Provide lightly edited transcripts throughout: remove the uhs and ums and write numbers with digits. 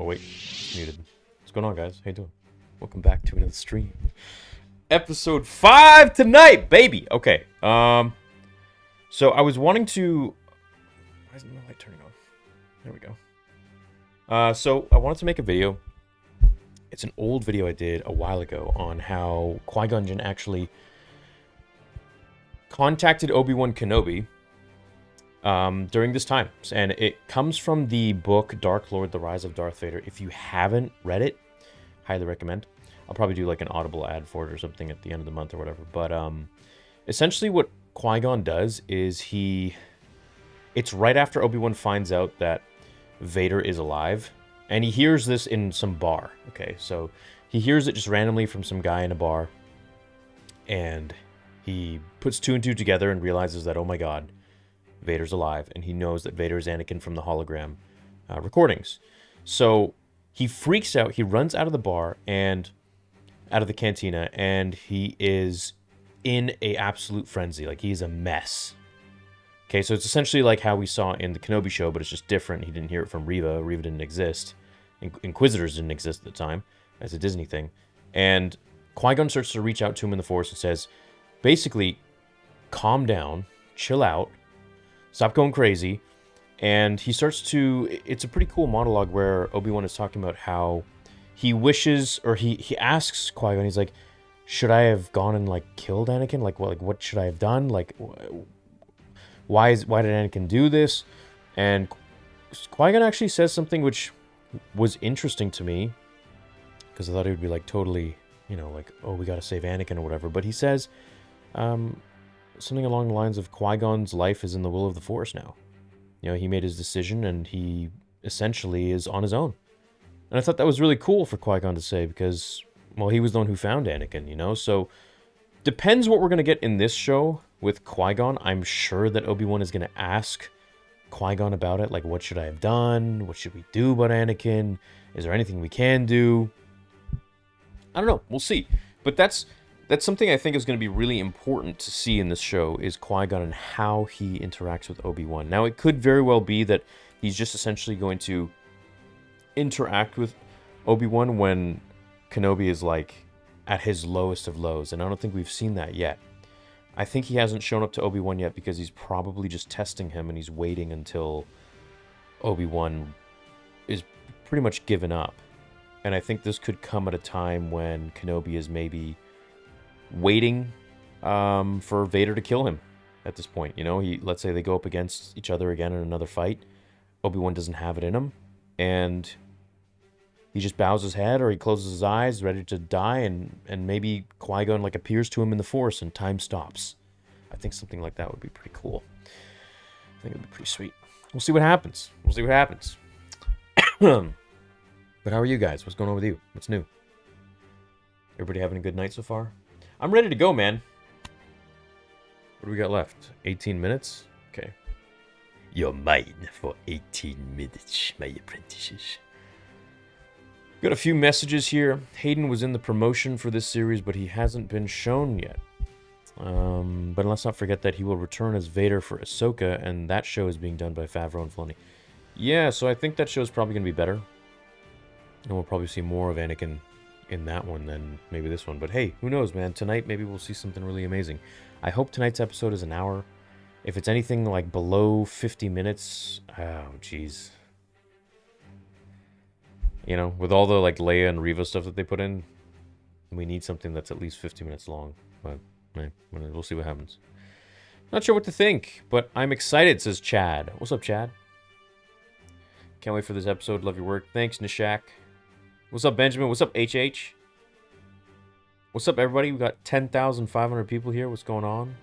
wait, it's muted. What's going on, guys? How you doing? Welcome back to another stream. Episode 5 tonight, baby. Okay. So I was wanting to. Why isn't my light turning on? There we go. So I wanted to make a video. It's an old video I did a while ago on how Qui-Gon Jinn actually contacted Obi-Wan Kenobi during this time. And it comes from the book Dark Lord, The Rise of Darth Vader. If you haven't read it, highly recommend. I'll probably do like an Audible ad for it or something at the end of the month or whatever. But essentially what Qui-Gon does is it's right after Obi-Wan finds out that Vader is alive. And he hears this in some bar. Okay, so he hears it just randomly from some guy in a bar. And he puts two and two together and realizes that, oh my god, Vader's alive. And he knows that Vader is Anakin from the hologram recordings. So he freaks out. He runs out of the bar and out of the cantina. And he is in a absolute frenzy. Like, he's a mess. Okay, so it's essentially like how we saw in the Kenobi show, but it's just different. He didn't hear it from Reva. Reva didn't exist. Inquisitors didn't exist at the time as a Disney thing. And Qui-Gon starts to reach out to him in the Force and says, basically, calm down, chill out, stop going crazy. And he starts to... It's a pretty cool monologue where Obi-Wan is talking about how he wishes, or he asks Qui-Gon, he's like, should I have gone and, like, killed Anakin? Like, what should I have done? Like... Why did Anakin do this? And Qui-Gon actually says something which was interesting to me, because I thought it would be like totally, like, oh, we gotta save Anakin or whatever. But he says something along the lines of Qui-Gon's life is in the will of the Force now. He made his decision and he essentially is on his own. And I thought that was really cool for Qui-Gon to say because, well, he was the one who found Anakin, So depends what we're gonna get in this show. With Qui-Gon, I'm sure that Obi-Wan is going to ask Qui-Gon about it. Like, what should I have done? What should we do about Anakin? Is there anything we can do? I don't know. We'll see. But that's something I think is going to be really important to see in this show is Qui-Gon and how he interacts with Obi-Wan. Now, it could very well be that he's just essentially going to interact with Obi-Wan when Kenobi is, like, at his lowest of lows. And I don't think we've seen that yet. I think he hasn't shown up to Obi-Wan yet because he's probably just testing him and he's waiting until Obi-Wan is pretty much given up. And I think this could come at a time when Kenobi is maybe waiting for Vader to kill him at this point. Let's say they go up against each other again in another fight. Obi-Wan doesn't have it in him. And he just bows his head or he closes his eyes, ready to die, and maybe Qui-Gon like appears to him in the Force and time stops. I think something like that would be pretty cool. I think it would be pretty sweet. We'll see what happens. But how are you guys? What's going on with you? What's new? Everybody having a good night so far? I'm ready to go, man. What do we got left? 18 minutes? Okay. You're mine for 18 minutes, my apprentices. Got a few messages here. Hayden was in the promotion for this series, but he hasn't been shown yet. But let's not forget that he will return as Vader for Ahsoka, and that show is being done by Favreau and Filoni. Yeah, so I think that show is probably going to be better. And we'll probably see more of Anakin in that one than maybe this one. But hey, who knows, man? Tonight, maybe we'll see something really amazing. I hope tonight's episode is an hour. If it's anything like below 50 minutes, oh, jeez. With all the, like, Leia and Reva stuff that they put in, we need something that's at least 50 minutes long. But, we'll see what happens. Not sure what to think, but I'm excited, says Chad. What's up, Chad? Can't wait for this episode. Love your work. Thanks, Nishak. What's up, Benjamin? What's up, HH? What's up, everybody? We got 10,500 people here. What's going on?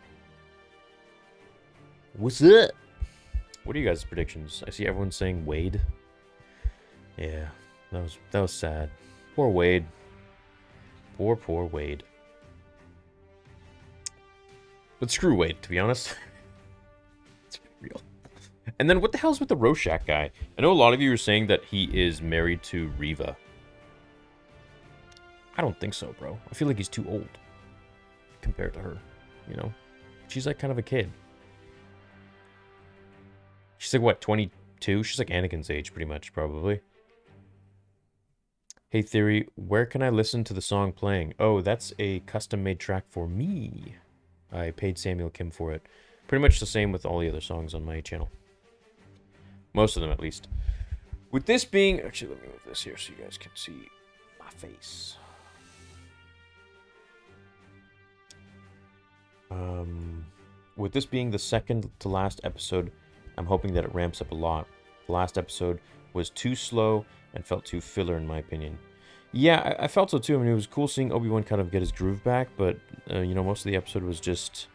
What's up? What are you guys' predictions? I see everyone saying Wade. Yeah. That was sad. Poor Wade. Poor Wade. But screw Wade, to be honest. It's real. And then what the hell's with the Rorschach guy? I know a lot of you are saying that he is married to Reva. I don't think so, bro. I feel like he's too old compared to her, She's like kind of a kid. She's like, what, 22? She's like Anakin's age, pretty much, probably. Hey Theory, where can I listen to the song playing? Oh, that's a custom-made track for me. I paid Samuel Kim for it. Pretty much the same with all the other songs on my channel. Most of them, at least. With this being... Actually, let me move this here so you guys can see my face. With this being the second to last episode, I'm hoping that it ramps up a lot. The last episode was too slow and felt too filler, in my opinion. Yeah, I felt so too. I mean, it was cool seeing Obi-Wan kind of get his groove back, but, you know, most of the episode was just...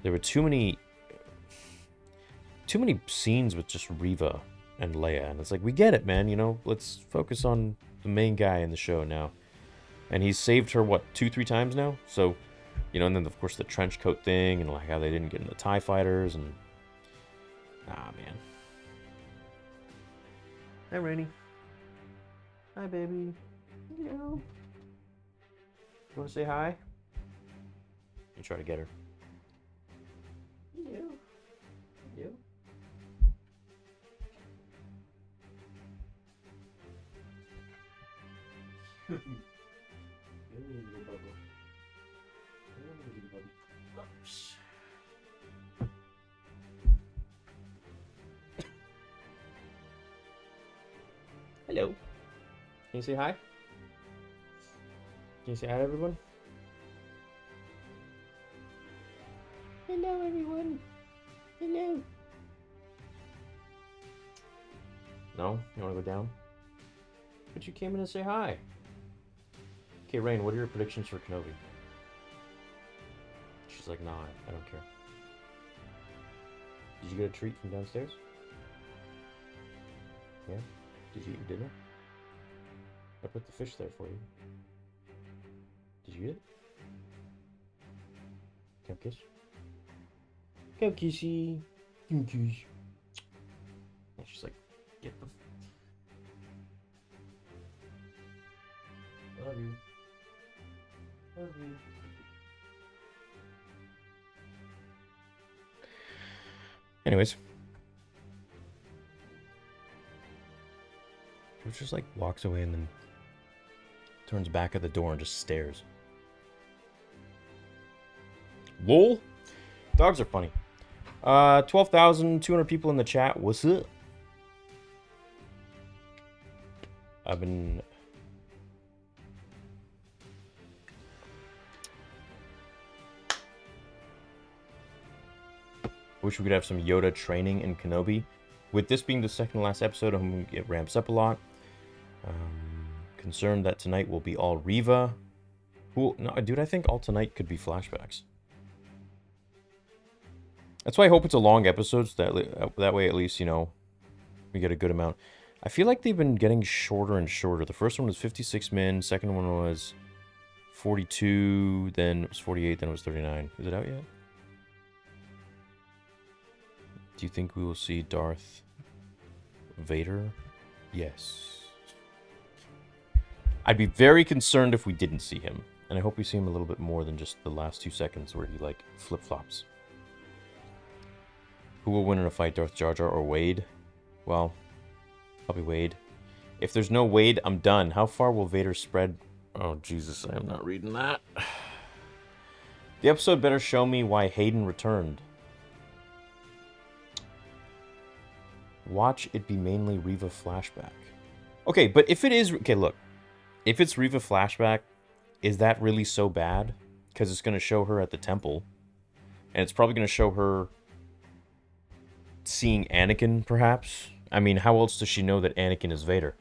There were too many scenes with just Reva and Leia, and it's like, we get it, man, you know, let's focus on the main guy in the show now. And he's saved her, what, 2-3 times now? So... You know, and then, of course, the trench coat thing, and like how they didn't get in the TIE fighters, and... Ah, man. Hi, Rainy. Hi, baby. Yeah. You want to say hi? You try to get her. Yeah. Yeah. Hello. Can you say hi? Can you say hi to everyone? Hello, everyone. Hello. No? You want to go down? But you came in to say hi. Okay, Rain, what are your predictions for Kenobi? She's like, nah, I don't care. Did you get a treat from downstairs? Yeah? Did you eat your dinner? I put the fish there for you. Did you eat it? Come kiss? Come kissy. Come kiss. And she's like, get the... Love you. Love you. Anyways. It just like walks away and then turns back at the door and just stares. Lol. Dogs are funny. 12,200 people in the chat. What's up? I've been... Wish we could have some Yoda training in Kenobi. With this being the second to last episode, it ramps up a lot. Concerned that tonight will be all Reva. No, dude, I think all tonight could be flashbacks. That's why I hope it's a long episode, so that way at least, you know, we get a good amount. I feel like they've been getting shorter and shorter. The first one was 56 min, second one was 42, then it was 48, then it was 39. Is it out yet? Do you think we will see Darth Vader? Yes. I'd be very concerned if we didn't see him. And I hope we see him a little bit more than just the last 2 seconds where he, like, flip-flops. Who will win in a fight, Darth Jar Jar or Wade? Well, probably Wade. If there's no Wade, I'm done. How far will Vader spread? Oh, Jesus, I am not reading that. The episode better show me why Hayden returned. Watch it be mainly Reva flashback. Okay, but if it is... Okay, look. If it's Reva flashback, is that really so bad? Because it's going to show her at the temple. And it's probably going to show her seeing Anakin, perhaps. I mean, how else does she know that Anakin is Vader?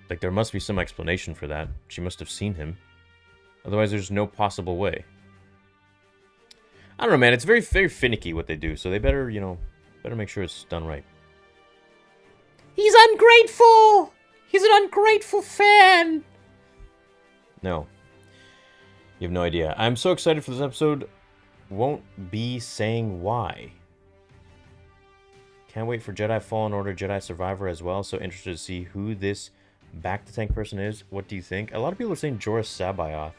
Like, there must be some explanation for that. She must have seen him. Otherwise, there's no possible way. I don't know, man. It's very, very finicky what they do. So they better, you know, better make sure it's done right. He's ungrateful! He's an ungrateful fan! No. You have no idea. I'm so excited for this episode. Won't be saying why. Can't wait for Jedi Fallen Order, Jedi Survivor as well. So interested to see who this back-to-tank person is. What do you think? A lot of people are saying Joruus C'baoth.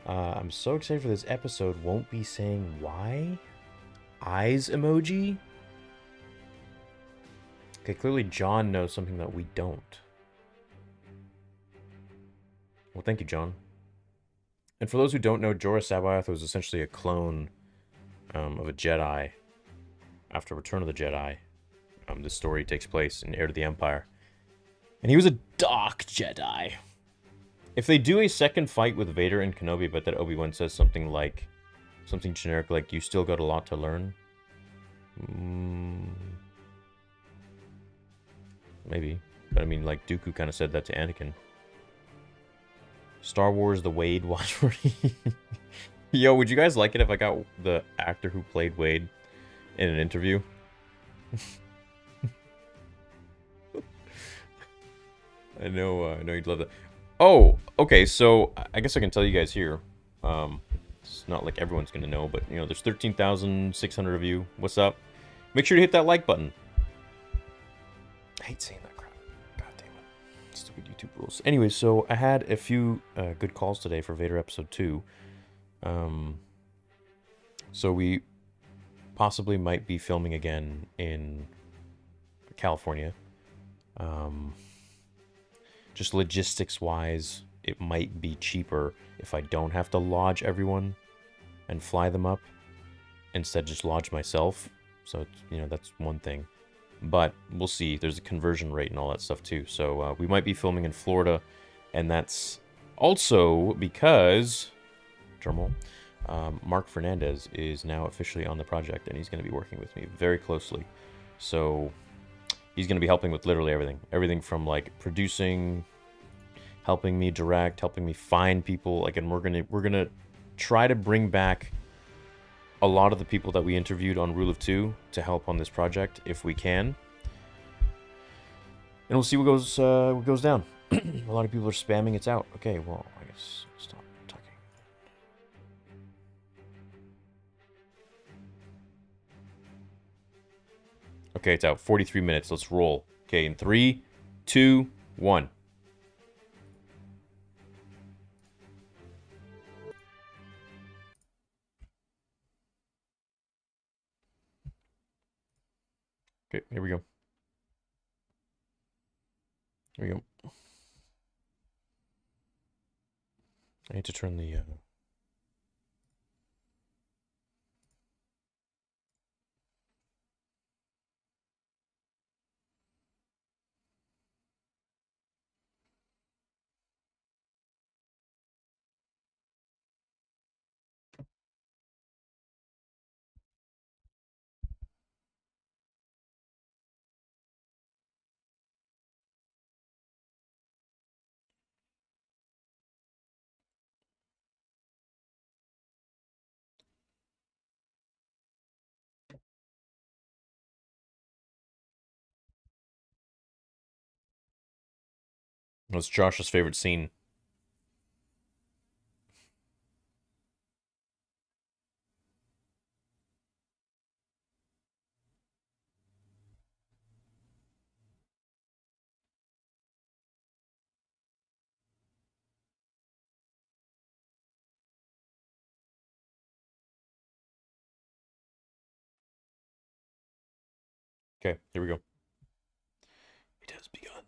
I'm so excited for this episode. Won't be saying why. Eyes emoji. Okay, clearly John knows something that we don't. Well, thank you, John. And for those who don't know, Jorah Sabaoth was essentially a clone of a Jedi after Return of the Jedi. This story takes place in Heir to the Empire. And he was a dark Jedi. If they do a second fight with Vader and Kenobi, but that Obi-Wan says something generic like, you still got a lot to learn. Maybe. But I mean, like, Dooku kind of said that to Anakin. Star Wars, the Wade watch party. Yo, would you guys like it if I got the actor who played Wade in an interview? I know you'd love that. Oh, okay, so I guess I can tell you guys here. It's not like everyone's gonna know, but, you know, there's 13,600 of you. What's up? Make sure to hit that like button. I hate saying that crap. God damn it. Stupid YouTube rules. Anyway, so I had a few good calls today for Vader Episode 2. So we possibly might be filming again in California. Just logistics-wise, it might be cheaper if I don't have to lodge everyone and fly them up. Instead, just lodge myself. So, you know, that's one thing. But we'll see. There's a conversion rate and all that stuff, too. So we might be filming in Florida. And that's also because, drumroll, Mark Fernandez is now officially on the project. And he's going to be working with me very closely. So he's going to be helping with literally everything. Everything from, like, producing, helping me direct, helping me find people. Like, and we're gonna try to bring back a lot of the people that we interviewed on Rule of Two to help on this project if we can. And we'll see what goes down. A lot of people are spamming it's out. Okay, well, I guess stop talking. Okay, it's out. 43 minutes. Let's roll. Okay, in 3, 2, 1. Okay, here we go. Here we go. I need to turn the... What's Josh's favorite scene? Okay, here we go. It has begun.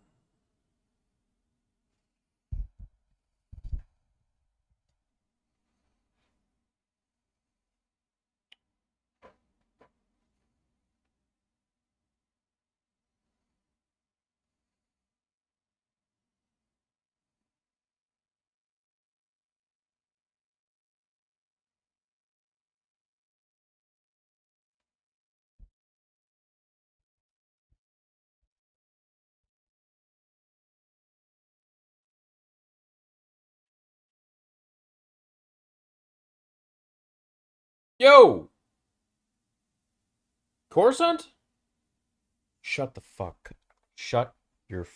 Yo! Coruscant? Shut the fuck. Shut your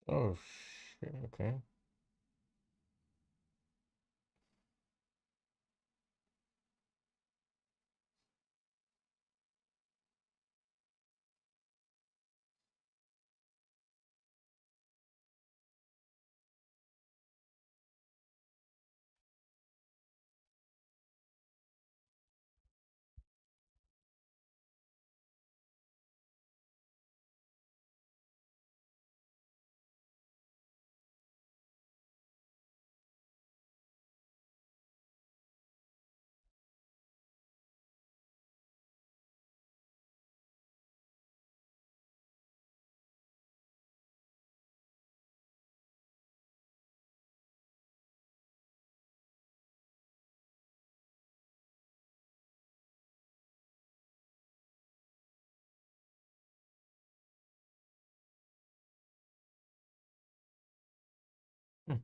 Oh, shit. Okay. Hmm.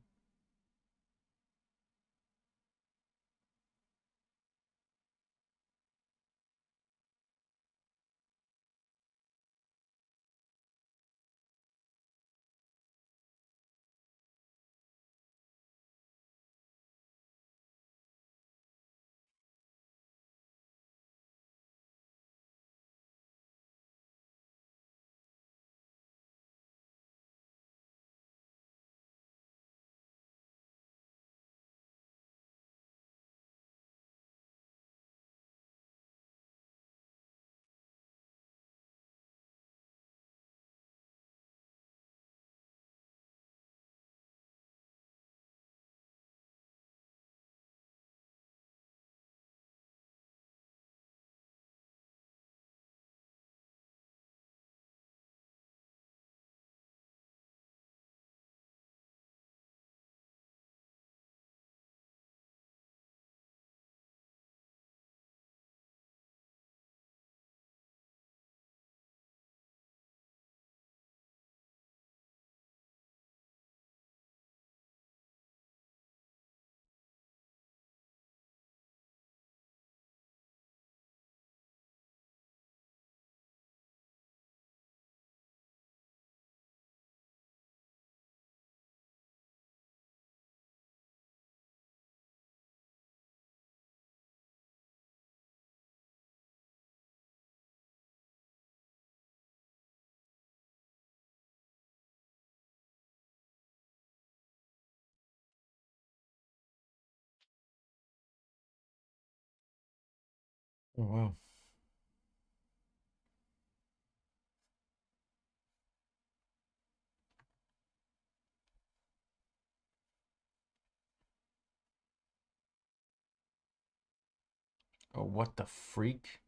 Oh, wow. Oh, what the freak?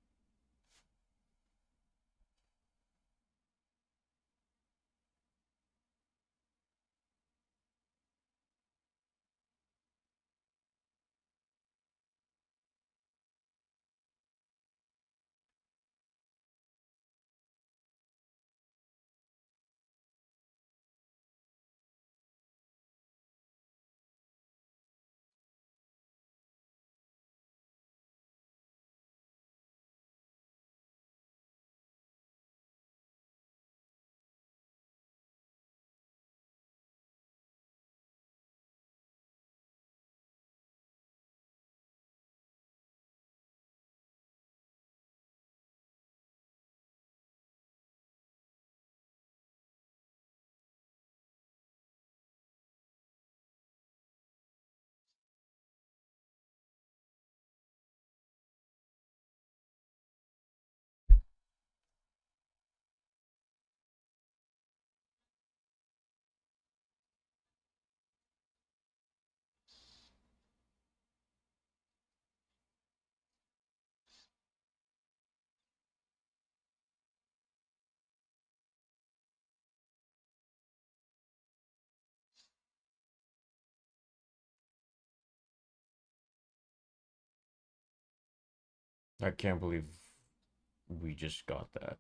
I can't believe we just got that.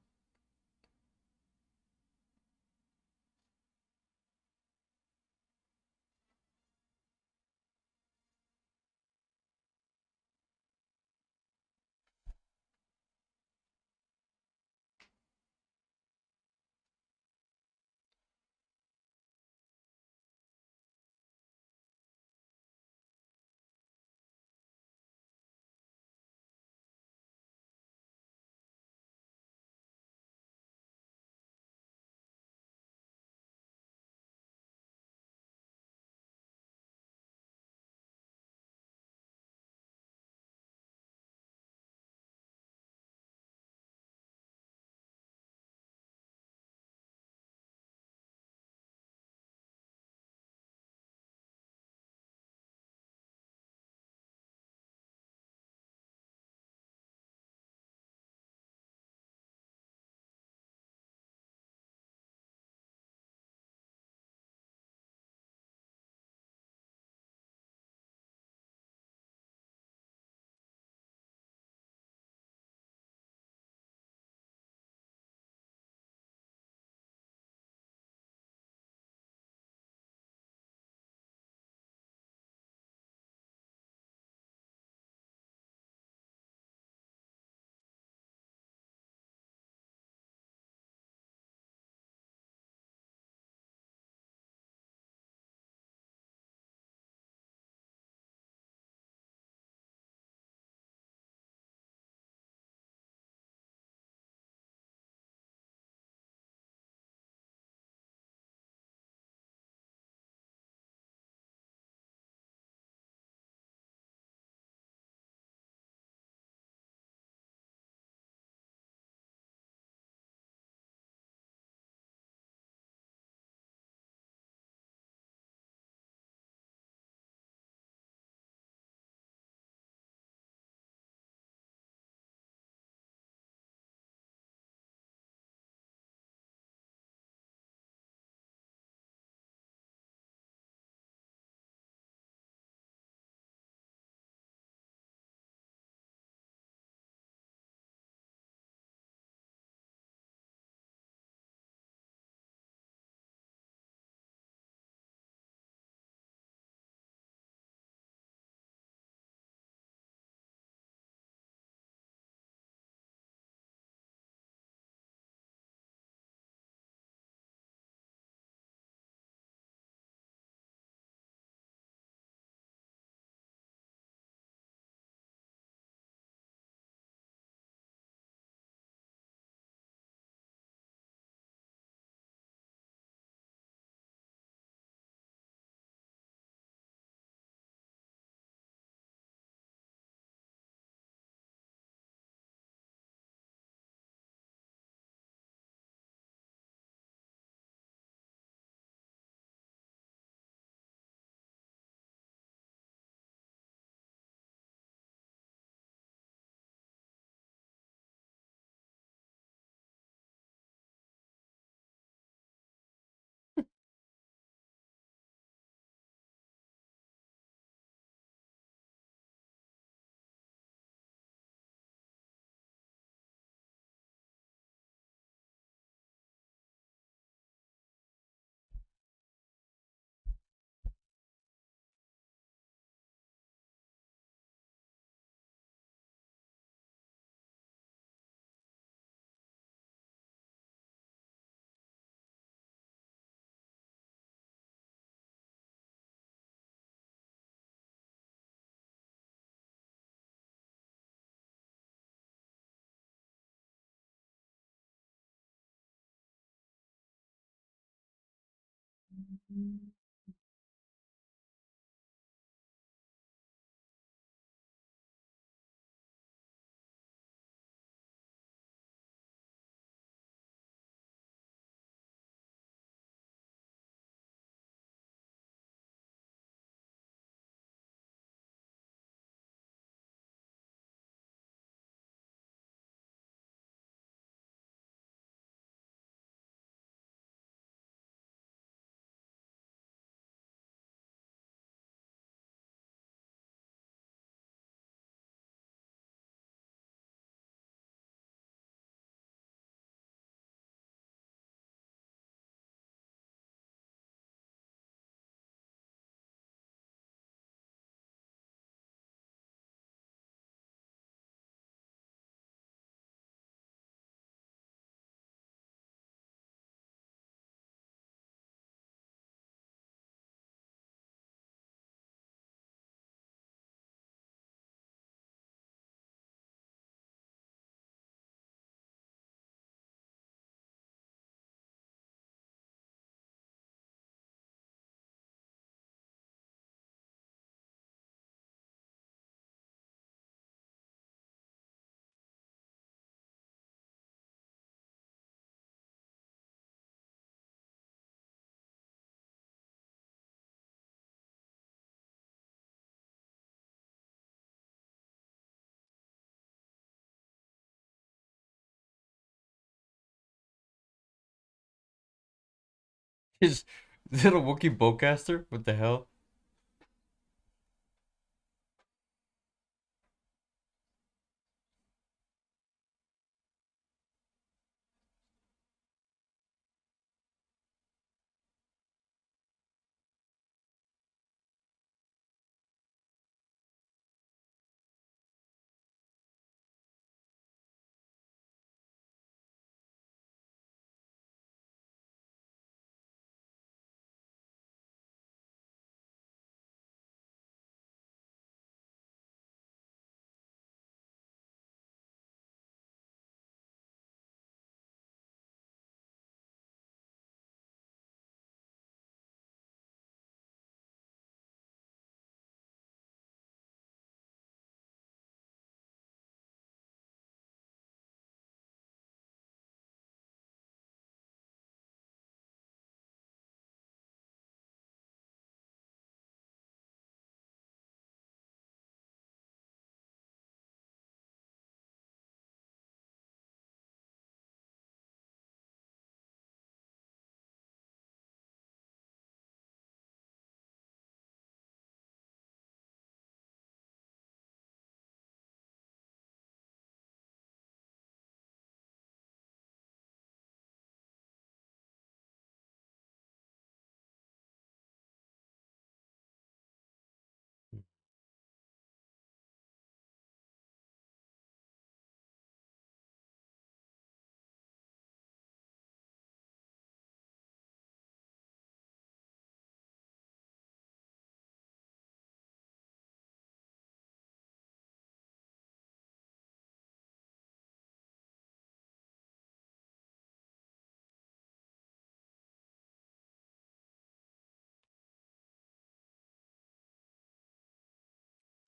Is it a Wookiee bowcaster? What the hell?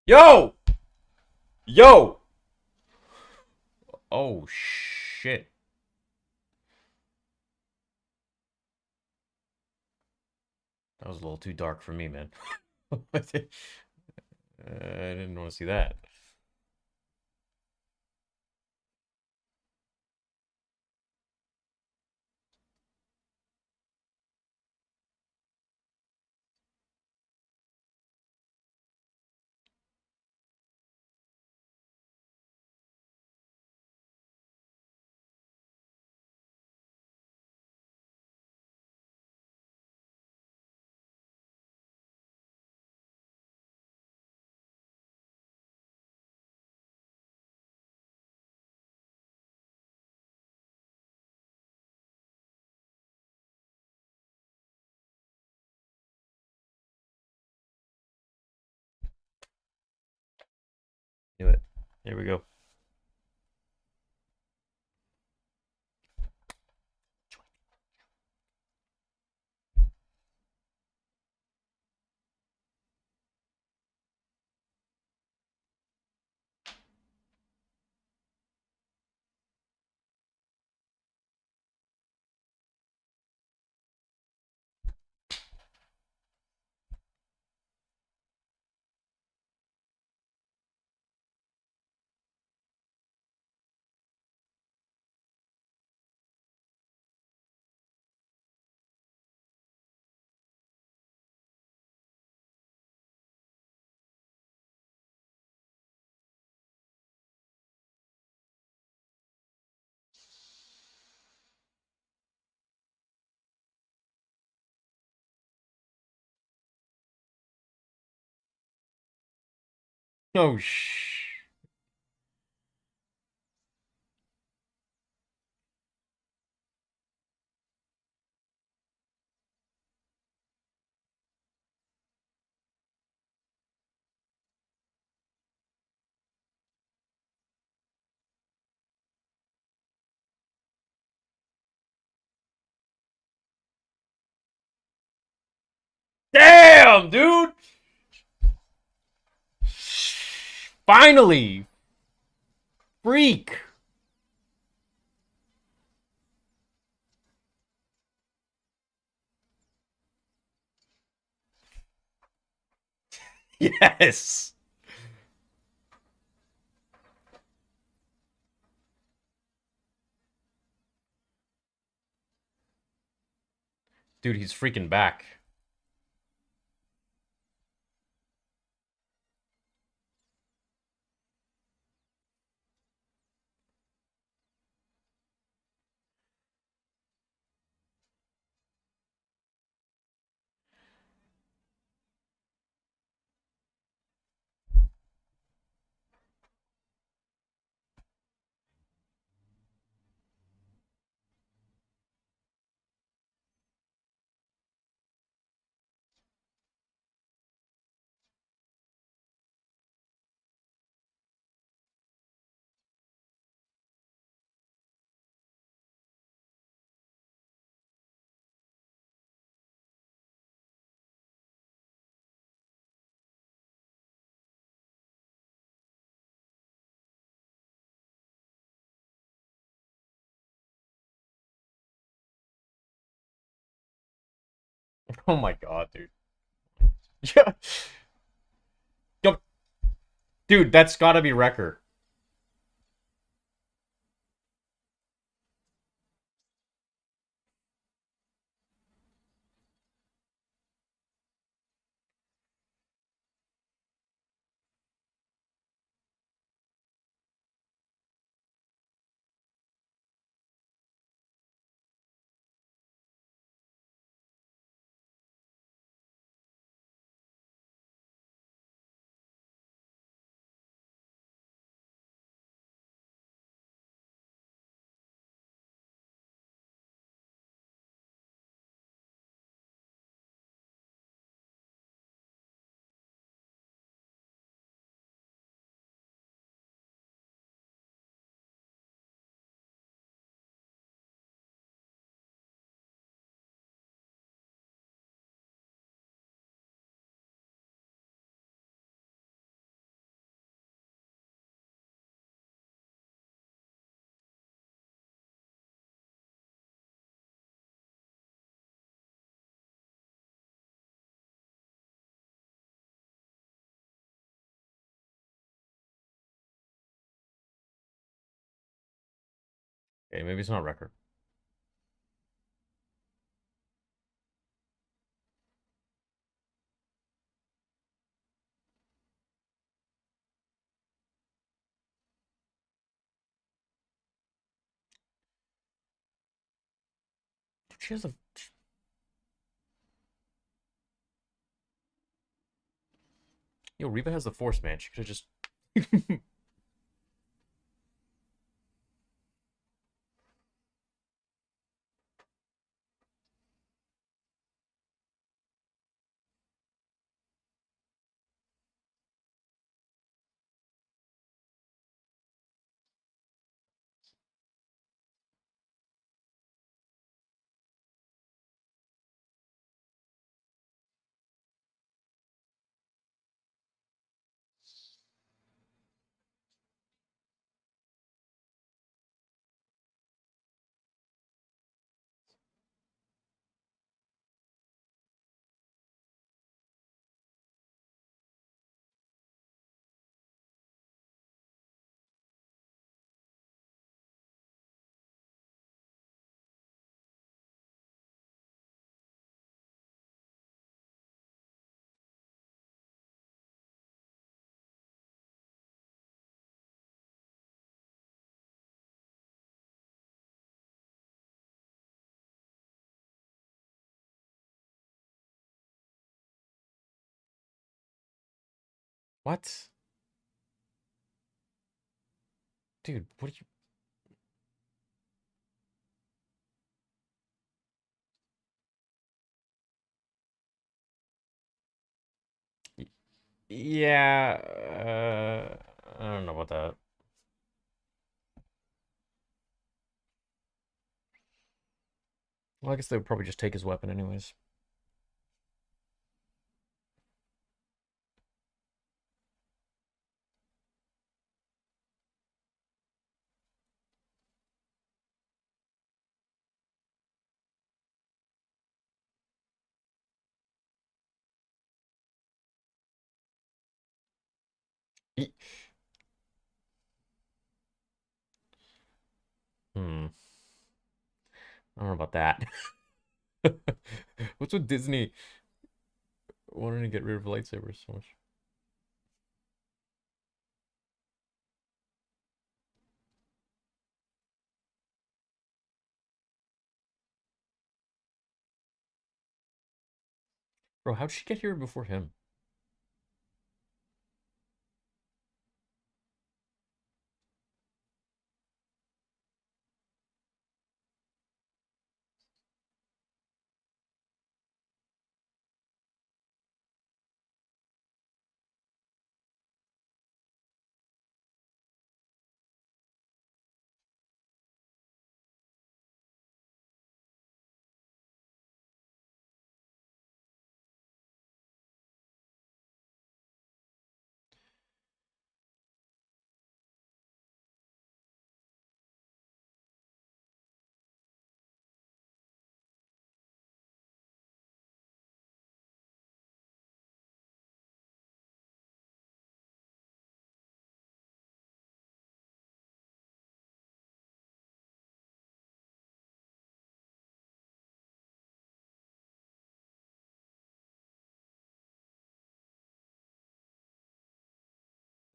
Yo! Yo! Oh shit. That was a little too dark for me, man. I didn't want to see that. Do it. Here we go. Oh, shh. Damn, dude! Finally! Freak! Yes! Dude, he's freaking back. Oh my god, dude. Yeah. Yo, dude, that's gotta be Wrecker. Okay, maybe it's not Wrecker. She has a... Yo, Reba has the Force, man. She could've just... What? Dude, what are you... Yeah, I don't know about that. Well, I guess they would probably just take his weapon anyways. E- Hmm. I don't know about that. What's with Disney wanting to get rid of lightsabers so much? Bro, how'd she get here before him?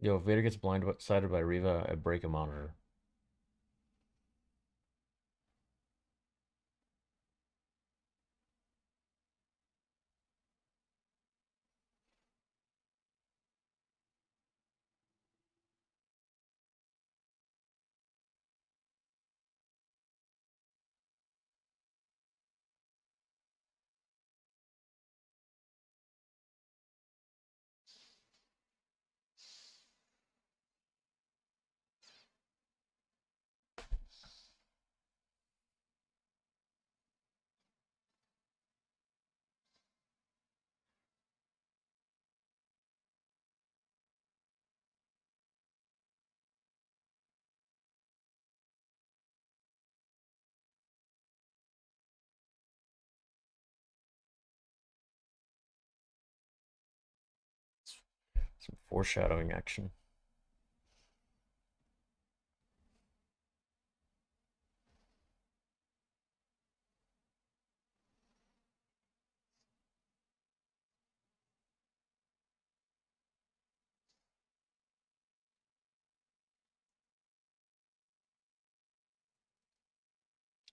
Yo, if Vader gets blindsided by Riva, I break a monitor. Some foreshadowing action.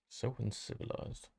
So uncivilized.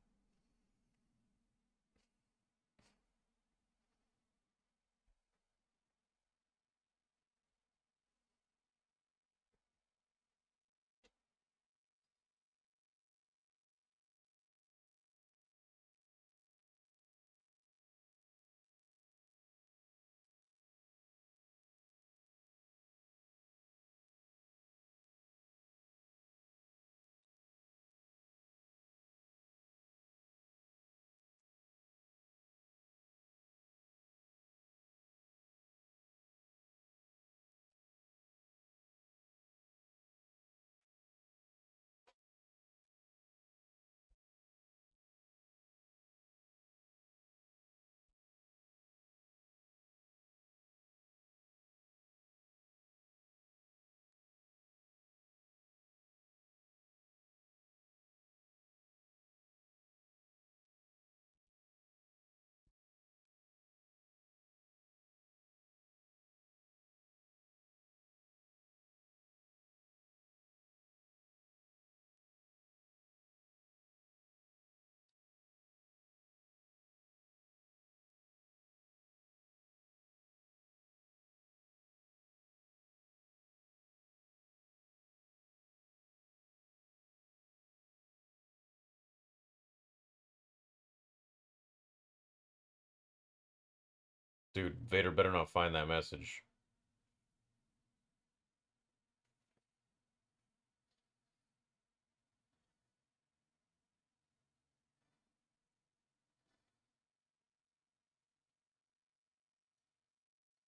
Dude, Vader better not find that message.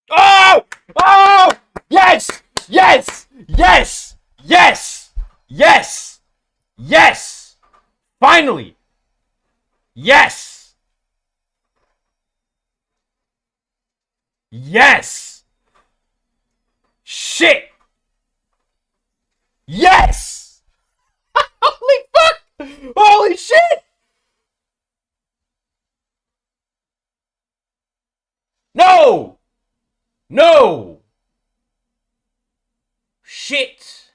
Oh! Oh! Yes! Yes! Yes! Yes! Yes! Yes! Finally! Yes! Yes! Shit! Yes! Holy fuck! Holy shit! No! No! Shit!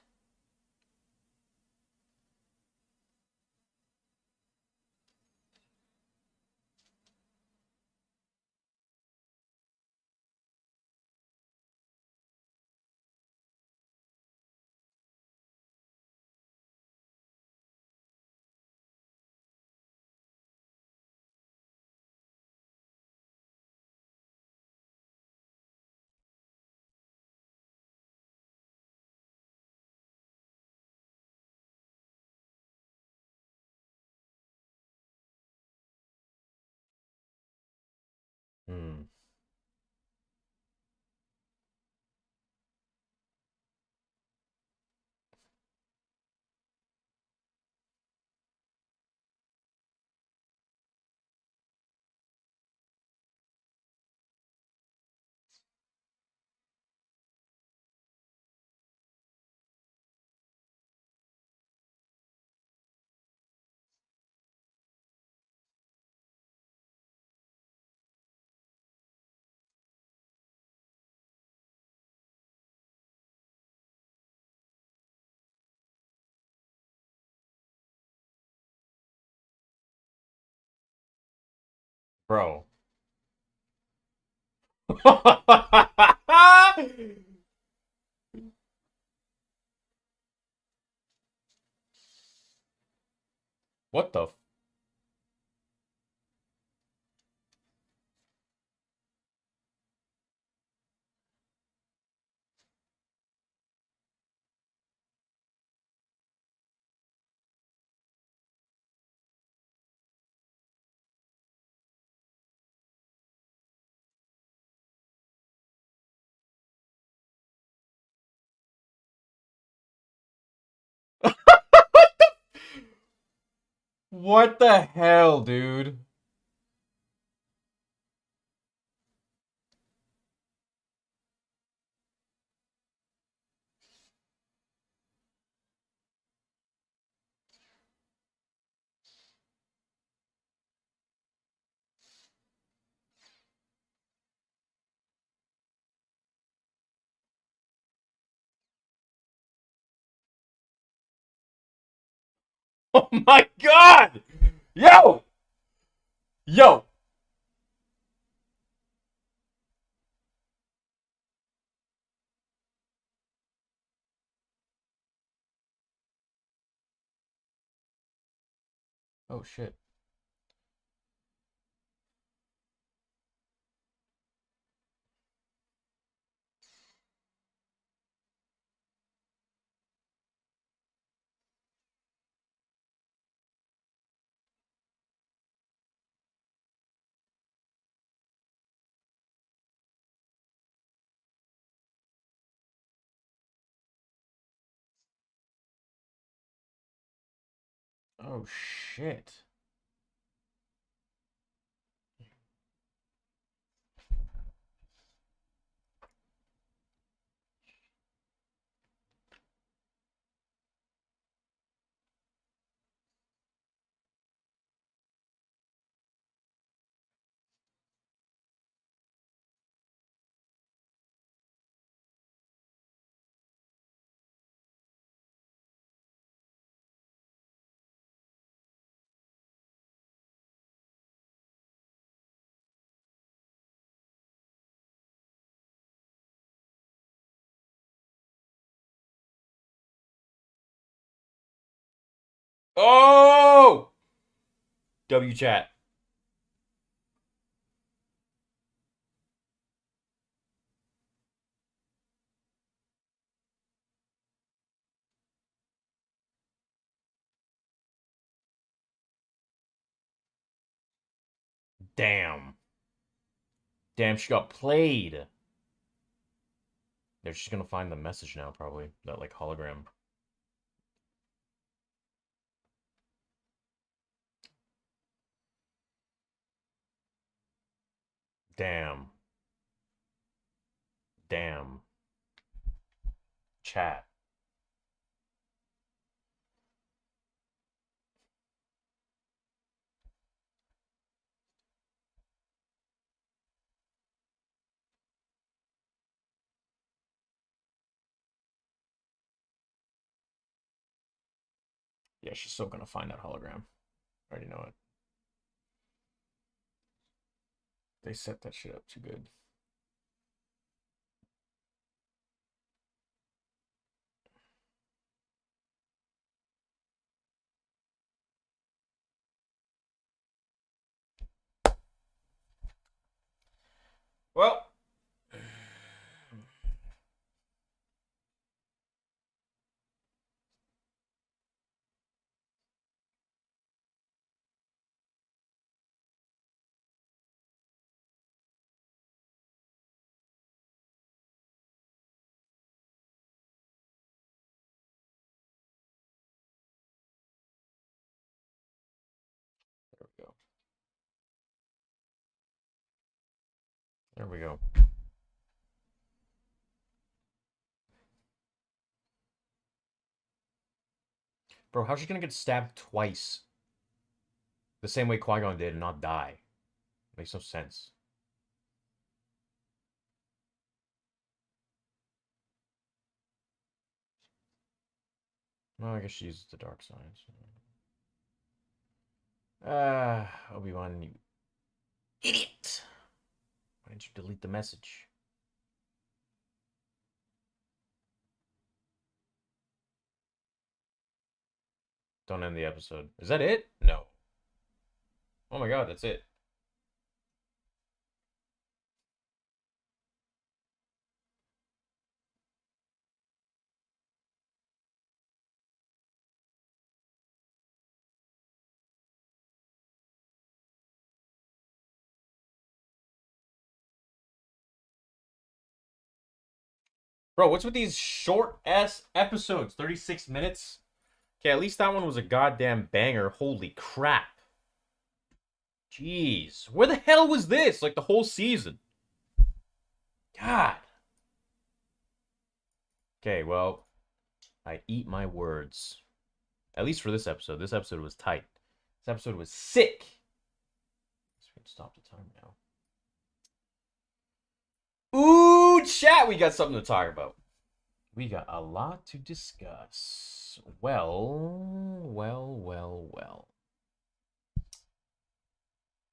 Hmm. Bro. What the? What the hell, dude? Oh my god! Yo! Yo! Oh shit. Oh shit. Oh! W chat. Damn. Damn, she got played. They're just gonna find the message now, probably. That, like, hologram. Damn. Damn. Chat. Yeah, she's still gonna find that hologram. I already know it. They set that shit up too good. Well. There we go. There we go. Bro, how's she gonna get stabbed twice? The same way Qui-Gon did and not die? Makes no sense. Well, I guess she uses the dark side. So. Obi-Wan, you idiot! Why didn't you delete the message? Don't end the episode. Is that it? No. Oh my god, that's it. Bro, what's with these short-ass episodes? 36 minutes? Okay, at least that one was a goddamn banger. Holy crap. Jeez. Where the hell was this? Like, the whole season. God. Okay, well, I eat my words. At least for this episode. This episode was tight. This episode was sick. So we can stop the time now. Ooh, chat, we got something to talk about. We got a lot to discuss. Well.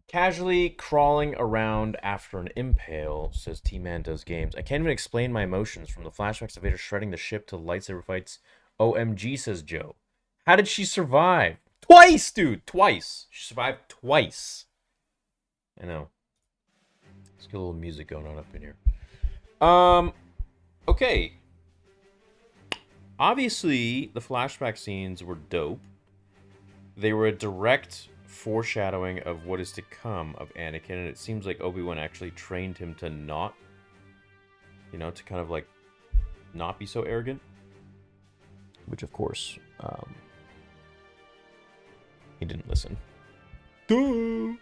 Casually crawling around after an impale, says T-Man Does Games. I can't even explain my emotions from the flashbacks of Vader shredding the ship to the lightsaber fights. OMG, says Joe. How did she survive? Twice, dude! Twice! She survived twice. I know. Let's get a little music going on up in here. Okay. Obviously, the flashback scenes were dope. They were a direct foreshadowing of what is to come of Anakin, and it seems like Obi-Wan actually trained him to not, you know, to kind of, like, not be so arrogant. Which, of course, he didn't listen. Duh!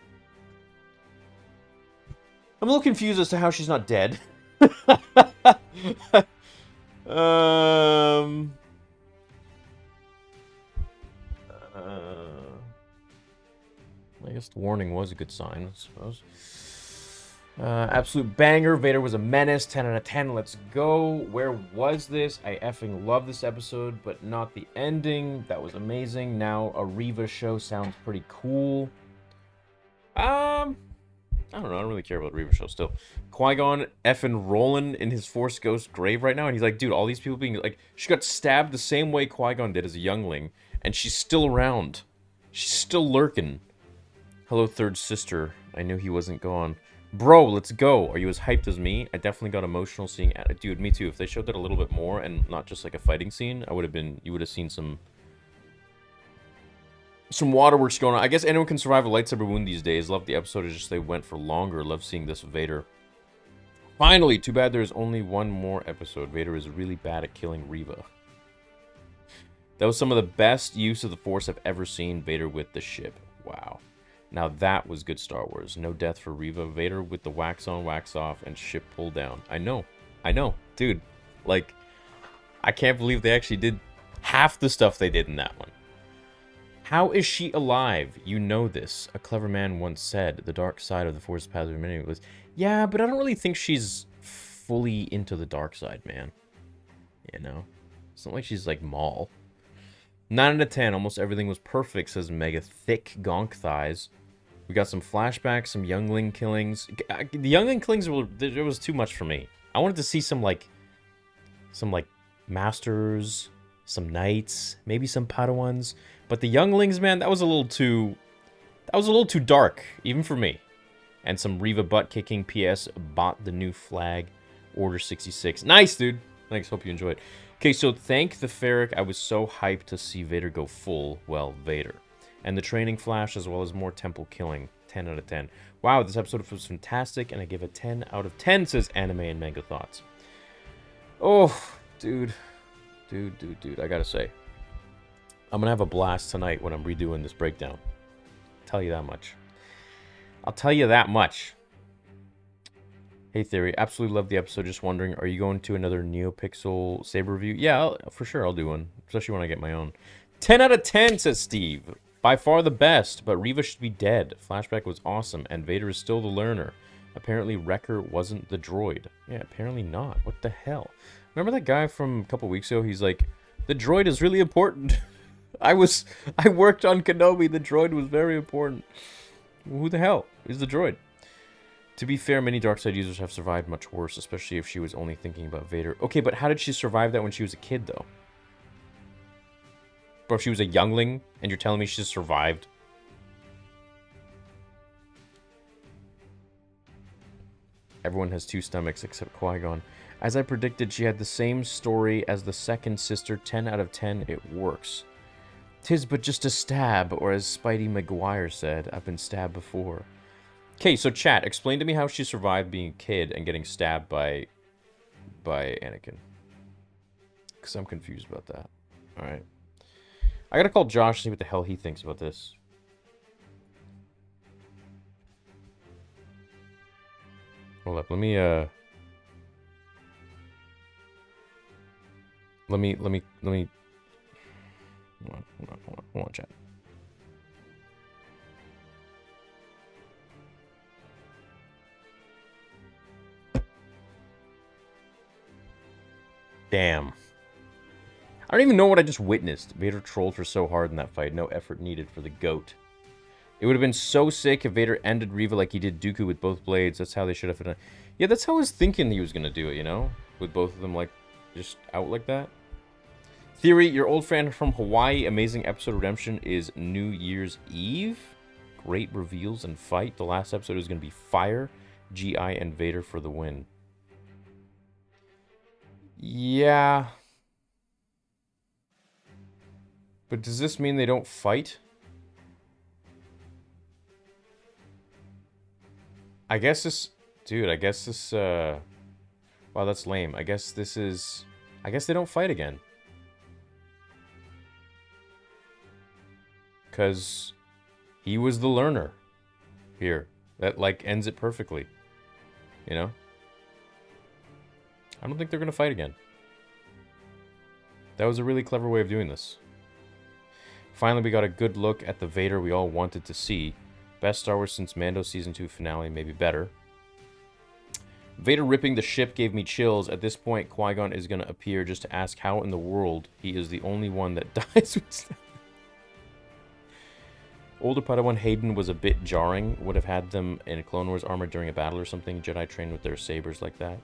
I'm a little confused as to how she's not dead. I guess the warning was a good sign, I suppose. Absolute banger. Vader was a menace. 10 out of 10. Let's go. Where was this? I effing love this episode, but not the ending. That was amazing. Now a Reva show sounds pretty cool. I don't know. I don't really care about the Reva show still. Qui-Gon effing rolling in his Force Ghost grave right now, and he's like, dude, all these people being like, she got stabbed the same way Qui-Gon did as a youngling, and she's still around. She's still lurking. Hello, third sister. I knew he wasn't gone. Bro, let's go. Are you as hyped as me? I definitely got emotional seeing... Dude, me too. If they showed that a little bit more and not just like a fighting scene, I would have been... You would have seen some... Some waterworks going on. I guess anyone can survive a lightsaber wound these days. Love the episode. It's just they went for longer. Love seeing this Vader. Finally, too bad there's only one more episode. Vader is really bad at killing Reva. That was some of the best use of the Force I've ever seen. Vader with the ship. Wow. Now that was good Star Wars. No death for Reva. Vader with the wax on, wax off, and ship pull down. I know. Dude. Like, I can't believe they actually did half the stuff they did in that one. How is she alive? You know this. A clever man once said, the dark side of the Force path of many was... Yeah, but I don't really think she's fully into the dark side, man. You know? It's not like she's like Maul. 9 out of 10. Almost everything was perfect, says Mega. Thick gonk thighs. We got some flashbacks, some youngling killings. The youngling killings, it was too much for me. I wanted to see some masters, some knights, maybe some Padawans. But the younglings, man, that was a little too dark, even for me. And some Reva butt kicking. P.S. Bought the new flag. Order 66. Nice, dude. Thanks. Hope you enjoyed. Okay, so thank the Ferric. I was so hyped to see Vader go full, well, Vader. And the training flash, as well as more temple killing. 10 out of 10. Wow, this episode was fantastic, and I give a 10 out of 10, says Anime and Manga Thoughts. Oh, dude. Dude, I gotta say. I'm gonna have a blast tonight when I'm redoing this breakdown. Tell you that much. I'll tell you that much. Hey, Theory. Absolutely love the episode. Just wondering, are you going to another NeoPixel Saber review? Yeah, for sure I'll do one. Especially when I get my own. 10 out of 10, says Steve. By far the best, but Reva should be dead. Flashback was awesome, and Vader is still the learner. Apparently Wrecker wasn't the droid. Yeah, apparently not. What the hell? Remember that guy from a couple weeks ago? He's like, the droid is really important. I worked on Kenobi. The droid was very important. Who the hell is the droid? To be fair, many Darkside users have survived much worse, especially if she was only thinking about Vader. Okay, but how did she survive that when she was a kid, though? Bro, if she was a youngling, and you're telling me she survived? Everyone has two stomachs except Qui-Gon. As I predicted, she had the same story as the second sister. 10 out of 10, it works. 'Tis but just a stab, or as Spidey Maguire said, I've been stabbed before. Okay, so chat, explain to me how she survived being a kid and getting stabbed by Anakin. Because I'm confused about that. Alright. I gotta call Josh and see what the hell he thinks about this. Hold up, let me hold on, chat. Damn. I don't even know what I just witnessed. Vader trolled her so hard in that fight. No effort needed for the GOAT. It would have been so sick if Vader ended Reva like he did Dooku with both blades. That's how they should have done it. Yeah, that's how I was thinking he was going to do it, you know? With both of them, like, just out like that. Theory, your old friend from Hawaii, amazing episode Redemption is New Year's Eve. Great reveals and fight. The last episode is going to be fire. GI and Vader for the win. Yeah. But does this mean they don't fight? I guess this... Dude, I guess this... Wow, that's lame. I guess this is... I guess they don't fight again. Because he was the learner here. That, like, ends it perfectly. You know? I don't think they're going to fight again. That was a really clever way of doing this. Finally, we got a good look at the Vader we all wanted to see. Best Star Wars since Mando Season 2 finale, maybe better. Vader ripping the ship gave me chills. At this point, Qui-Gon is going to appear just to ask how in the world he is the only one that dies with Older Padawan Hayden was a bit jarring. Would have had them in a Clone Wars armor during a battle or something. Jedi train with their sabers like that.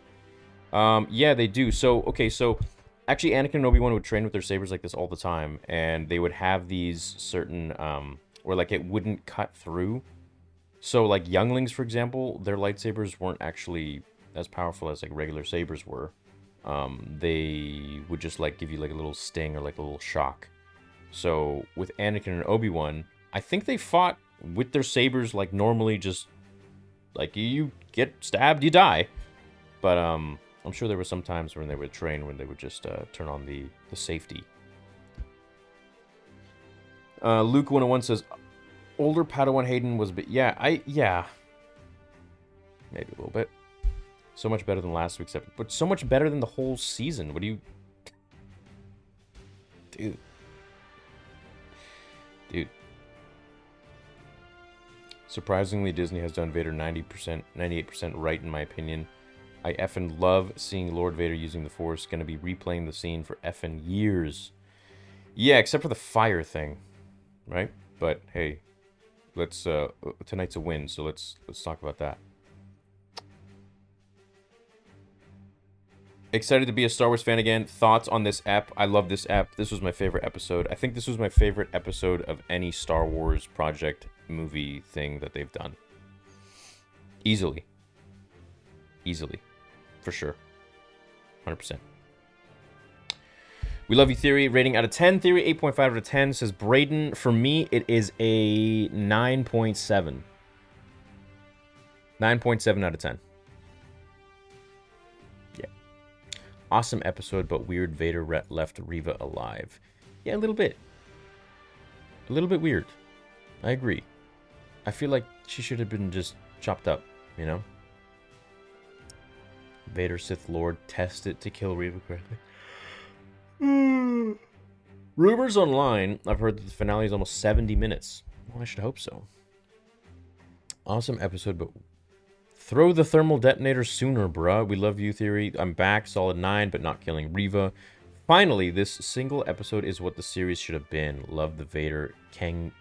Yeah, they do. So, okay, so actually Anakin and Obi-Wan would train with their sabers like this all the time. And they would have these certain, where like it wouldn't cut through. So like younglings, for example, their lightsabers weren't actually as powerful as like regular sabers were. They would just like give you like a little sting or like a little shock. So with Anakin and Obi-Wan, I think they fought with their sabers like normally, just like you get stabbed, you die. But I'm sure there were some times when they would train when they would just turn on the safety. Luke 101 says, older Padawan Hayden was, but yeah, maybe a little bit. So much better than last week's episode, but so much better than the whole season. What do you, dude? Surprisingly, Disney has done Vader 90%, 98% right in my opinion. I effing love seeing Lord Vader using the Force. Gonna be replaying the scene for effing years. Yeah, except for the fire thing, right? But hey, let's tonight's a win, so let's talk about that. Excited to be a Star Wars fan again. Thoughts on this ep? I love this ep. This was my favorite episode. I think this was my favorite episode of any Star Wars project movie thing that they've done. Easily. For sure. 100%. We love you, Theory. Rating out of 10. Theory, 8.5 out of 10. Says Braden, for me, it is a 9.7. 9.7 out of 10. Yeah. Awesome episode, but weird Vader left Reva alive. Yeah, a little bit. A little bit weird. I agree. I feel like she should have been just chopped up, you know? Vader Sith Lord tested to kill Reva correctly. Rumors online, I've heard that the finale is almost 70 minutes. Well, I should hope so. Awesome episode, but throw the thermal detonator sooner, bruh. We love you, Theory. I'm back, solid 9, but not killing Reva. Finally, this single episode is what the series should have been. Love the Vader Kung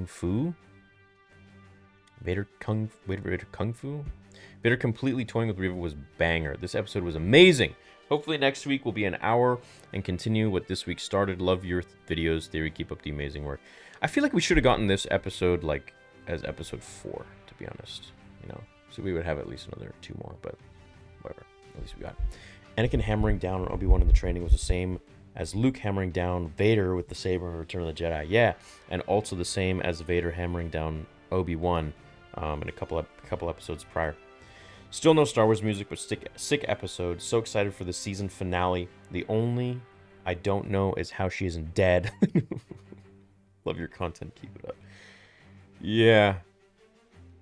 Fu? Vader Kung Fu? Vader completely toying with Reva was banger. This episode was amazing. Hopefully next week will be an hour and continue what this week started. Love your videos, Theory. Keep up the amazing work. I feel like we should have gotten this episode like as episode 4, to be honest. You know, so we would have at least another 2 more, but whatever. At least we got. Anakin hammering down on Obi-Wan in the training was the same as Luke hammering down Vader with the saber in Return of the Jedi. Yeah, and also the same as Vader hammering down Obi-Wan in a couple episodes prior. Still no Star Wars music, but sick episode. So excited for the season finale. The only I don't know is how she isn't dead. Love your content. Keep it up. Yeah.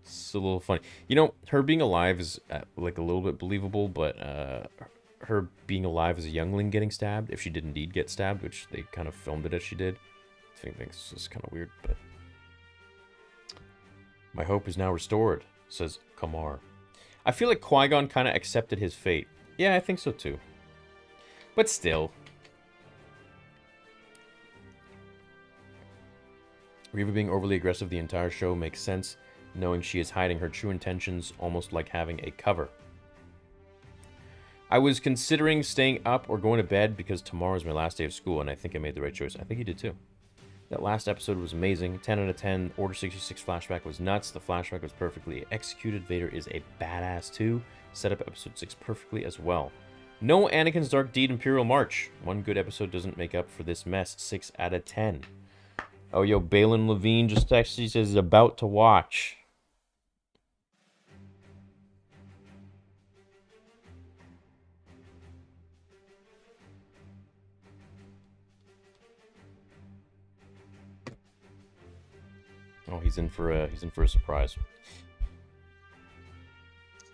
It's a little funny. You know, her being alive is like a little bit believable, but her being alive as a youngling getting stabbed, if she did indeed get stabbed, which they kind of filmed it as she did, I think this is kind of weird, but... My hope is now restored, says Kamar. I feel like Qui-Gon kind of accepted his fate. Yeah, I think so too. But still. Reva being overly aggressive the entire show makes sense, knowing she is hiding her true intentions, almost like having a cover. I was considering staying up or going to bed because tomorrow is my last day of school, and I think I made the right choice. I think you did too. That last episode was amazing. 10 out of 10. Order 66 flashback was nuts. The flashback was perfectly executed. Vader is a badass too. Set up episode 6 perfectly as well. No Anakin's Dark Deed Imperial March. One good episode doesn't make up for this mess. 6 out of 10. Oh, yo, Balin Levine just actually says he's about to watch. Oh, he's in for a surprise.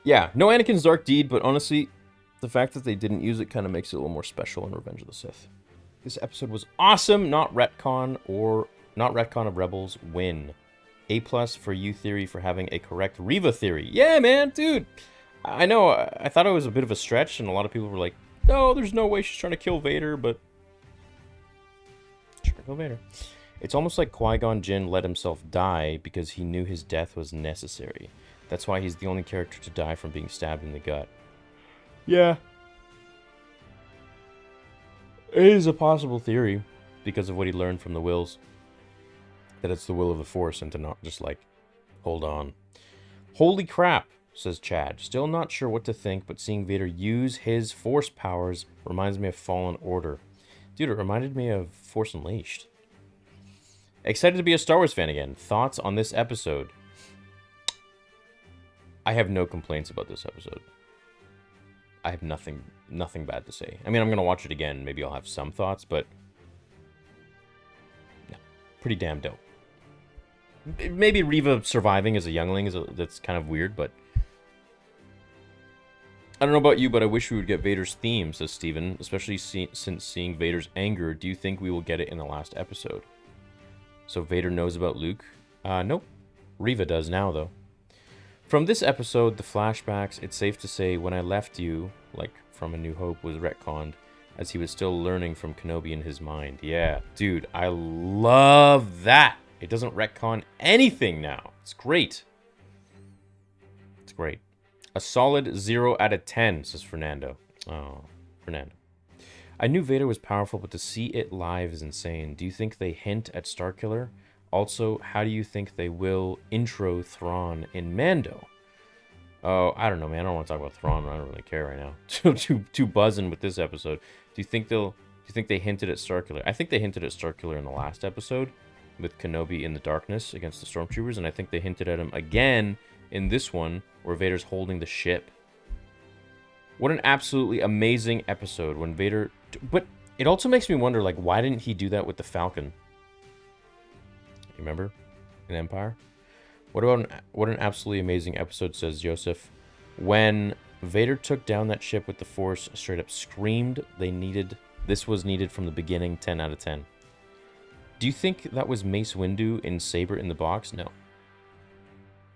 Yeah, no Anakin's Dark Deed, but honestly, the fact that they didn't use it kind of makes it a little more special in Revenge of the Sith. This episode was awesome. Not retcon of Rebels. Win. A+ for you, Theory, for having a correct Reva theory. Yeah, man, dude. I know. I thought it was a bit of a stretch, and a lot of people were like, "No, there's no way she's trying to kill Vader," but trying to kill Vader. It's almost like Qui-Gon Jinn let himself die because he knew his death was necessary. That's why he's the only character to die from being stabbed in the gut. Yeah. It is a possible theory because of what he learned from the Wills. That it's the will of the Force and to not just like, hold on. Holy crap, says Chad. Still not sure what to think, but seeing Vader use his Force powers reminds me of Fallen Order. Dude, it reminded me of Force Unleashed. Excited to be a Star Wars fan again. Thoughts on this episode? I have no complaints about this episode. I have nothing bad to say. I mean, I'm going to watch it again. Maybe I'll have some thoughts, but... yeah, pretty damn dope. Maybe Reva surviving as a youngling that's kind of weird, but... I don't know about you, but I wish we would get Vader's theme, says Steven. Especially since seeing Vader's anger. Do you think we will get it in the last episode? So Vader knows about Luke? Nope. Reva does now, though. From this episode, the flashbacks, it's safe to say when I left you, like from A New Hope, was retconned, as he was still learning from Kenobi in his mind. Yeah, dude, I love that. It doesn't retcon anything now. It's great. It's great. A solid 0 out of 10, says Fernando. Oh, Fernando. I knew Vader was powerful, but to see it live is insane. Do you think they hint at Starkiller? Also, how do you think they will intro Thrawn in Mando? Oh, I don't know, man. I don't want to talk about Thrawn. I don't really care right now. too buzzing with this episode. Do you think they hinted at Starkiller? I think they hinted at Starkiller in the last episode with Kenobi in the darkness against the Stormtroopers, and I think they hinted at him again in this one where Vader's holding the ship. What an absolutely amazing episode when Vader... But it also makes me wonder, like, why didn't he do that with the Falcon? You remember? In Empire? What an absolutely amazing episode, says Joseph. When Vader took down that ship with the Force, straight up screamed this was needed from the beginning, 10 out of 10. Do you think that was Mace Windu in Saber in the Box? No.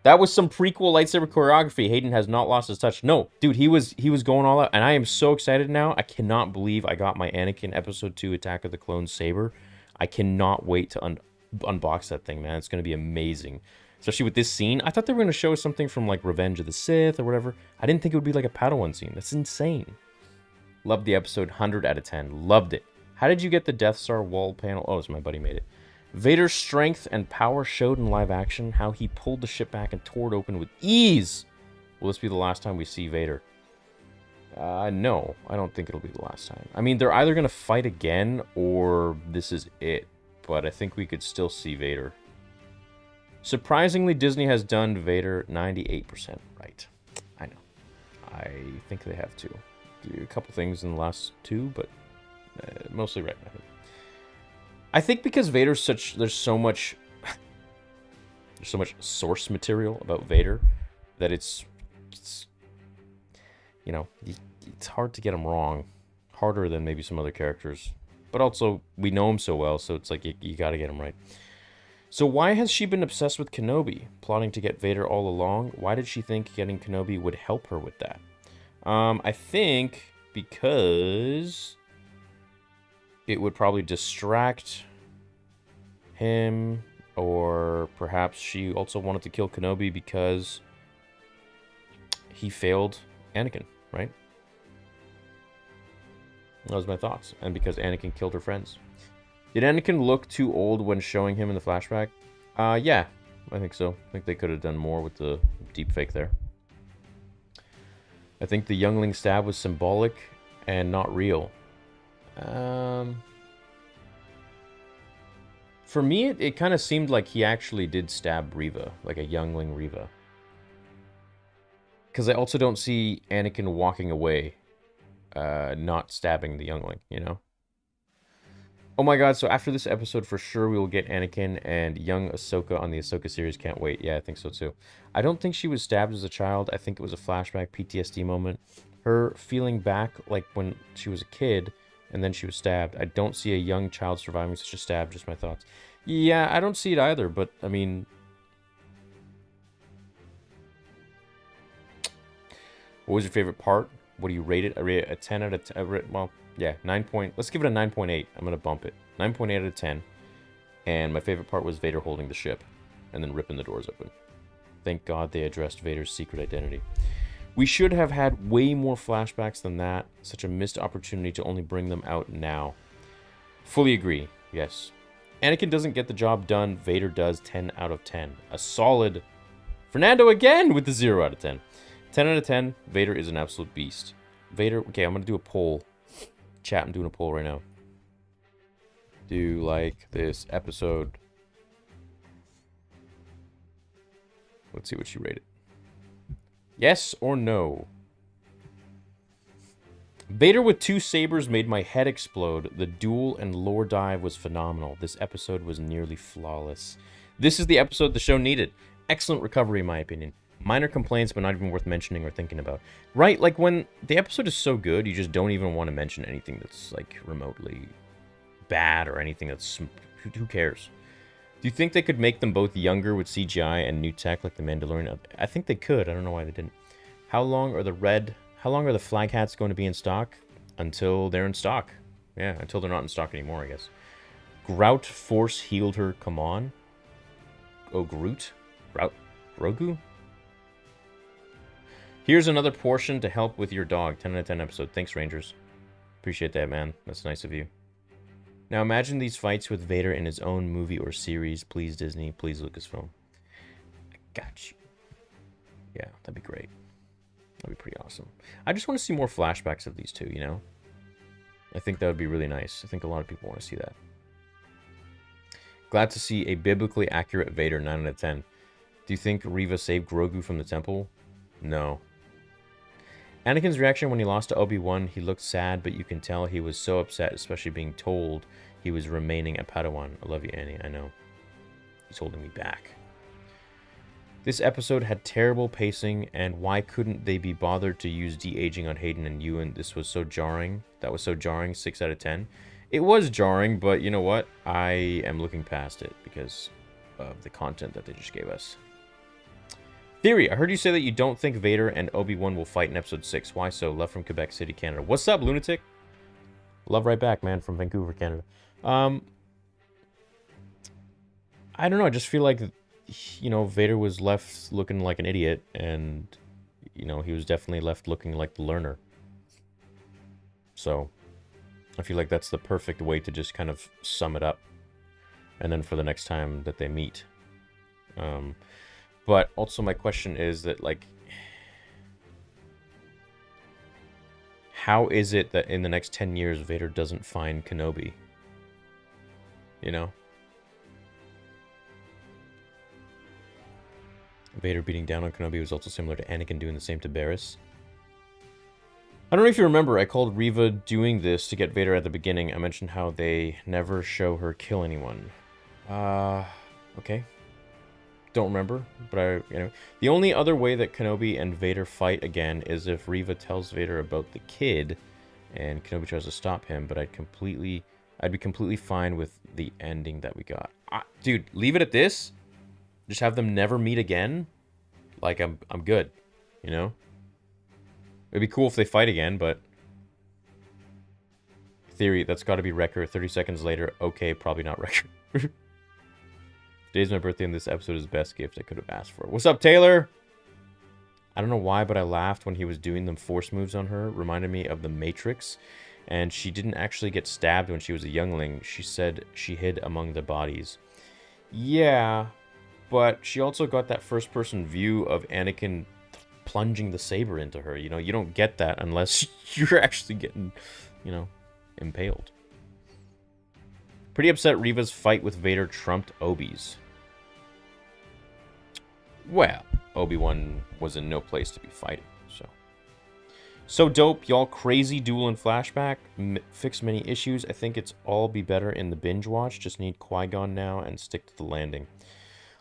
That was some prequel lightsaber choreography. Hayden has not lost his touch. No, dude, he was going all out, and I am so excited now. I cannot believe I got my Anakin Episode 2 Attack of the Clones saber. I cannot wait to unbox that thing, man. It's going to be amazing. Especially with this scene. I thought they were going to show something from, like, Revenge of the Sith or whatever. I didn't think it would be like a Padawan scene. That's insane. Loved the episode, 100 out of 10. Loved it. How did you get the Death Star wall panel? Oh, it's my buddy made it. Vader's strength and power showed in live action, how he pulled the ship back and tore it open with ease. Will this be the last time we see Vader? No, I don't think it'll be the last time. I mean, they're either going to fight again or this is it. But I think we could still see Vader. Surprisingly, Disney has done Vader 98% right. I know. I think they have too. A couple things in the last two, but mostly right. I think because Vader's there's so much source material about Vader that it's you know, it's hard to get him wrong. Harder than maybe some other characters. But also, we know him so well, so it's like you gotta get him right. So why has she been obsessed with Kenobi? Plotting to get Vader all along? Why did she think getting Kenobi would help her with that? I think because it would probably distract him, or perhaps she also wanted to kill Kenobi because he failed Anakin, right? Those are my thoughts. And because Anakin killed her friends. Did Anakin look too old when showing him in the flashback? Yeah, I think so. I think they could have done more with the deepfake there. I think the youngling stab was symbolic and not real. For me, it kind of seemed like he actually did stab Reva, like a youngling Reva. Because I also don't see Anakin walking away, not stabbing the youngling, you know? Oh my god, so after this episode, for sure we will get Anakin and young Ahsoka on the Ahsoka series. Can't wait. Yeah, I think so too. I don't think she was stabbed as a child. I think it was a flashback PTSD moment. Her feeling back like when she was a kid and then she was stabbed. I don't see a young child surviving such a stab. Just my thoughts. Yeah, I don't see it either, but I mean... What was your favorite part? What do you rate it? I rate it a 10 out of 10. Well... Yeah, 9 point... Let's give it a 9.8. I'm going to bump it. 9.8 out of 10. And my favorite part was Vader holding the ship. And then ripping the doors open. Thank God they addressed Vader's secret identity. We should have had way more flashbacks than that. Such a missed opportunity to only bring them out now. Fully agree. Yes. Anakin doesn't get the job done. Vader does. 10 out of 10. A solid... Fernando again with the 0 out of 10. 10 out of 10. Vader is an absolute beast. Vader... Okay, I'm going to do a poll. Chat, I'm doing a poll right now. Do you like this episode? Let's see what you rated. Yes or no? Vader with 2 sabers made my head explode. The duel and lore dive was phenomenal. This episode was nearly flawless. This is the episode the show needed. Excellent recovery, in my opinion. Minor complaints, but not even worth mentioning or thinking about. Right? Like, when the episode is so good, you just don't even want to mention anything that's, like, remotely bad or anything that's... Who cares? Do you think they could make them both younger with CGI and new tech like The Mandalorian? I think they could. I don't know why they didn't. How long are the flag hats going to be in stock? Until they're in stock. Yeah, until they're not in stock anymore, I guess. Grout force healed her. Come on. Oh, Groot? Grogu? Here's another portion to help with your dog. 10 out of 10 episode. Thanks, Rangers. Appreciate that, man. That's nice of you. Now imagine these fights with Vader in his own movie or series. Please, Disney. Please, Lucasfilm. I got you. Yeah, that'd be great. That'd be pretty awesome. I just want to see more flashbacks of these two, you know? I think that would be really nice. I think a lot of people want to see that. Glad to see a biblically accurate Vader, 9 out of 10. Do you think Reva saved Grogu from the temple? No. Anakin's reaction when he lost to Obi-Wan, he looked sad, but you can tell he was so upset, especially being told he was remaining a Padawan. I love you, Annie, I know. He's holding me back. This episode had terrible pacing, and why couldn't they be bothered to use de-aging on Hayden and Ewan? This was so jarring. That was so jarring, 6 out of 10. It was jarring, but you know what? I am looking past it because of the content that they just gave us. Theory, I heard you say that you don't think Vader and Obi-Wan will fight in Episode 6. Why so? Love from Quebec City, Canada. What's up, lunatic? Love right back, man, from Vancouver, Canada. I don't know, I just feel like, you know, Vader was left looking like an idiot, and, you know, he was definitely left looking like the learner. So, I feel like that's the perfect way to just kind of sum it up. And then for the next time that they meet. But also my question is that, like, how is it that in the next 10 years Vader doesn't find Kenobi? You know? Vader beating down on Kenobi was also similar to Anakin doing the same to Barriss. I don't know if you remember, I called Reva doing this to get Vader at the beginning. I mentioned how they never show her kill anyone. Okay. Don't remember, but the only other way that Kenobi and Vader fight again is if Reva tells Vader about the kid and Kenobi tries to stop him, but I'd be completely fine with the ending that we got. Dude, leave it at this. Just have them never meet again. Like, I'm good, you know? It'd be cool if they fight again, but... Theory, that's got to be Wrecker. 30 seconds later, okay, probably not Wrecker. Today's my birthday, and this episode is the best gift I could have asked for. What's up, Taylor? I don't know why, but I laughed when he was doing them force moves on her. Reminded me of The Matrix. And she didn't actually get stabbed when she was a youngling. She said she hid among the bodies. Yeah, but she also got that first-person view of Anakin plunging the saber into her. You know, you don't get that unless you're actually getting, you know, impaled. Pretty upset Reva's fight with Vader trumped Obi's. Well, Obi-Wan was in no place to be fighting, so. So dope, y'all. Crazy duel and flashback. Fixed many issues. I think it's all be better in the binge watch. Just need Qui-Gon now and stick to the landing.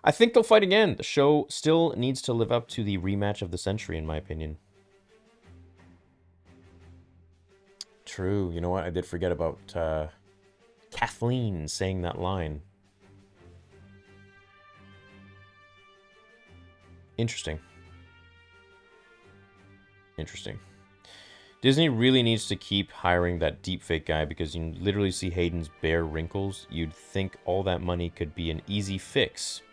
I think they'll fight again. The show still needs to live up to the rematch of the century, in my opinion. True. You know what? I did forget about Kathleen saying that line. Interesting. Interesting. Disney really needs to keep hiring that deepfake guy because you literally see Hayden's bare wrinkles. You'd think all that money could be an easy fix.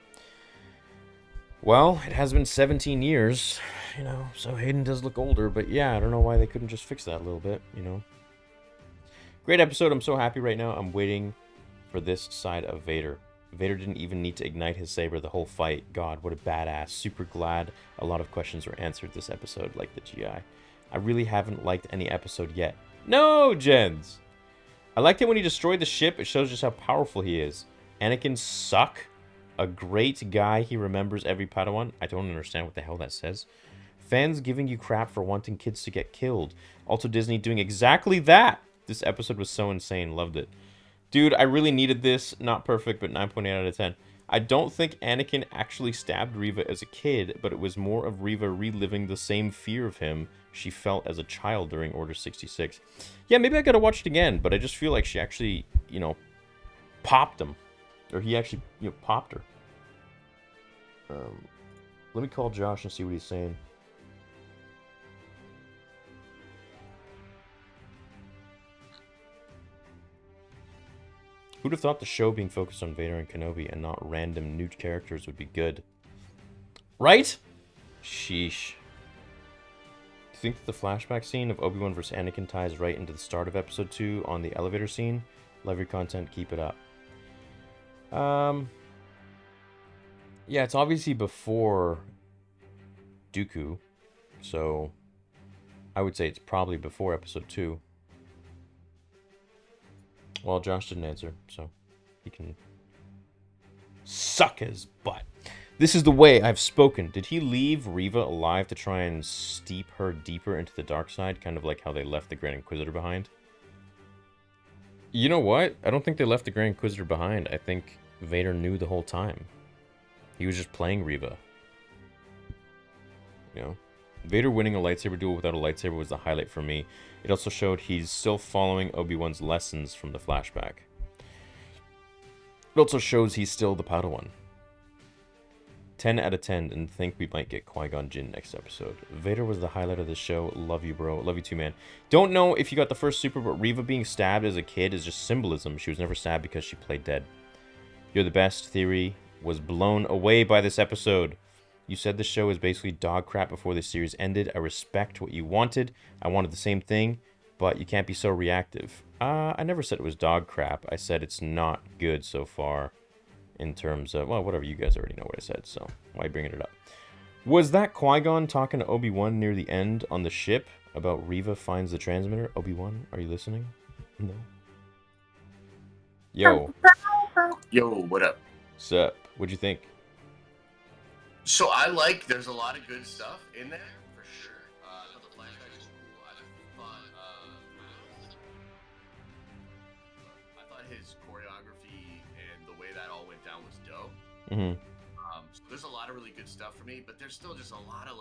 Well, it has been 17 years, you know, so Hayden does look older, but yeah, I don't know why they couldn't just fix that a little bit, you know. Great episode. I'm so happy right now. I'm waiting for this side of Vader. Vader didn't even need to ignite his saber the whole fight. God, what a badass. Super glad a lot of questions were answered this episode, like the GI. I really haven't liked any episode yet. No, Jens! I liked it when he destroyed the ship. It shows just how powerful he is. Anakin suck. A great guy. He remembers every Padawan. I don't understand what the hell that says. Fans giving you crap for wanting kids to get killed. Also, Disney doing exactly that. This episode was so insane. Loved it. Dude, I really needed this. Not perfect, but 9.8 out of 10. I don't think Anakin actually stabbed Reva as a kid, but it was more of Reva reliving the same fear of him she felt as a child during Order 66. Yeah, maybe I gotta watch it again, but I just feel like she actually, popped him. Or he actually, popped her. Let me call Josh and see what he's saying. Who'd have thought the show being focused on Vader and Kenobi and not random new characters would be good? Right? Sheesh. Do you think that the flashback scene of Obi-Wan vs. Anakin ties right into the start of Episode 2 on the elevator scene? Love your content, keep it up. Yeah, it's obviously before Dooku, so I would say it's probably before Episode 2. Well, Josh didn't answer, so he can suck his butt. This is the way I've spoken. Did he leave Reva alive to try and steep her deeper into the dark side, kind of like how they left the Grand Inquisitor behind? You know what? I don't think they left the Grand Inquisitor behind. I think Vader knew the whole time. He was just playing Reva. Vader winning a lightsaber duel without a lightsaber was the highlight for me. It also showed he's still following Obi-Wan's lessons from the flashback. It also shows he's still the Padawan. 10 out of 10, and think we might get Qui-Gon Jinn next episode. Vader was the highlight of the show. Love you, bro. Love you too, man. Don't know if you got the first super, but Reva being stabbed as a kid is just symbolism. She was never stabbed because she played dead. You're the best. Theory was blown away by this episode. You said the show is basically dog crap before the series ended. I respect what you wanted. I wanted the same thing, but you can't be so reactive. I never said it was dog crap. I said it's not good so far in terms of, well, whatever. You guys already know what I said, so why bringing it up? Was that Qui-Gon talking to Obi-Wan near the end on the ship about Reva finds the transmitter? Obi-Wan, are you listening? No. Yo. Yo, what up? Sup? What'd you think? So there's a lot of good stuff in there, for sure. I thought the flashback was cool. I thought his choreography and the way that all went down was dope. Mm-hmm. So there's a lot of really good stuff for me, but there's still just a lot of,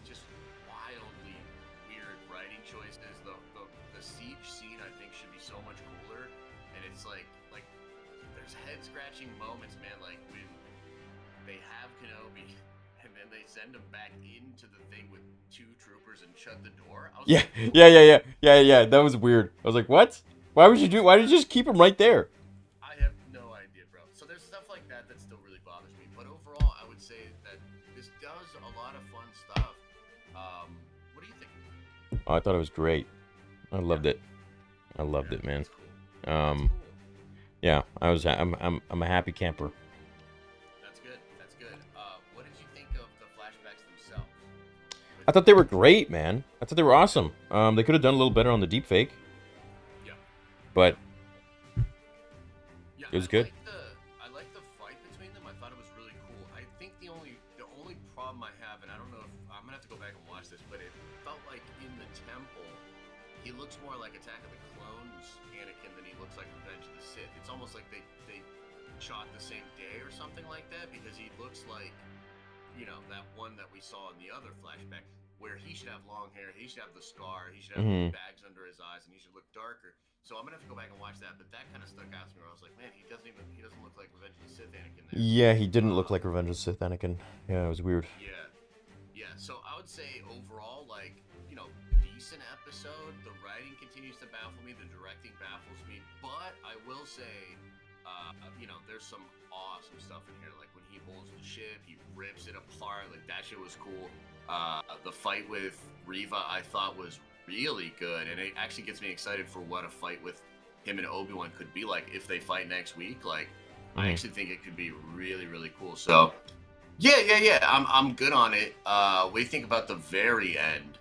just wildly weird writing choices. The siege scene, I think, should be so much cooler, and it's like there's head-scratching moments, man, like when they have Kenobi, and then they send him back into the thing with 2 troopers and shut the door. I was Yeah. That was weird. I was like, what? Why did you just keep him right there? I have no idea, bro. So there's stuff like that that still really bothers me. But overall, I would say that this does a lot of fun stuff. What do you think? Oh, I thought it was great. I loved it. I loved it, man. Cool. Yeah, I'm a happy camper. That's good. What did you think of the flashbacks themselves? I thought they were great, man. I thought they were awesome. They could have done a little better on the deepfake. Yeah. But yeah, it was good. I like the fight between them. I thought it was really cool. I think the only problem I have, and I don't know if I'm gonna have to go back and watch this, but it felt like in the temple, he looks more like Attack of the Clones Anakin than he looks like Revenge of the Sith. It's almost like they shot the same day or something like that, because he looks like, that one that we saw in the other flashback, where he should have long hair, he should have the scar, he should have bags under his eyes, and he should look darker. So I'm gonna have to go back and watch that, but that kind of stuck out to me where I was like, man, he doesn't look like Revenge of the Sith Anakin there. Yeah, he didn't look like Revenge of the Sith Anakin. Yeah, it was weird. Yeah. So I would say overall, decent episode. The writing continues to baffle me. The directing baffles me. But I will say, there's some awesome stuff in here. Like when he holds the ship, he rips it apart. Like that shit was cool. The fight with Reva, I thought was really good, and it actually gets me excited for what a fight with him and Obi-Wan could be like if they fight next week. I actually think it could be really, really cool. So, yeah. I'm good on it. What do you think about the very end?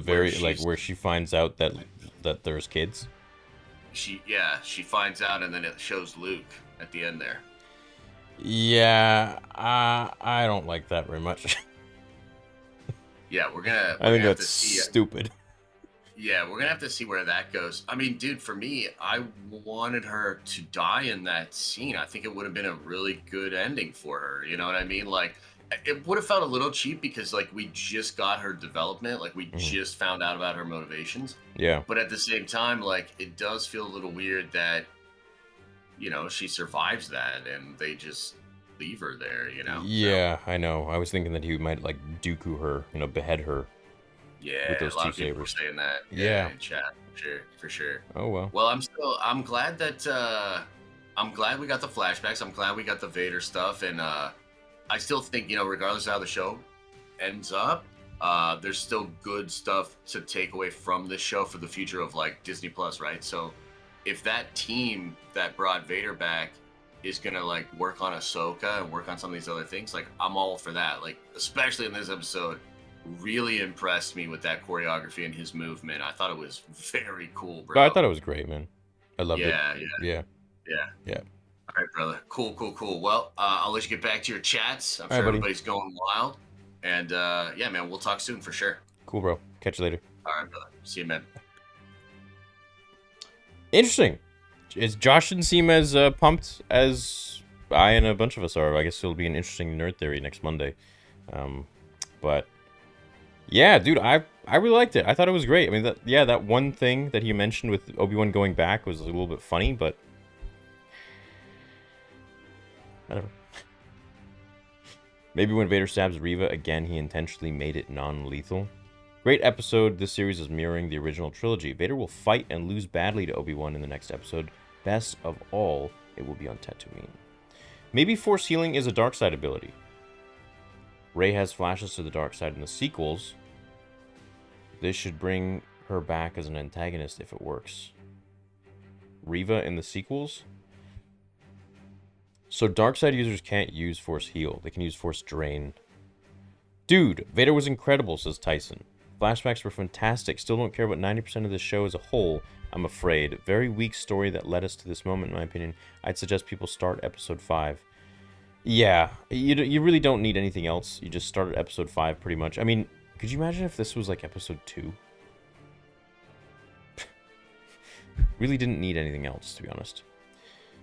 Where she finds out that there's kids. She finds out, and then it shows Luke at the end there. Yeah, I don't like that very much. Yeah, we're gonna I we're think gonna have to that's see. stupid. Yeah, we're gonna have to see where that goes. I mean, dude, for me, I wanted her to die in that scene. I think it would have been a really good ending for her. You know what I mean? Like, it would have felt a little cheap because like we just got her development, like we Mhm. just found out about her motivations. Yeah. But at the same time, like it does feel a little weird that she survives that and they just leave her there. So Yeah, I know. I was thinking that he might like Dooku her, behead her with yeah, those a lot two of people were sabers. saying that. Yeah, Yeah. in chat, for sure. Oh well. Well, I'm glad that I'm glad we got the flashbacks. I'm glad we got the Vader stuff, and I still think regardless of how the show ends up, there's still good stuff to take away from this show for the future of like Disney Plus, right? So if that team that brought Vader back is gonna like work on Ahsoka and work on some of these other things, like I'm all for that. Like especially in this episode, really impressed me with that choreography and his movement. I thought it was very cool, But I bro. thought it was great, man. I loved it. Yeah, yeah, Yeah. yeah. Yeah. All right, brother. Cool, cool, cool. Well, I'll let you get back to your chats. I'm All right, sure buddy. everybody's going wild. And yeah, man, we'll talk soon for sure. Cool, bro. Catch you later. All right, brother. See you, man. Interesting. Josh didn't seem as pumped as I and a bunch of us are. I guess it'll be an interesting nerd theory next Monday. But yeah, dude, I really liked it. I thought it was great. I mean, that one thing that he mentioned with Obi-Wan going back was a little bit funny, but whatever. Maybe when Vader stabs Reva again, he intentionally made it non-lethal. Great episode. This series is mirroring the original trilogy. Vader will fight and lose badly to Obi-Wan in the next episode. Best of all, it will be on Tatooine. Maybe Force Healing is a dark side ability. Rey has flashes to the dark side in the sequels. This should bring her back as an antagonist if it works. Reva in the sequels? So dark side users can't use Force Heal. They can use Force Drain. Dude, Vader was incredible, says Tyson. Flashbacks were fantastic. Still don't care about 90% of the show as a whole, I'm afraid. Very weak story that led us to this moment, in my opinion. I'd suggest people start episode 5. Yeah, you really don't need anything else. You just start at episode 5, pretty much. I mean, could you imagine if this was like episode 2? Really didn't need anything else, to be honest.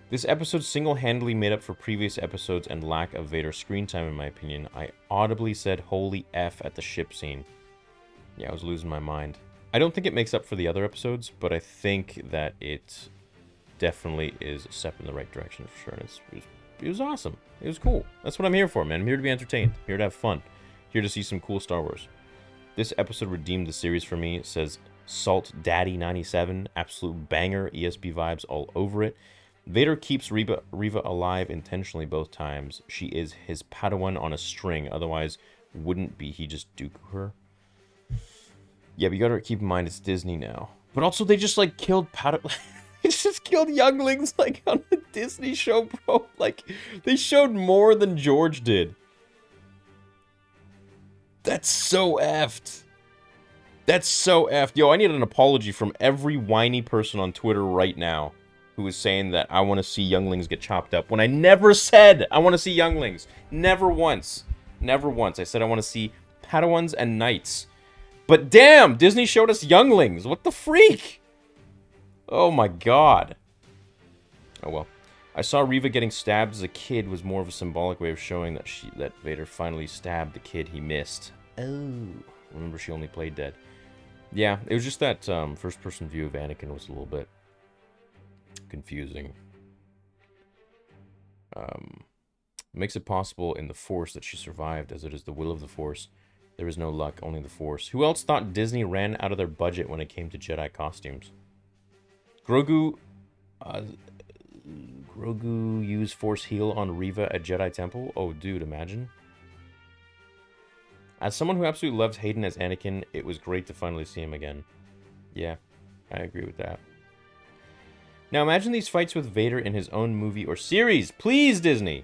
This episode single-handedly made up for previous episodes and lack of Vader screen time, in my opinion. I audibly said, holy F at the ship scene. Yeah, I was losing my mind. I don't think it makes up for the other episodes, but I think that it definitely is a step in the right direction for sure. And it was awesome. It was cool. That's what I'm here for, man. I'm here to be entertained. I'm here to have fun. Here to see some cool Star Wars. This episode redeemed the series for me. It says Salt Daddy 97. Absolute banger. ESP vibes all over it. Vader keeps Reva alive intentionally both times. She is his Padawan on a string. Otherwise, wouldn't be he just Dooku her? Yeah, but you gotta keep in mind it's Disney now. But also, they just like killed they just killed younglings like on the Disney show, bro. Like, they showed more than George did. That's so effed. That's so effed. Yo, I need an apology from every whiny person on Twitter right now who is saying that I want to see younglings get chopped up when I never said I want to see younglings. Never once. Never once. I said I want to see Padawans and Knights. But damn, Disney showed us younglings. What the freak? Oh my god. Oh well. I saw Reva getting stabbed as a kid was more of a symbolic way of showing that Vader finally stabbed the kid he missed. Oh. Remember, she only played dead. Yeah, it was just that first-person view of Anakin was a little bit confusing. Makes it possible in the Force that she survived, as it is the will of the Force. There is no luck, only the Force. Who else thought Disney ran out of their budget when it came to Jedi costumes? Grogu used Force Heal on Reva at Jedi Temple? Oh, dude, imagine. As someone who absolutely loves Hayden as Anakin, it was great to finally see him again. Yeah, I agree with that. Now imagine these fights with Vader in his own movie or series. Please, Disney!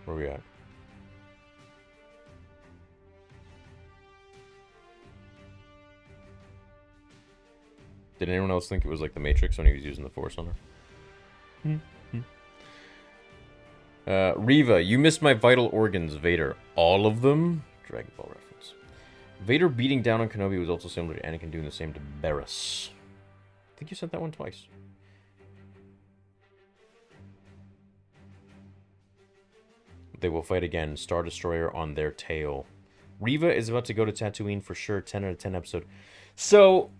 Where are we at? Did anyone else think it was like the Matrix when he was using the Force on her? Reva, you missed my vital organs, Vader. All of them? Dragon Ball reference. Vader beating down on Kenobi was also similar to Anakin doing the same to Barriss. I think you sent that one twice. They will fight again. Star Destroyer on their tail. Reva is about to go to Tatooine for sure. 10 out of 10 episode. So,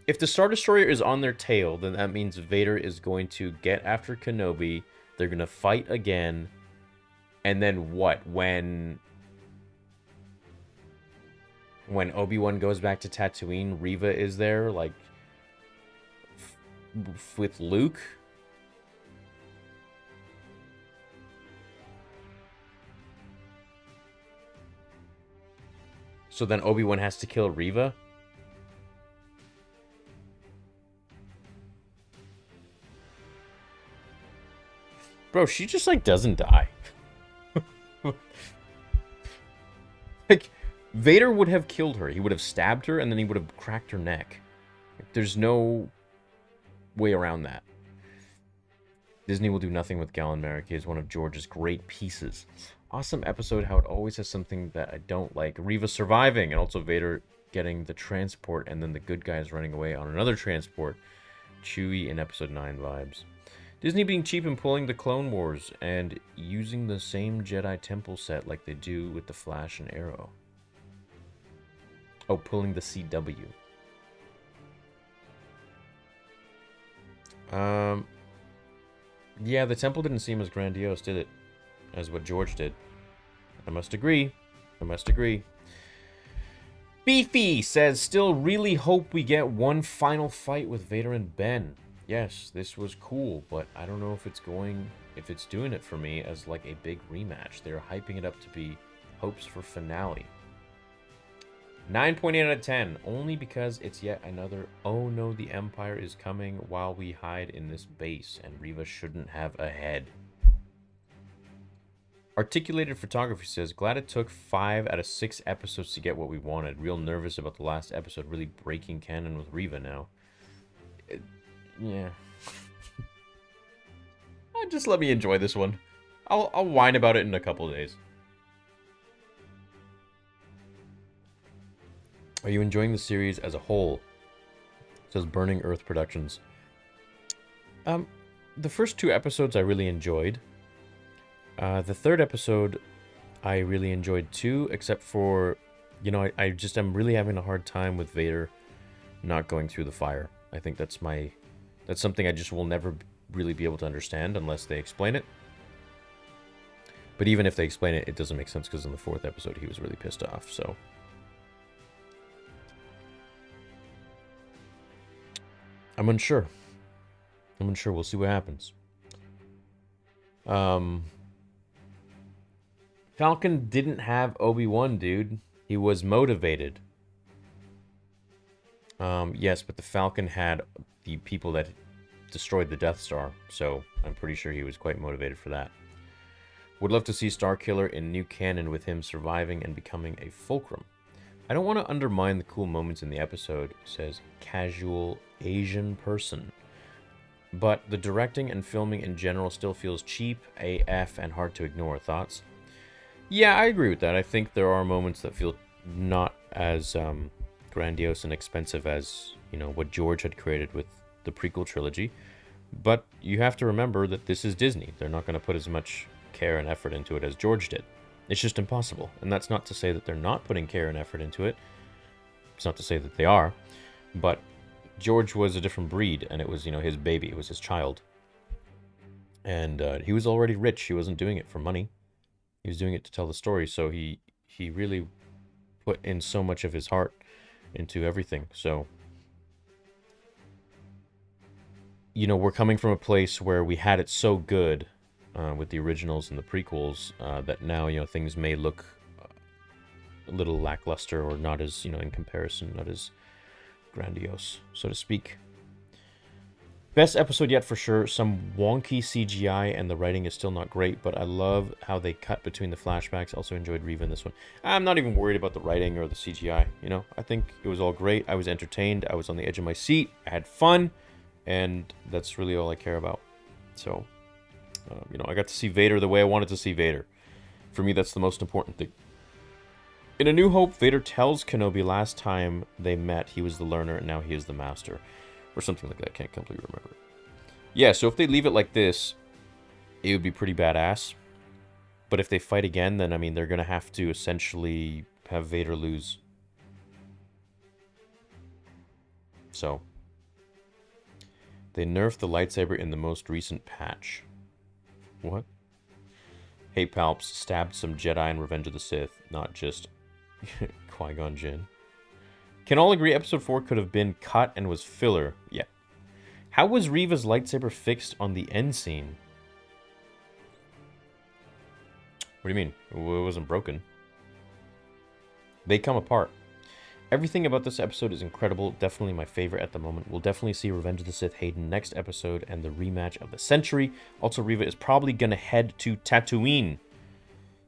if the Star Destroyer is on their tail, then that means Vader is going to get after Kenobi. They're going to fight again. And then what? When Obi-Wan goes back to Tatooine, Reva is there, like, with Luke? So then Obi-Wan has to kill Reva? Bro, she just, like, doesn't die. Like, Vader would have killed her. He would have stabbed her, and then he would have cracked her neck. Like, there's no way around that. Disney will do nothing with Galen Marek. He is one of George's great pieces. Awesome episode, how it always has something that I don't like. Reva surviving, and also Vader getting the transport, and then the good guys running away on another transport. Chewie in Episode 9 vibes. Disney being cheap and pulling the Clone Wars, and using the same Jedi Temple set like they do with the Flash and Arrow. Oh, pulling the CW. Yeah, the temple didn't seem as grandiose, did it? As what George did. I must agree. I must agree. Beefy says, still really hope we get one final fight with Vader and Ben. Yes, this was cool, but I don't know if it's doing it for me as like a big rematch. They're hyping it up to be hopes for finale. 9.8 out of 10, only because it's yet another, oh no, the Empire is coming while we hide in this base, and Reva shouldn't have a head. Articulated Photography says, glad it took 5 out of 6 episodes to get what we wanted. Real nervous about the last episode really breaking canon with Reva now. Yeah. Just let me enjoy this one. I'll whine about it in a couple of days. Are you enjoying the series as a whole? It says Burning Earth Productions. The first 2 episodes I really enjoyed. The third episode I really enjoyed too, except for, you know, I'm really having a hard time with Vader not going through the fire. I think that's something I just will never really be able to understand unless they explain it. But even if they explain it, it doesn't make sense because in the 4th episode he was really pissed off, so. I'm unsure. We'll see what happens. Falcon didn't have Obi-Wan, dude. He was motivated. Yes, but the Falcon had the people that destroyed the Death Star, so I'm pretty sure he was quite motivated for that. Would love to see Starkiller in new canon with him surviving and becoming a fulcrum. I don't want to undermine the cool moments in the episode, says Casual Asian Person. But the directing and filming in general still feels cheap, AF, and hard to ignore. Thoughts? Yeah, I agree with that. I think there are moments that feel not as grandiose and expensive as, you know, what George had created with the prequel trilogy. But you have to remember that this is Disney. They're not going to put as much care and effort into it as George did. It's just impossible. And that's not to say that they're not putting care and effort into it. It's not to say that they are. But George was a different breed, and it was, you know, his baby. It was his child. And he was already rich. He wasn't doing it for money. He was doing it to tell the story. So he really put in so much of his heart into everything. So, you know, we're coming from a place where we had it so good with the originals and the prequels that now, you know, things may look a little lackluster or not as, you know, in comparison, not as grandiose, so to speak. Best episode yet for sure. Some wonky CGI and the writing is still not great, but I love how they cut between the flashbacks. Also enjoyed Riva in this one. I'm not even worried about the writing or the CGI, you know? I think it was all great. I was entertained. I was on the edge of my seat. I had fun, and that's really all I care about. So, you know, I got to see Vader the way I wanted to see Vader. For me, that's the most important thing. In A New Hope, Vader tells Kenobi last time they met he was the learner and now he is the master. Or something like that. I can't completely remember. Yeah, so if they leave it like this, it would be pretty badass. But if they fight again, then, I mean, they're going to have to essentially have Vader lose. So. They nerfed the lightsaber in the most recent patch. What? Hey, Palps stabbed some Jedi in Revenge of the Sith, not just Qui-Gon Jinn. Can all agree episode 4 could have been cut and was filler? Yeah. How was Reva's lightsaber fixed on the end scene? What do you mean? It wasn't broken. They come apart. Everything about this episode is incredible. Definitely my favorite at the moment. We'll definitely see Revenge of the Sith Hayden next episode and the rematch of the century. Also, Reva is probably going to head to Tatooine.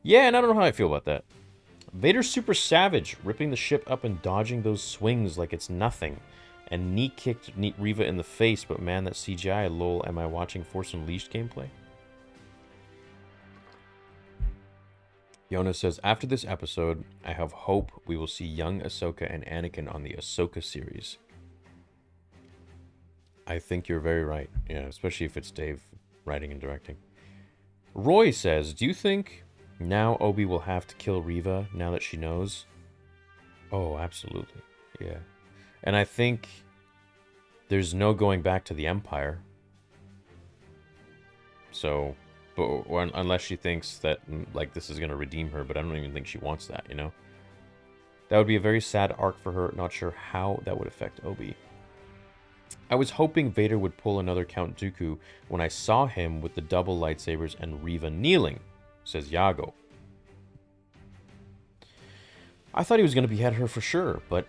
Yeah, and I don't know how I feel about that. Vader's super savage, ripping the ship up and dodging those swings like it's nothing. And knee-kicked Reva in the face, but man, that CGI, lol, am I watching Force Unleashed gameplay? Jonas says, after this episode, I have hope we will see young Ahsoka and Anakin on the Ahsoka series. I think you're very right. Yeah, especially if it's Dave writing and directing. Roy says, do you think now Obi will have to kill Reva now that she knows? Oh, absolutely. Yeah. And I think there's no going back to the Empire. So, unless she thinks that, like, this is going to redeem her, but I don't even think she wants that, you know? That would be a very sad arc for her. Not sure how that would affect Obi. I was hoping Vader would pull another Count Dooku when I saw him with the double lightsabers and Reva kneeling, says Yago. I thought he was going to behead her for sure, but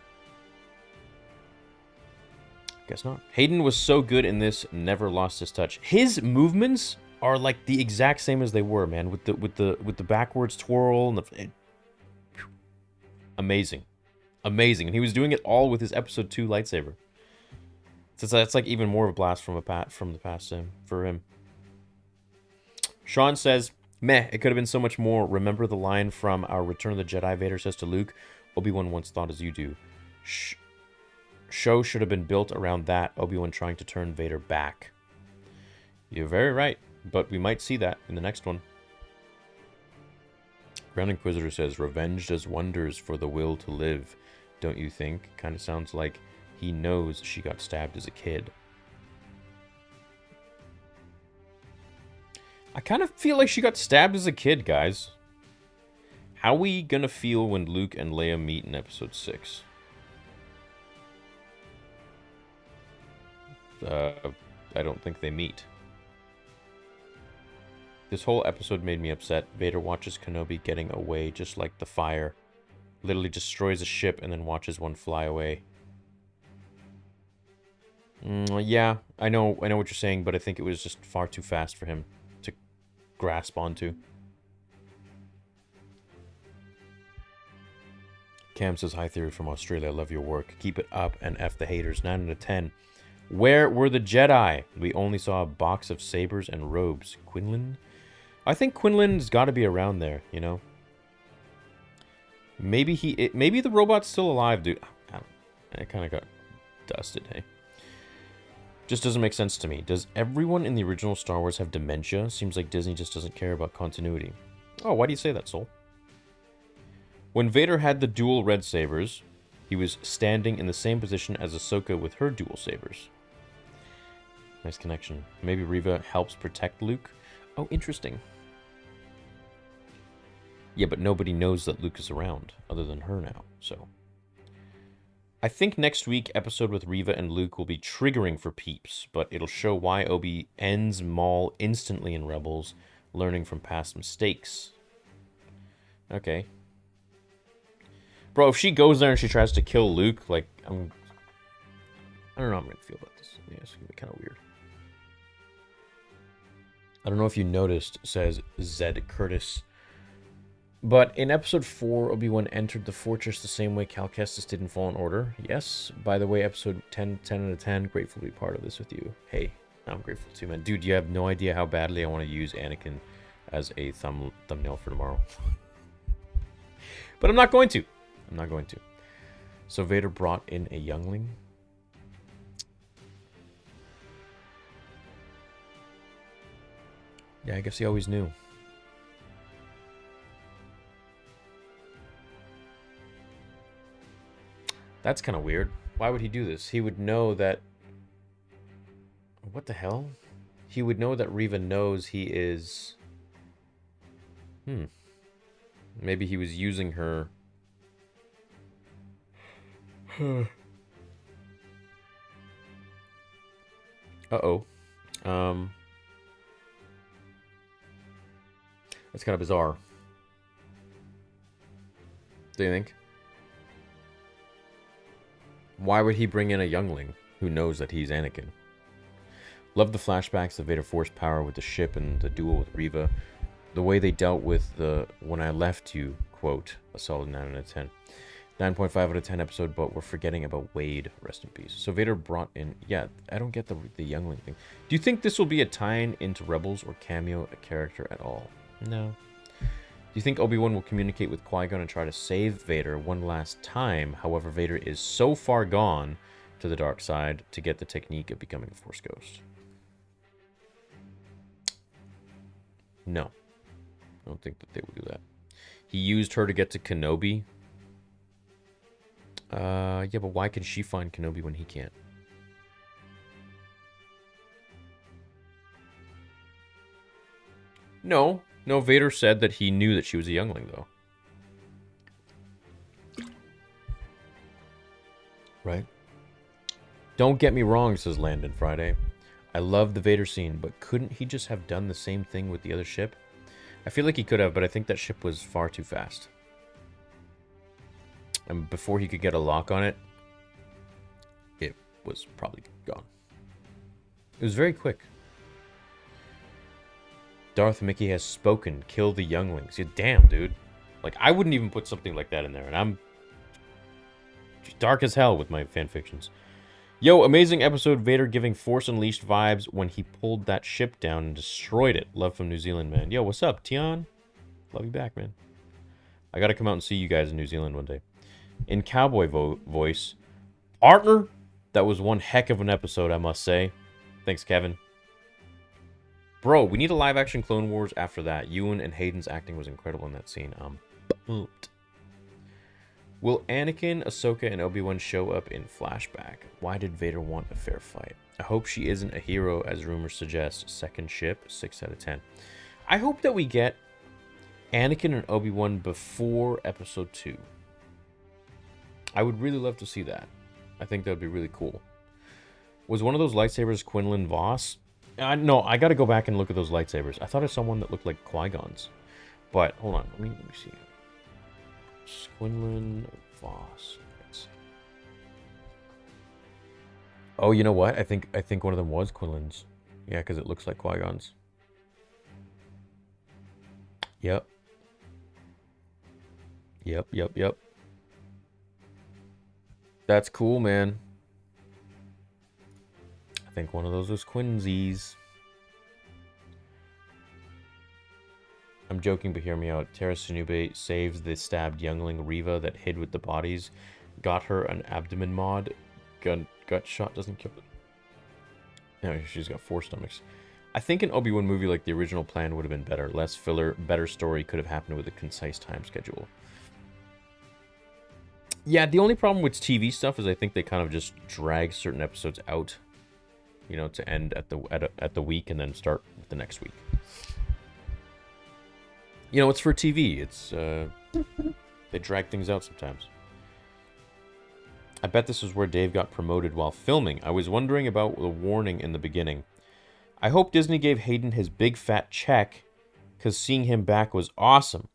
guess not. Hayden was so good in this, never lost his touch. His movements are like the exact same as they were, man, with the backwards twirl and amazing. Amazing. And he was doing it all with his episode 2 lightsaber. So that's like even more of a blast from the past for him. Sean says, meh, it could have been so much more. Remember the line from our Return of the Jedi? Vader says to Luke, Obi-Wan once thought as you do. Show should have been built around that, Obi-Wan trying to turn Vader back. You're very right, but we might see that in the next one. Ground Inquisitor says, revenge does wonders for the will to live, don't you think? Kind of sounds like he knows she got stabbed as a kid. I kind of feel like she got stabbed as a kid, guys. How are we gonna feel when Luke and Leia meet in episode 6? I don't think they meet. This whole episode made me upset. Vader watches Kenobi getting away just like the fire. Literally destroys a ship and then watches one fly away. Yeah, I know what you're saying, but I think it was just far too fast for him to grasp onto. Cam says, hi Theory from Australia, I love your work. Keep it up and F the haters. 9 out of 10. Where were the Jedi? We only saw a box of sabers and robes. Quinlan? I think Quinlan's got to be around there, you know? Maybe maybe the robot's still alive, dude. I kind of got dusted, hey? Just doesn't make sense to me. Does everyone in the original Star Wars have dementia? Seems like Disney just doesn't care about continuity. Oh, why do you say that, Soul? When Vader had the dual red sabers, he was standing in the same position as Ahsoka with her dual sabers. Nice connection. Maybe Reva helps protect Luke? Oh, interesting. Yeah, but nobody knows that Luke is around, other than her now, so... I think next week, episode with Reva and Luke will be triggering for peeps, but it'll show why Obi ends Maul instantly in Rebels, learning from past mistakes. Okay. Bro, if she goes there and she tries to kill Luke, like, I don't know how I'm gonna feel about this. Yeah, it's gonna be kind of weird. I don't know if you noticed, says Zed Curtis. But in episode 4, Obi-Wan entered the fortress the same way Cal Kestis did in Fallen Order. Yes, by the way, episode 10 out of 10. Grateful to be part of this with you. Hey, I'm grateful too, man. Dude, you have no idea how badly I want to use Anakin as a thumbnail for tomorrow. But I'm not going to. I'm not going to. So Vader brought in a youngling. Yeah, I guess he always knew. That's kind of weird. Why would he do this? He would know that... What the hell? He would know that Reva knows he is... Maybe he was using her... Uh-oh. That's kind of bizarre. Do you think? Why would he bring in a youngling who knows that he's Anakin? Love the flashbacks of Vader Force power with the ship and the duel with Reva. The way they dealt with the "when I left you" quote, a solid 9 out of 10. 9.5 out of 10 episode, but we're forgetting about Wade. Rest in peace. So Vader brought in... Yeah, I don't get the youngling thing. Do you think this will be a tie-in into Rebels or cameo a character at all? No. Do you think Obi-Wan will communicate with Qui-Gon and try to save Vader one last time? However, Vader is so far gone to the dark side to get the technique of becoming a Force ghost. No. I don't think that they would do that. He used her to get to Kenobi. Yeah, but why can she find Kenobi when he can't? No. No, Vader said that he knew that she was a youngling, though. Right? Don't get me wrong, says Landon Friday. I love the Vader scene, but couldn't he just have done the same thing with the other ship? I feel like he could have, but I think that ship was far too fast. And before he could get a lock on it, it was probably gone. It was very quick. Darth Mickey has spoken. Kill the younglings. Yeah, damn, dude. Like, I wouldn't even put something like that in there, and I'm dark as hell with my fanfictions. Yo, amazing episode. Vader giving Force Unleashed vibes when he pulled that ship down and destroyed it. Love from New Zealand, man. Yo, what's up, Tion? Love you back, man. I gotta come out and see you guys in New Zealand one day. In cowboy voice, partner, that was one heck of an episode, I must say. Thanks, Kevin. Bro, we need a live-action Clone Wars after that. Ewan and Hayden's acting was incredible in that scene. Pumped. Will Anakin, Ahsoka, and Obi-Wan show up in flashback? Why did Vader want a fair fight? I hope she isn't a hero, as rumors suggest. Second ship, 6 out of 10. I hope that we get Anakin and Obi-Wan before Episode 2. I would really love to see that. I think that would be really cool. Was one of those lightsabers Quinlan Voss? No, I gotta go back and look at those lightsabers. I thought I saw one that looked like Qui-Gon's. But, hold on, let me see. Quinlan Voss. Oh, you know what? I think one of them was Quinlan's. Yeah, because it looks like Qui-Gon's. Yep. Yep. That's cool, man. I think one of those was Quincy's. I'm joking, but hear me out. Tara Sinube saves the stabbed youngling Reva that hid with the bodies. Got her an abdomen mod. Gut shot doesn't kill it. No, she's got 4 stomachs. I think an Obi-Wan movie like the original plan would have been better. Less filler, better story could have happened with a concise time schedule. Yeah, the only problem with TV stuff is I think they kind of just drag certain episodes out, you know, to end at the week and then start with the next week. You know, it's for TV. It's they drag things out sometimes. I bet this is where Dave got promoted while filming. I was wondering about the warning in the beginning. I hope Disney gave Hayden his big fat check, because seeing him back was awesome.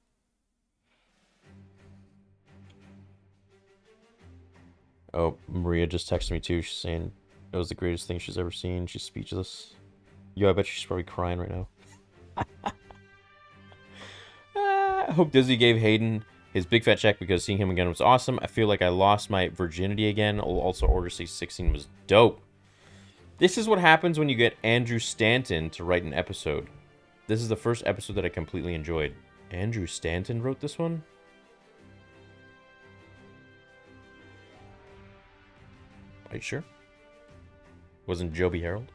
Oh, Maria just texted me too. She's saying it was the greatest thing she's ever seen. She's speechless. Yo, I bet she's probably crying right now. I hope Disney gave Hayden his big fat check because seeing him again was awesome. I feel like I lost my virginity again. Also, Order 616 was dope. This is what happens when you get Andrew Stanton to write an episode. This is the first episode that I completely enjoyed. Andrew Stanton wrote this one? Are you sure? Wasn't Joby Harold?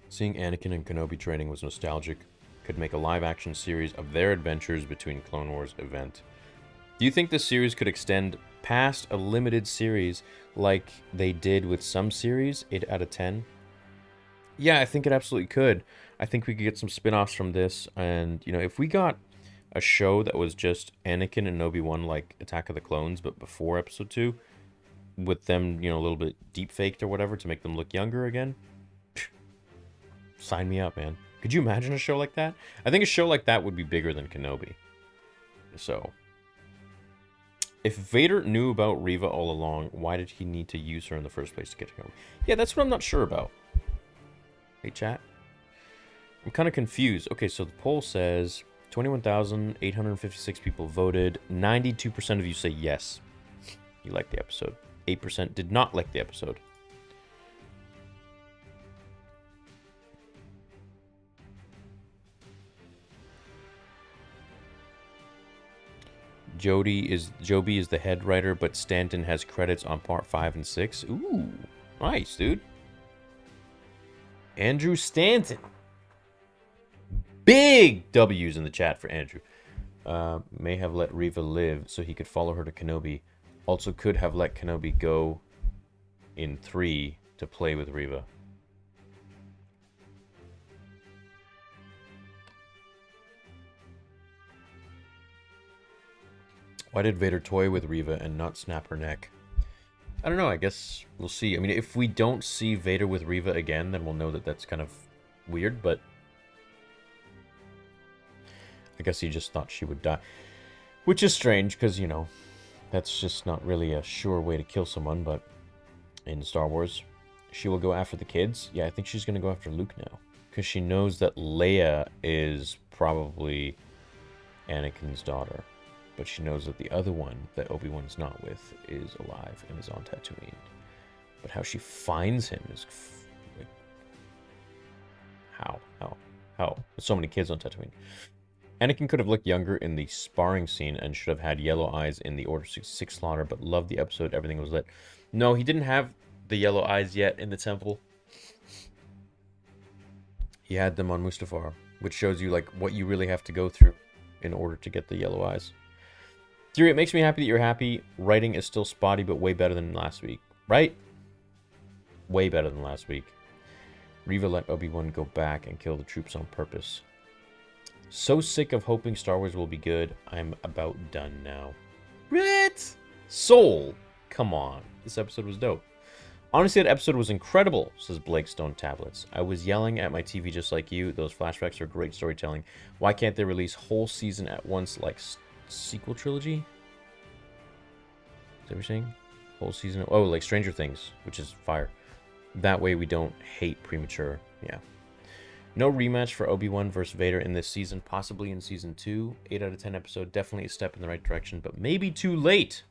Seeing Anakin and Kenobi training was nostalgic. Could make a live-action series of their adventures between Clone Wars event. Do you think this series could extend past a limited series like they did with some series, 8 out of 10? Yeah, I think it absolutely could. I think we could get some spin-offs from this, and, you know, if we got a show that was just Anakin and Obi-Wan like Attack of the Clones, but before Episode 2, with them, you know, a little bit deep-faked or whatever to make them look younger again, sign me up, man. Could you imagine a show like that? I think a show like that would be bigger than Kenobi. So, if Vader knew about Reva all along, why did he need to use her in the first place to get to Kenobi? Yeah, that's what I'm not sure about. Hey, chat. I'm kind of confused. Okay, so the poll says 21,856 people voted. 92% of you say yes. You like the episode. 8% did not like the episode. Joby is the head writer, but Stanton has credits on part 5 and 6. Ooh, nice, dude. Andrew Stanton. Big W's in the chat for Andrew. May have let Reva live so he could follow her to Kenobi. Also could have let Kenobi go in 3 to play with Reva. Why did Vader toy with Reva and not snap her neck? I don't know. I guess we'll see. I mean, if we don't see Vader with Reva again, then we'll know that that's kind of weird, but I guess he just thought she would die. Which is strange, because, you know, that's just not really a sure way to kill someone, but in Star Wars, she will go after the kids. Yeah, I think she's going to go after Luke now, because she knows that Leia is probably Anakin's daughter. But she knows that the other one that Obi-Wan's not with is alive and is on Tatooine. But how she finds him is... like, how? There's so many kids on Tatooine. Anakin could have looked younger in the sparring scene and should have had yellow eyes in the Order 66 slaughter, but loved the episode, everything was lit. No, he didn't have the yellow eyes yet in the temple. He had them on Mustafar, which shows you, like, what you really have to go through in order to get the yellow eyes. Theory, it makes me happy that you're happy. Writing is still spotty, but way better than last week. Right? Way better than last week. Reva let Obi-Wan go back and kill the troops on purpose. So sick of hoping Star Wars will be good. I'm about done now. What? Soul? Come on. This episode was dope. Honestly, that episode was incredible, says Blake Stone Tablets. I was yelling at my TV just like you. Those flashbacks are great storytelling. Why can't they release whole season at once like... sequel trilogy? Is that what you're saying? Whole season? Oh, like Stranger Things, which is fire. That way we don't hate premature. Yeah. No rematch for Obi-Wan versus Vader in this season, possibly in season 2. 8 out of 10 episode, definitely a step in the right direction, but maybe too late.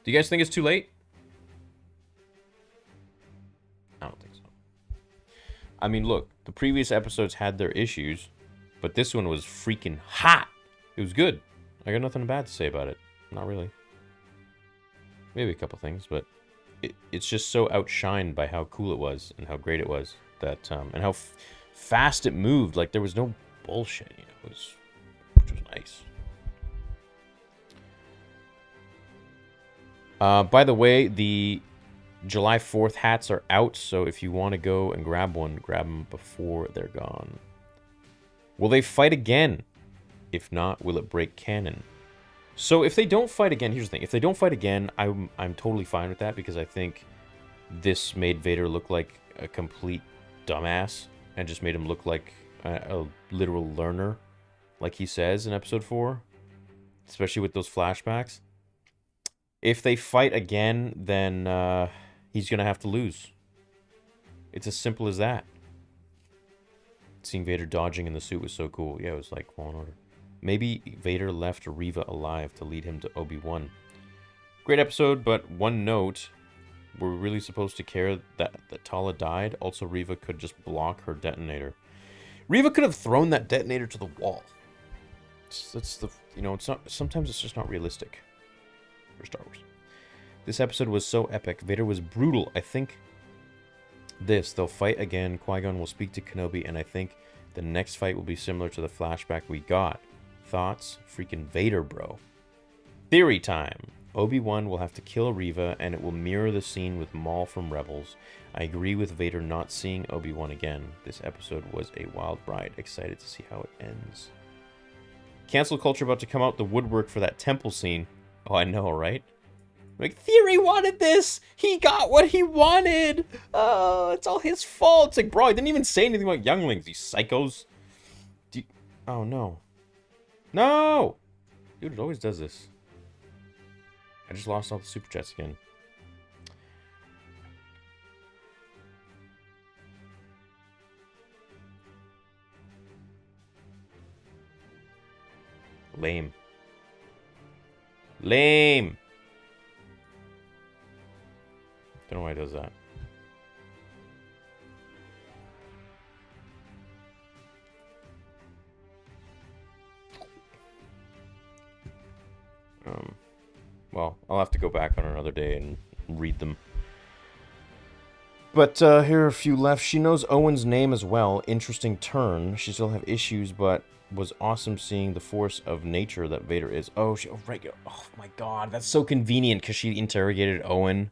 Do you guys think it's too late? I don't think so. I mean, look, the previous episodes had their issues, but this one was freaking hot. It was good. I got nothing bad to say about it. Not really. Maybe a couple things, but it's just so outshined by how cool it was and how great it was that, and how fast it moved. Like there was no bullshit, you know, which was nice. By the way, the July 4th hats are out, so if you want to go and grab one, grab them before they're gone. Will they fight again? If not, will it break canon? So if they don't fight again, here's the thing. If they don't fight again, I'm totally fine with that because I think this made Vader look like a complete dumbass and just made him look like a literal learner, like he says in episode 4, especially with those flashbacks. If they fight again, then he's going to have to lose. It's as simple as that. Seeing Vader dodging in the suit was so cool. Yeah, it was like Fallen Order. Maybe Vader left Reva alive to lead him to Obi-Wan. Great episode, but one note. Were we really supposed to care that Tala died? Also, Reva could just block her detonator. Reva could have thrown that detonator to the wall. That's the, you know, it's not, sometimes it's just not realistic for Star Wars. This episode was so epic. Vader was brutal. I think they'll fight again. Qui-Gon will speak to Kenobi, and I think the next fight will be similar to the flashback we got. Thoughts? Freaking Vader, bro. Theory time. Obi-Wan will have to kill Reva, and it will mirror the scene with Maul from Rebels. I agree with Vader not seeing Obi-Wan again. This episode was a wild ride. Excited to see how it ends. Cancel culture about to come out the woodwork for that temple scene. Oh, I know, right? Like, Theory wanted this! He got what he wanted! Oh, it's all his fault! It's like, bro, I didn't even say anything about younglings, you psychos. Oh, no. No! Dude, it always does this. I just lost all the super chats again. Lame. Lame! Don't know why it does that. Well, I'll have to go back on another day and read them. But here are a few left. She knows Owen's name as well. Interesting turn. She still have issues, but was awesome seeing the force of nature that Vader is. Oh, right. Oh my god, that's so convenient because she interrogated Owen.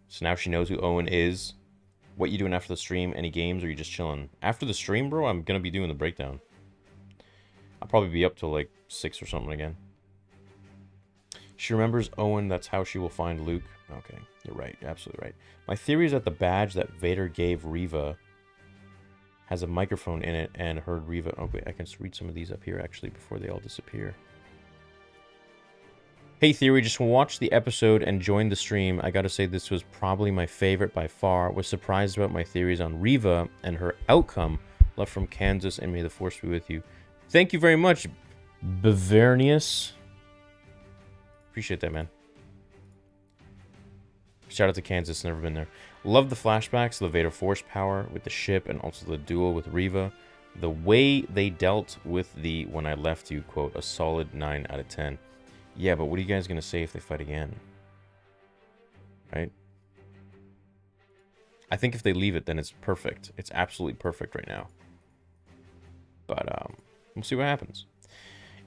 So now she knows who Owen is. What you doing after the stream? Any games or are you just chilling? After the stream, bro, I'm going to be doing the breakdown. I'll probably be up till like 6 or something again. She remembers Owen, that's how she will find Luke. Okay, you're right, you're absolutely right. My theory is that the badge that Vader gave Reva has a microphone in it and heard Reva... Oh, wait, I can read some of these up here, actually, before they all disappear. Hey, Theory, just watched the episode and joined the stream. I gotta say, this was probably my favorite by far. Was surprised about my theories on Reva and her outcome. Love from Kansas, and may the Force be with you. Thank you very much, Bavernius. Appreciate that, man. Shout out to Kansas, never been there. Love the flashbacks, the Vader Force power with the ship, and also the duel with Reva. The way they dealt with the "when I left you" quote, a solid 9 out of 10. Yeah, but what are you guys going to say if they fight again? Right? I think if they leave it, then it's perfect. It's absolutely perfect right now. But we'll see what happens.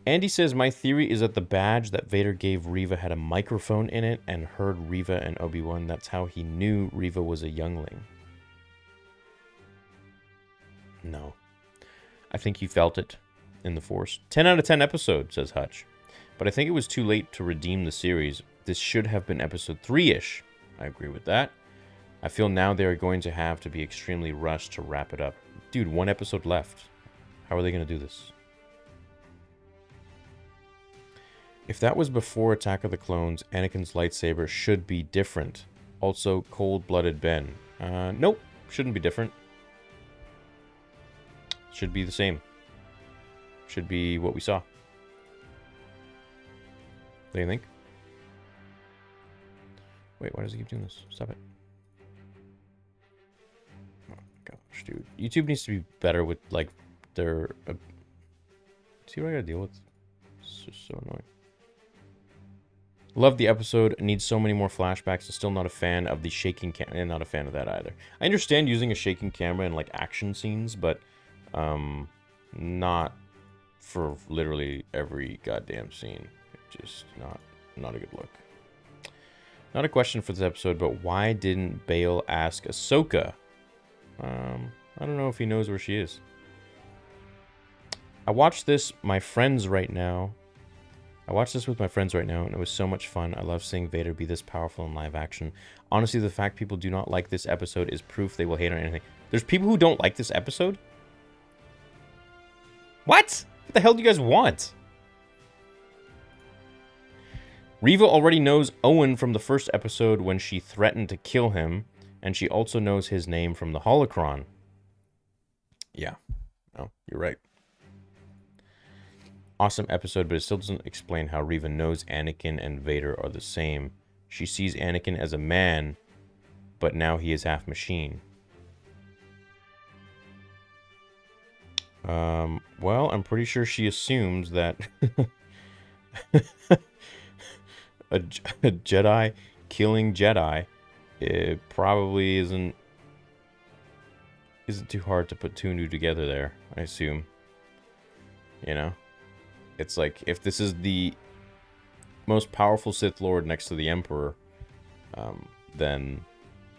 Andy says, my theory is that the badge that Vader gave Reva had a microphone in it and heard Reva and Obi-Wan. That's how he knew Reva was a youngling. No. I think he felt it in the Force. 10 out of 10 episode, says Hutch. But I think it was too late to redeem the series. This should have been episode 3-ish. I agree with that. I feel now they are going to have to be extremely rushed to wrap it up. Dude, 1 episode left. How are they going to do this? If that was before Attack of the Clones, Anakin's lightsaber should be different. Also, Cold-Blooded Ben. Nope. Shouldn't be different. Should be the same. Should be what we saw. Do you think? Wait, why does he keep doing this? Stop it. Oh, gosh, dude. YouTube needs to be better with, like, their... see what I gotta deal with? It's just so annoying. Love the episode. Needs so many more flashbacks. I'm still not a fan of the shaking camera. And not a fan of that either. I understand using a shaking camera in like action scenes, but not for literally every goddamn scene. Just not a good look. Not a question for this episode, but why didn't Bail ask Ahsoka? I don't know if he knows where she is. I watched this with my friends right now, and it was so much fun. I love seeing Vader be this powerful in live action. Honestly, the fact people do not like this episode is proof they will hate on anything. There's people who don't like this episode? What? What the hell do you guys want? Reva already knows Owen from the first episode when she threatened to kill him, And she also knows his name from the holocron. Yeah. Oh, you're right. Awesome episode, but it still doesn't explain how Reva knows Anakin and Vader are the same. She sees Anakin as a man, but now he is half machine. Well, I'm pretty sure she assumes that a Jedi killing Jedi, it probably isn't too hard to put two and two together there, I assume. You know? It's like, if this is the most powerful Sith Lord next to the Emperor, then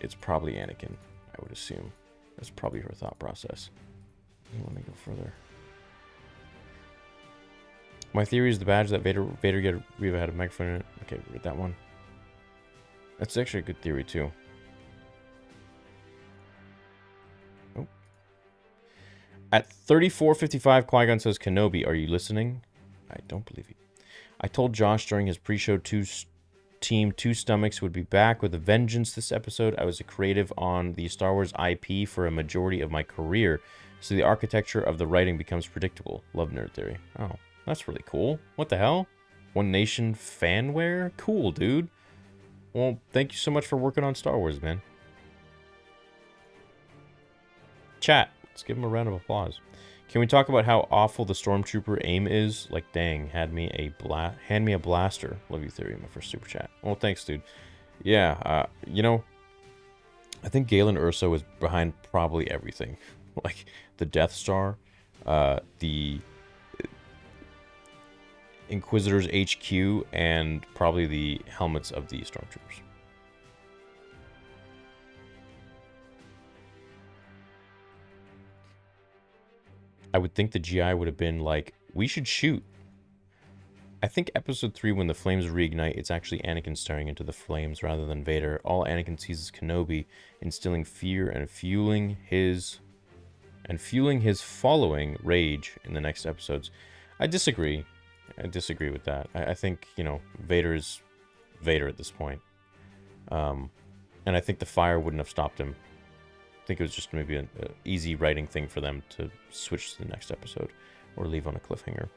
it's probably Anakin, I would assume. That's probably her thought process. Let me go further. My theory is the badge that Vader get Reva had a microphone in it. Okay, read that one. That's actually a good theory too. Oh. At 34:55, Qui-Gon says, "Kenobi, are you listening?" I don't believe you. I told Josh during his pre-show Team Two Stomachs would be back with a vengeance this episode. I was a creative on the Star Wars IP for a majority of my career, so the architecture of the writing becomes predictable. Love Nerd Theory. Oh, that's really cool. What the hell? One Nation fanware? Cool, dude. Well, thank you so much for working on Star Wars, man. Chat, let's give him a round of applause. Can we talk about how awful the Stormtrooper aim is? Like, dang, hand me a blaster. Love you, Theory, my first super chat. Well, thanks, dude. Yeah, you know, I think Galen Erso is behind probably everything. Like, the Death Star, the Inquisitor's HQ, and probably the helmets of the Stormtroopers. I would think the GI would have been like, we should shoot. I think episode 3, when the flames reignite, it's actually Anakin staring into the flames rather than Vader. All Anakin sees is Kenobi, instilling fear and fueling his following rage in the next episodes. I disagree. I disagree with that. I think, you know, Vader is Vader at this point. And I think the fire wouldn't have stopped him. I think it was just maybe an easy writing thing for them to switch to the next episode or leave on a cliffhanger.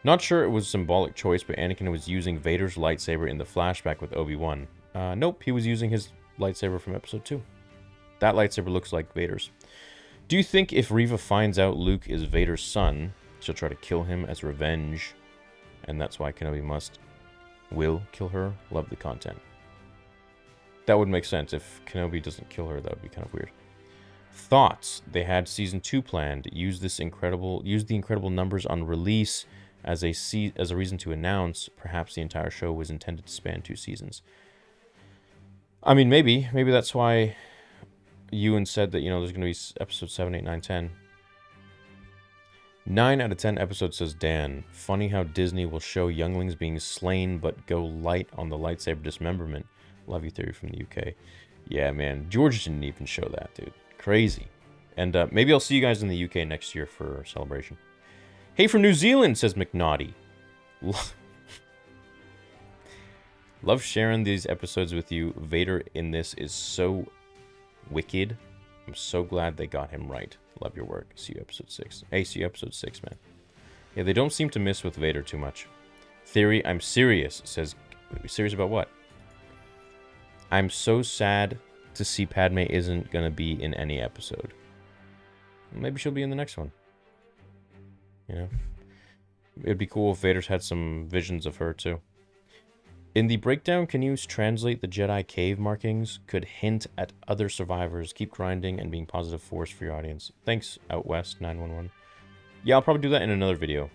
Not sure it was a symbolic choice, but Anakin was using Vader's lightsaber in the flashback with Obi-Wan. Nope, he was using his lightsaber from episode 2. That lightsaber looks like Vader's. Do you think if Reva finds out Luke is Vader's son, she'll try to kill him as revenge, and that's why Kenobi will kill her? Love the content. That would make sense. If Kenobi doesn't kill her, that would be kind of weird. Thoughts? They had season 2 planned. Use the incredible numbers on release as a reason to announce. Perhaps the entire show was intended to span 2 seasons. I mean, maybe that's why Ewan said that, you know, there's going to be episode 7, 8, 9, 10. 9 out of 10 episodes, says Dan. Funny how Disney will show younglings being slain but go light on the lightsaber dismemberment. Love you, Theory from the UK. Yeah, man. George didn't even show that, dude. Crazy. And maybe I'll see you guys in the UK next year for Celebration. Hey, from New Zealand, says McNaughty. Love sharing these episodes with you. Vader in this is so wicked. I'm so glad they got him right. Love your work. See you episode 6. Hey, see you episode 6, man. Yeah, they don't seem to miss with Vader too much. Theory, I'm serious, says... Serious about what? I'm so sad to see Padme isn't going to be in any episode. Maybe she'll be in the next one. You know? It'd be cool if Vader's had some visions of her, too. In the breakdown, can you translate the Jedi cave markings? Could hint at other survivors. Keep grinding and being positive force for your audience. Thanks, Out West 911. Yeah, I'll probably do that in another video.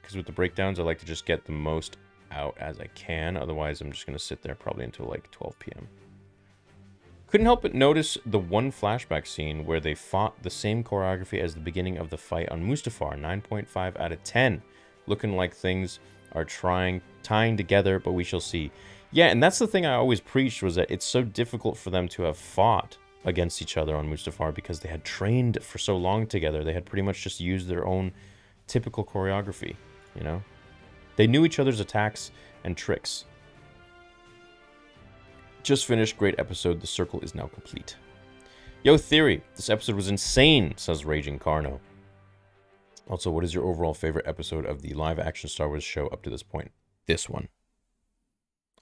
Because with the breakdowns, I like to just get the most out as I can. Otherwise, I'm just going to sit there probably until like 12 p.m. Couldn't help but notice the one flashback scene where they fought the same choreography as the beginning of the fight on Mustafar. 9.5 out of 10. Looking like things are tying together, but we shall see. Yeah, and that's the thing I always preached, was that it's so difficult for them to have fought against each other on Mustafar because they had trained for so long together. They had pretty much just used their own typical choreography, you know? They knew each other's attacks and tricks. Just finished. Great episode. The circle is now complete. Yo, Theory. This episode was insane, says Raging Carno. Also, what is your overall favorite episode of the live-action Star Wars show up to this point? This one.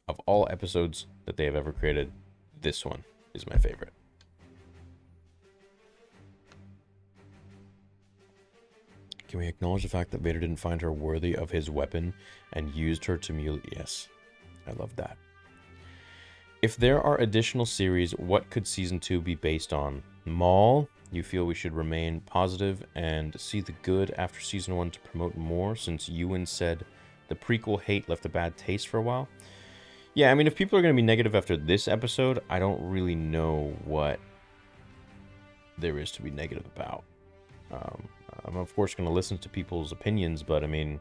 Of all episodes that they have ever created, this one is my favorite. Can we acknowledge the fact that Vader didn't find her worthy of his weapon and used her to mule? Yes, I love that. If there are additional series, what could Season 2 be based on? Maul, you feel we should remain positive and see the good after Season 1 to promote more, since Ewan said the prequel hate left a bad taste for a while? Yeah, I mean, if people are going to be negative after this episode, I don't really know what there is to be negative about. I'm of course going to listen to people's opinions, but I mean,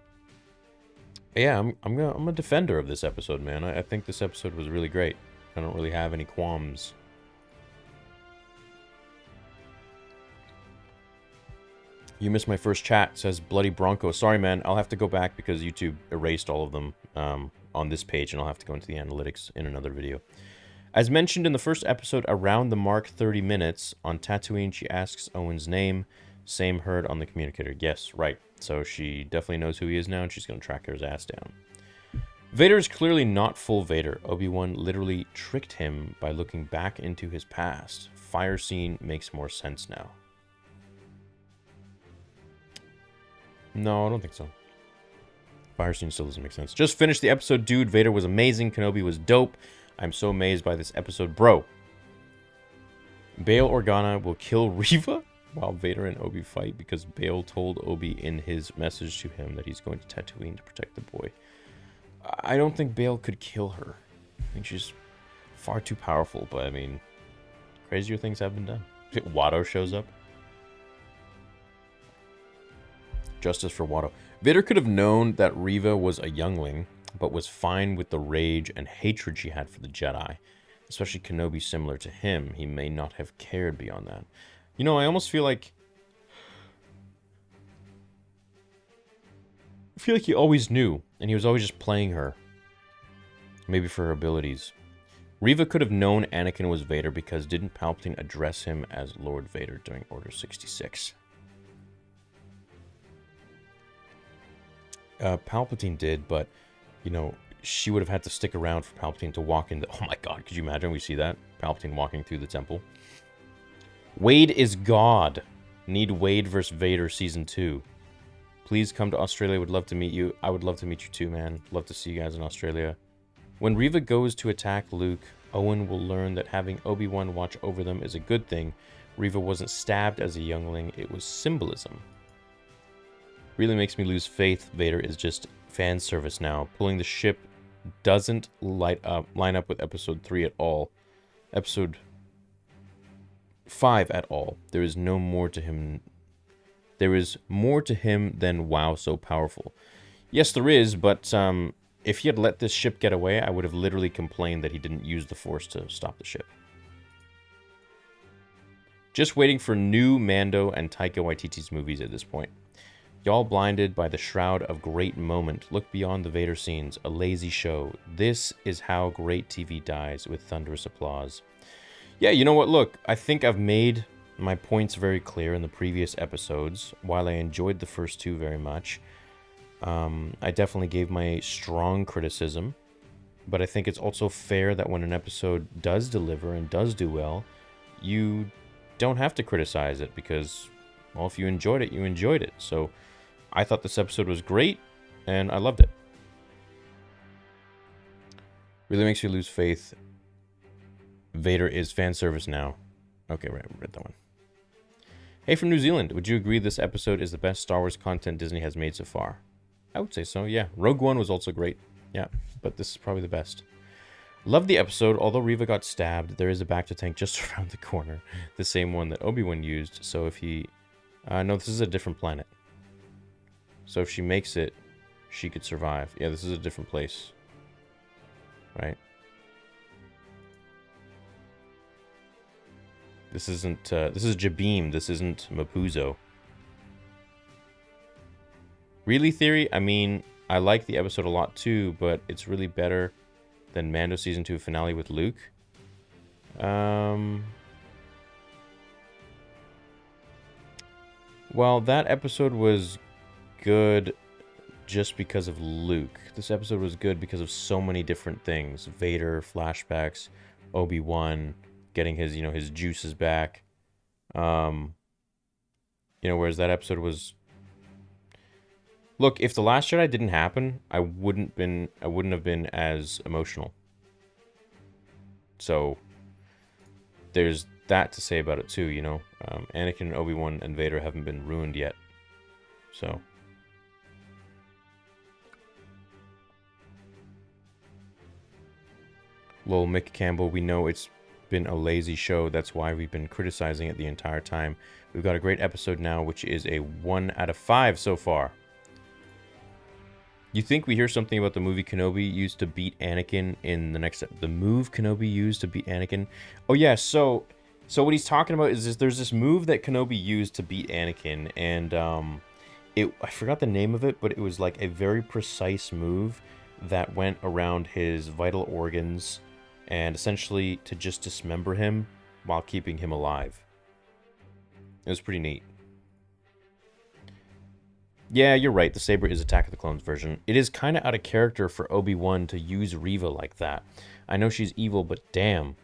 yeah, I'm a defender of this episode, man. I think this episode was really great. I don't really have any qualms. You missed my first chat, says Bloody Bronco. Sorry, man. I'll have to go back because YouTube erased all of them on this page, and I'll have to go into the analytics in another video. As mentioned in the first episode, around the mark 30 minutes, on Tatooine, she asks Owen's name. Same heard on the communicator. Yes, right. So she definitely knows who he is now, and she's going to track his ass down. Vader is clearly not full Vader. Obi-Wan literally tricked him by looking back into his past. Fire scene makes more sense now. No, I don't think so. Fire scene still doesn't make sense. Just finished the episode, dude. Vader was amazing. Kenobi was dope. I'm so amazed by this episode. Bro, Bail Organa will kill Reva while Vader and Obi fight because Bail told Obi in his message to him that he's going to Tatooine to protect the boy. I don't think Bail could kill her. I think she's far too powerful, but I mean, crazier things have been done. Watto shows up. Justice for Watto. Vader could have known that Reva was a youngling, but was fine with the rage and hatred she had for the Jedi. Especially Kenobi, similar to him. He may not have cared beyond that. You know, I almost feel like... he always knew, and he was always just playing her. Maybe for her abilities. Reva could have known Anakin was Vader because didn't Palpatine address him as Lord Vader during Order 66? Palpatine did, but, you know, she would have had to stick around for Palpatine to walk into... Oh my god, could you imagine we see that? Palpatine walking through the temple. Wade is God. Need Wade vs. Vader Season 2. Please come to Australia. Would love to meet you. I would love to meet you too, man. Love to see you guys in Australia. When Reva goes to attack Luke, Owen will learn that having Obi-Wan watch over them is a good thing. Reva wasn't stabbed as a youngling. It was symbolism. Really makes me lose faith. Vader is just fan service now. Pulling the ship doesn't line up with Episode 3 at all. Episode 5 at all. There is no more to him. There is more to him than wow, so powerful. Yes, there is, but if he had let this ship get away, I would have literally complained that he didn't use the Force to stop the ship. Just waiting for new Mando and Taika Waititi's movies at this point. Y'all blinded by the shroud of great moment. Look beyond the Vader scenes. A lazy show. This is how great TV dies, with thunderous applause. Yeah, you know what? Look, I think I've made my points very clear in the previous episodes. While I enjoyed the first two very much, I definitely gave my strong criticism. But I think it's also fair that when an episode does deliver and does do well, you don't have to criticize it because, well, if you enjoyed it, you enjoyed it. So I thought this episode was great, and I loved it. Really makes you lose faith. Vader is fan service now. Okay, right, read that one. Hey, from New Zealand, would you agree this episode is the best Star Wars content Disney has made so far? I would say so, yeah. Rogue One was also great, yeah, but this is probably the best. Love the episode. Although Reva got stabbed, there is a Bacta tank just around the corner. The same one that Obi-Wan used, so if he... no, this is a different planet. So if she makes it, she could survive. Yeah, this is a different place. Right? This isn't, this is Jabeam. This isn't Mapuzo. Really, Theory? I mean, I like the episode a lot too, but it's really better than Mando Season 2 finale with Luke. Well, that episode was good just because of Luke. This episode was good because of so many different things. Vader, flashbacks, Obi-Wan, getting his, his juices back. Whereas that episode was... Look, if The Last Jedi didn't happen, I wouldn't have been as emotional. So, there's that to say about it too, Anakin, Obi-Wan, and Vader haven't been ruined yet. So... Lol, Mick Campbell, we know it's been a lazy show. That's why we've been criticizing it the entire time. We've got a great episode now, which is a 1 out of 5 so far. You think we hear something about the movie Kenobi used to beat Anakin in the next... The move Kenobi used to beat Anakin? Oh, yeah, so what he's talking about is there's this move that Kenobi used to beat Anakin, and I forgot the name of it, but it was like a very precise move that went around his vital organs and essentially to just dismember him while keeping him alive. It was pretty neat. Yeah, you're right. The saber is Attack of the Clones version. It is kind of out of character for Obi-Wan to use Reva like that. I know she's evil, but damn.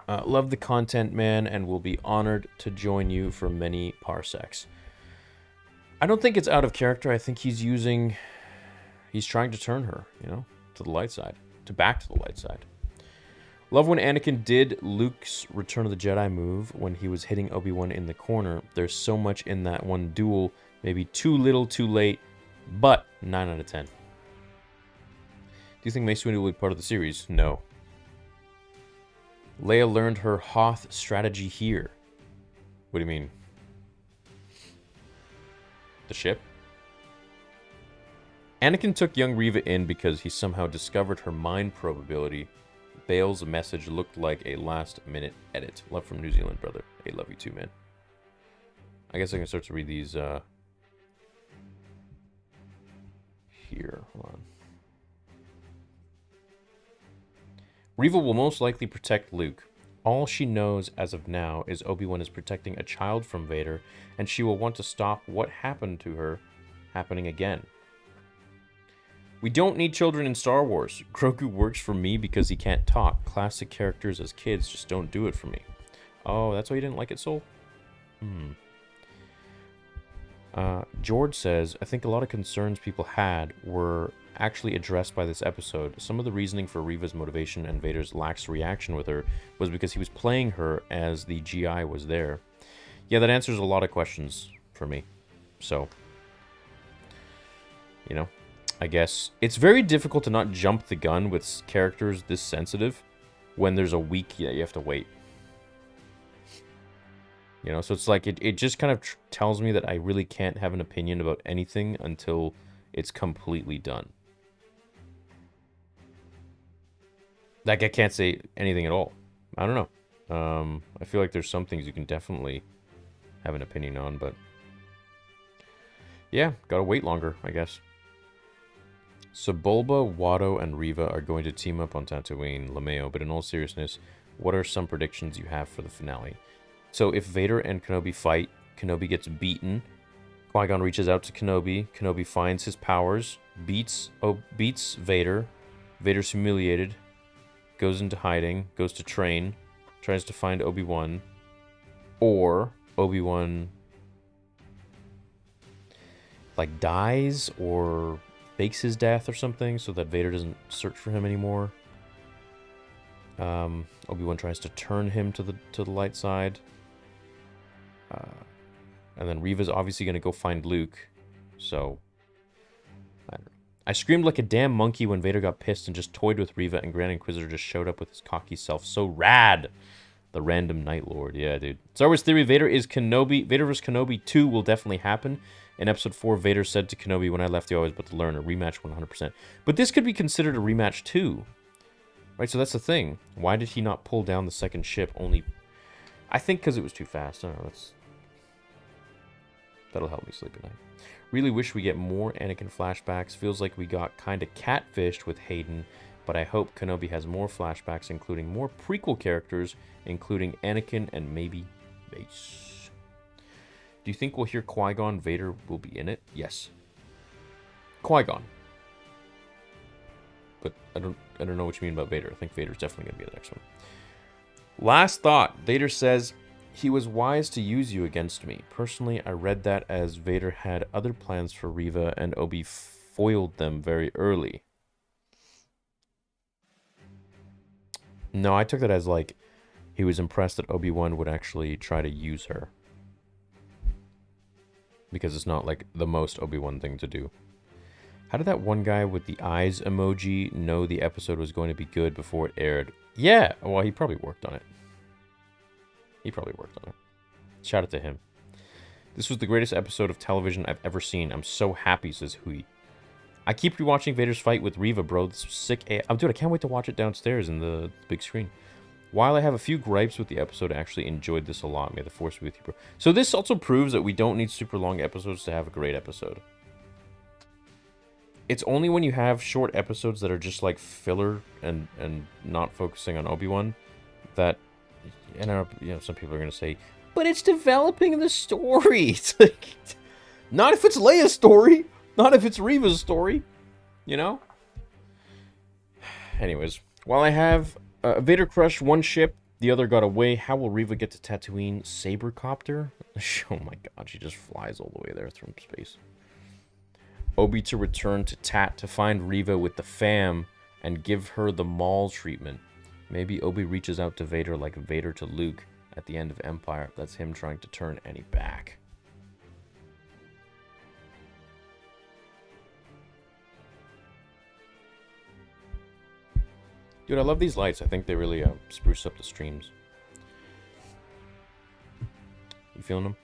Love the content, man, and will be honored to join you for many parsecs. I don't think it's out of character. I think he's trying to turn her, to the light side. Back to the light side. Love when Anakin did Luke's Return of the Jedi move when he was hitting Obi-Wan in the corner. There's so much in that one duel. Maybe too little, too late, but 9 out of 10. Do you think Mace Windu will be part of the series? No. Leia learned her Hoth strategy here. What do you mean? The ship? Anakin took young Reva in because he somehow discovered her mind probe ability. Bale's message looked like a last-minute edit. Love from New Zealand, brother. Hey, love you too, man. I guess I can start to read these, here. Hold on. Reva will most likely protect Luke. All she knows as of now is Obi-Wan is protecting a child from Vader, and she will want to stop what happened to her happening again. We don't need children in Star Wars. Grogu works for me because he can't talk. Classic characters as kids just don't do it for me. Oh, that's why you didn't like it, Soul? George says, I think a lot of concerns people had were actually addressed by this episode. Some of the reasoning for Reva's motivation and Vader's lax reaction with her was because he was playing her as the GI was there. Yeah, that answers a lot of questions for me. So, I guess it's very difficult to not jump the gun with characters this sensitive when there's a week that you have to wait. So it's like it just kind of tells me that I really can't have an opinion about anything until it's completely done. Like, I can't say anything at all. I don't know. I feel like there's some things you can definitely have an opinion on, but yeah, gotta wait longer, I guess. Sebulba, Watto, and Reva are going to team up on Tatooine, LeMayo, but in all seriousness, what are some predictions you have for the finale? So if Vader and Kenobi fight, Kenobi gets beaten, Qui-Gon reaches out to Kenobi, Kenobi finds his powers, beats Vader, Vader's humiliated, goes into hiding, goes to train, tries to find Obi-Wan, or Obi-Wan like dies or fakes his death or something so that Vader doesn't search for him anymore. Obi-Wan tries to turn him to the light side. And then Reva's obviously going to go find Luke. So, I don't know. I screamed like a damn monkey when Vader got pissed and just toyed with Reva, and Grand Inquisitor just showed up with his cocky self. So rad! The random Night Lord. Yeah, dude. Star Wars Theory, Vader vs. Kenobi 2 will definitely happen. In Episode 4, Vader said to Kenobi, when I left you, I was about to learn a rematch 100%. But this could be considered a rematch too. Right, so that's the thing. Why did he not pull down the second ship only... I think because it was too fast. I don't know, that'll help me sleep at night. Really wish we get more Anakin flashbacks. Feels like we got kind of catfished with Hayden but I hope Kenobi has more flashbacks, including more prequel characters, including Anakin and maybe Mace. Do you think we'll hear Qui-Gon Vader will be in it? Yes. Qui-Gon. But I don't know what you mean about Vader. I think Vader's definitely going to be the next one. Last thought. Vader says, he was wise to use you against me. Personally, I read that as Vader had other plans for Reva and Obi foiled them very early. No, I took that as like he was impressed that Obi-Wan would actually try to use her. Because it's not like the most Obi-Wan thing to do. How did that one guy with the eyes emoji know the episode was going to be good before it aired? Yeah, well, he probably worked on it. Shout out to him. This was the greatest episode of television I've ever seen. I'm so happy, says Hui. I keep rewatching Vader's fight with Reva, bro. This was sick. Dude, I can't wait to watch it downstairs in the big screen. While I have a few gripes with the episode, I actually enjoyed this a lot. May the Force be with you, bro. So this also proves that we don't need super long episodes to have a great episode. It's only when you have short episodes that are just like filler and not focusing on Obi-Wan that, and some people are going to say, but it's developing the story. It's like, not if it's Leia's story. Not if it's Reva's story. You know? Anyways, while I have Vader crushed one ship, the other got away. How will Reva get to Tatooine? Sabercopter? Oh my god, she just flies all the way there from space. Obi to return to Tat to find Reva with the fam and give her the Maul treatment. Maybe Obi reaches out to Vader like Vader to Luke at the end of Empire. That's him trying to turn Annie back. Dude, I love these lights. I think they really spruce up the streams. You feeling them?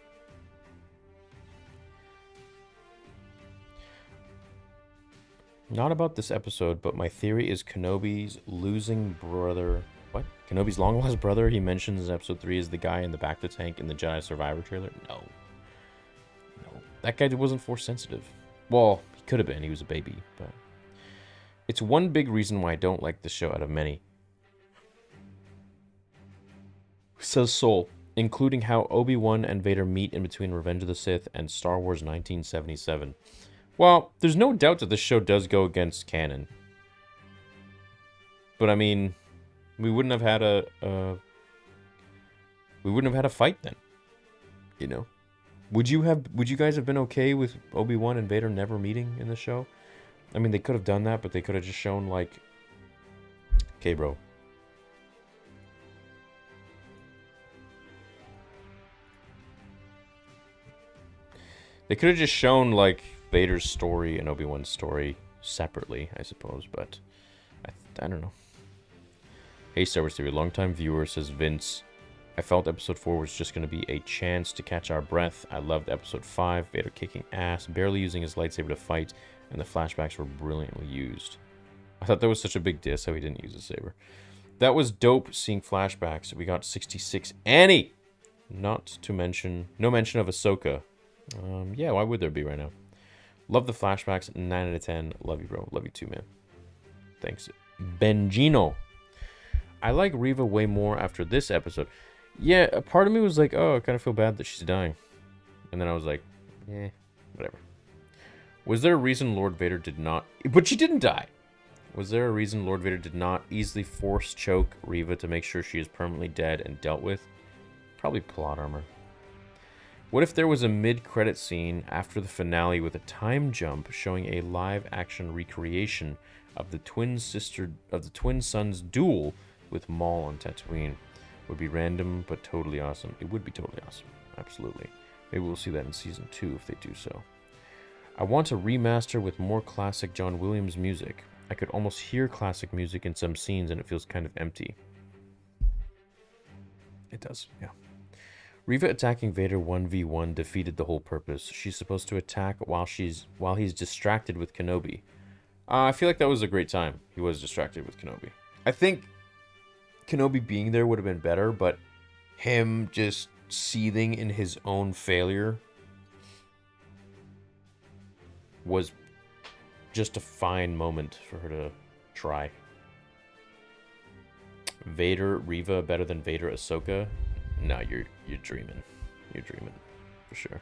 Not about this episode, but my theory is Kenobi's losing brother... What? Kenobi's long-lost brother he mentions in episode 3 is the guy in the back of the tank in the Jedi Survivor trailer? No. No. That guy wasn't Force sensitive. Well, he could have been. He was a baby, but... It's one big reason why I don't like this show out of many. Says Soul, including how Obi-Wan and Vader meet in between Revenge of the Sith and Star Wars 1977. Well, there's no doubt that this show does go against canon. But I mean, we wouldn't have had a fight then. You know? Would you guys have been okay with Obi-Wan and Vader never meeting in the show? I mean, they could have done that, but they could have just shown, like... Okay, bro. They could have just shown, like, Vader's story and Obi-Wan's story separately, I suppose, but... I don't know. Hey, Star Wars Theory, longtime viewer, says Vince. I felt episode 4 was just going to be a chance to catch our breath. I loved episode 5, Vader kicking ass, barely using his lightsaber to fight, and the flashbacks were brilliantly used. I thought that was such a big diss how he didn't use his saber. That was dope seeing flashbacks. We got 66 Annie! Not to mention... No mention of Ahsoka. Yeah, why would there be right now? Love the flashbacks. 9 out of 10. Love you, bro. Love you too, man. Thanks. Benjino. I like Reva way more after this episode. Yeah, a part of me was like, oh, I kind of feel bad that she's dying. And then I was like, eh, whatever. Was there a reason Lord Vader did not... But she didn't die! Was there a reason Lord Vader did not easily force choke Reva to make sure she is permanently dead and dealt with? Probably plot armor. What if there was a mid-credit scene after the finale with a time jump showing a live-action recreation of the twin sons' duel with Maul on Tatooine? Would be random, but totally awesome. It would be totally awesome. Absolutely. Maybe we'll see that in Season 2 if they do so. I want a remaster with more classic John Williams music. I could almost hear classic music in some scenes and it feels kind of empty. It does, yeah. Reva attacking Vader 1v1 defeated the whole purpose. She's supposed to attack while he's distracted with Kenobi. I feel like that was a great time. He was distracted with Kenobi. I think Kenobi being there would have been better, but him just seething in his own failure was just a fine moment for her to try. Vader Reva better than Vader Ahsoka? No, you're dreaming. You're dreaming, for sure.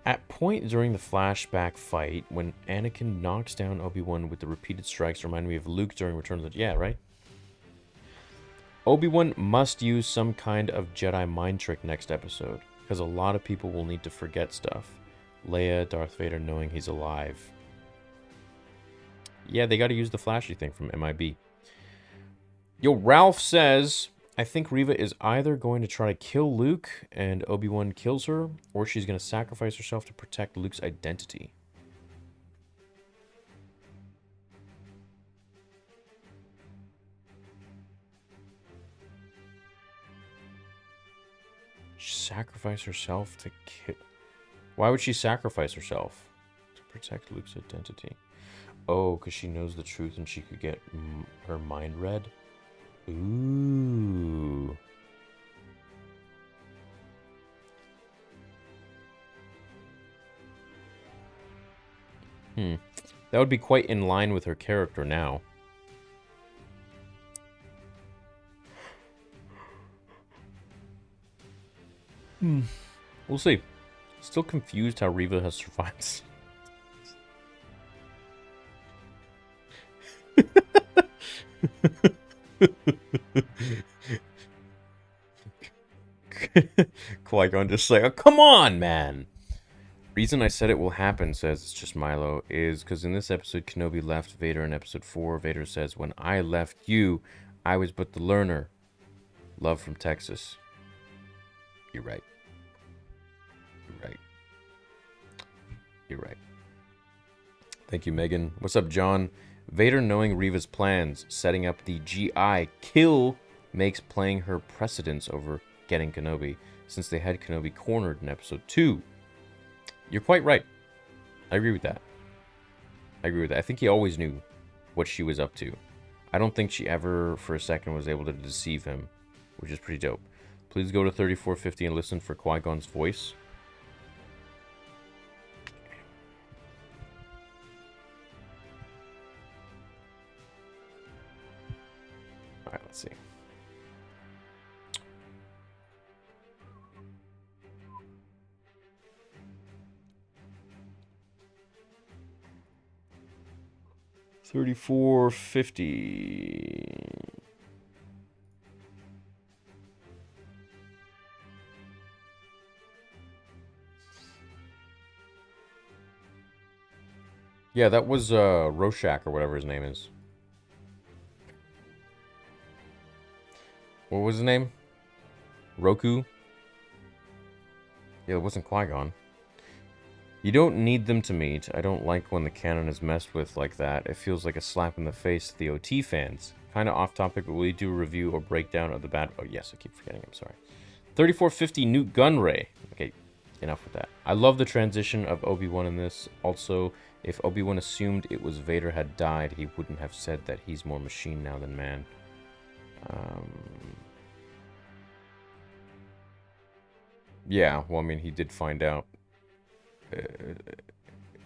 At point during the flashback fight, when Anakin knocks down Obi-Wan with the repeated strikes, remind me of Luke during Return of the... Yeah, right? Obi-Wan must use some kind of Jedi mind trick next episode, because a lot of people will need to forget stuff. Leia, Darth Vader knowing he's alive. Yeah, they gotta use the flashy thing from MIB. Yo, Ralph says, I think Reva is either going to try to kill Luke and Obi-Wan kills her, or she's going to sacrifice herself to protect Luke's identity. Sacrifice herself to kill... Why would she sacrifice herself? To protect Luke's identity. Oh, because she knows the truth and she could get her mind read? Ooh. That would be quite in line with her character now. We'll see. Still confused how Reva has survived. Qui-Gon just like, oh, come on, man. Reason I said it will happen, says it's just Milo, is because in this episode, Kenobi left Vader in episode 4. Vader says, when I left you, I was but the learner. Love from Texas. You're right. You're right. You're right. Thank you, Megan. What's up, John? Vader knowing Reva's plans, setting up the GI kill, makes playing her precedence over getting Kenobi, since they had Kenobi cornered in episode 2. You're quite right. I agree with that. I think he always knew what she was up to. I don't think she ever, for a second, was able to deceive him, which is pretty dope. Please go to 3450 and listen for Qui-Gon's voice. Alright, let's see. $34.50. Yeah, that was Rorschach or whatever his name is. What was his name? Roku? Yeah, it wasn't Qui-Gon. You don't need them to meet. I don't like when the canon is messed with like that. It feels like a slap in the face to the OT fans. Kind of off topic, but will you do a review or breakdown of the bad... Oh, yes, I keep forgetting. I'm sorry. 3450 Newt Gunray. Okay, enough with that. I love the transition of Obi-Wan in this. Also, if Obi-Wan assumed it was Vader had died, he wouldn't have said that he's more machine now than man. Yeah, well, I mean, he did find out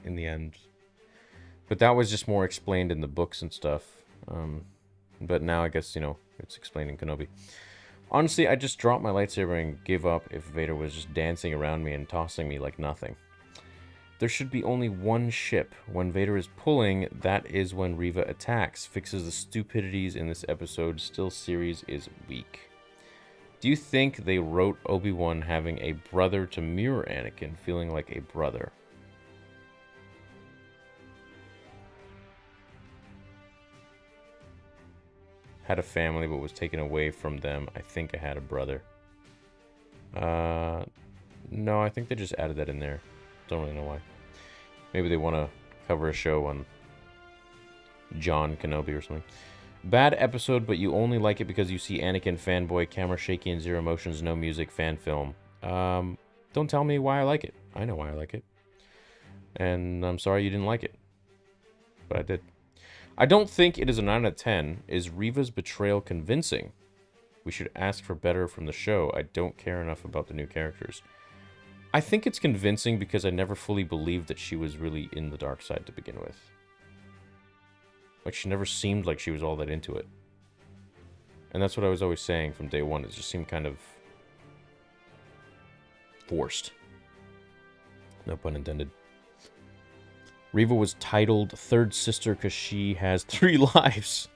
in the end. But that was just more explained in the books and stuff. But now I guess, you know, it's explained in Kenobi. Honestly, I just dropped my lightsaber and give up if Vader was just dancing around me and tossing me like nothing. There should be only one ship. When Vader is pulling, that is when Reva attacks. Fixes the stupidities in this episode. Still, series is weak. Do you think they wrote Obi-Wan having a brother to mirror Anakin, feeling like a brother? Had a family but was taken away from them. I think I had a brother. No, I think they just added that in there. Don't really know why. Maybe they want to cover a show on John Kenobi or something. Bad episode, but you only like it because you see Anakin fanboy, camera shaky and zero emotions, no music, fan film. Don't tell me why I like it. I know why I like it. And I'm sorry you didn't like it. But I did. I don't think it is a 9 out of 10. Is Reva's betrayal convincing? We should ask for better from the show. I don't care enough about the new characters. I think it's convincing because I never fully believed that she was really in the dark side to begin with. Like, she never seemed like she was all that into it. And that's what I was always saying from day one. It just seemed kind of forced. No pun intended. Reva was titled Third Sister because she has 3 lives.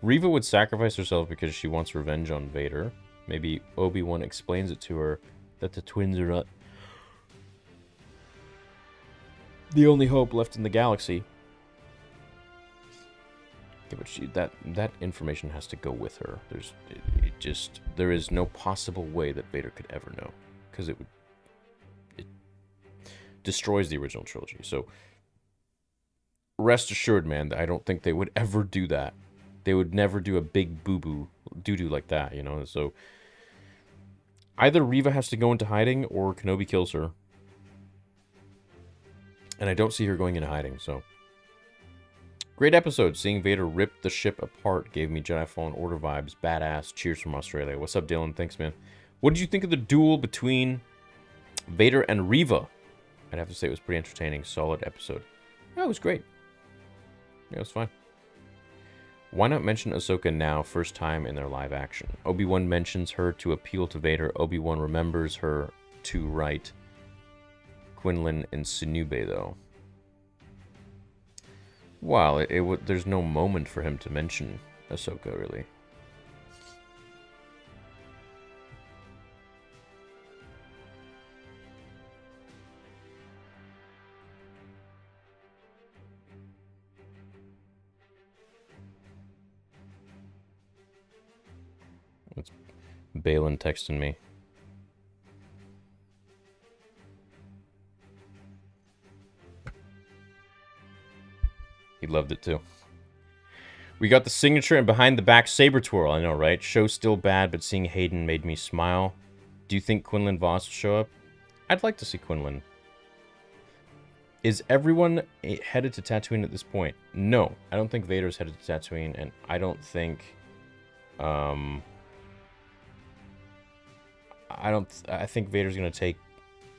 Reva would sacrifice herself because she wants revenge on Vader. Maybe Obi-Wan explains it to her that the twins are not the only hope left in the galaxy. Yeah, but that information has to go with her. There is no possible way that Vader could ever know, because it destroys the original trilogy. So rest assured, man, I don't think they would ever do that. They would never do a big boo-boo doo-doo like that, you know? So either Reva has to go into hiding or Kenobi kills her. And I don't see her going into hiding, so. Great episode. Seeing Vader rip the ship apart gave me Jedi Fallen Order vibes. Badass. Cheers from Australia. What's up, Dylan? Thanks, man. What did you think of the duel between Vader and Reva? I'd have to say it was pretty entertaining. Solid episode. Yeah, it was great. Yeah, it was fine. Why not mention Ahsoka now, first time in their live action? Obi-Wan mentions her to appeal to Vader. Obi-Wan remembers her to write Quinlan and Sinube, though. Well, there's no moment for him to mention Ahsoka, really. It's Balin texting me. He loved it too. We got the signature and behind the back saber twirl. I know, right? Show's still bad, but seeing Hayden made me smile. Do you think Quinlan Vos will show up? I'd like to see Quinlan. Is everyone headed to Tatooine at this point? No, I don't think Vader's headed to Tatooine, and I don't think... I think Vader's gonna take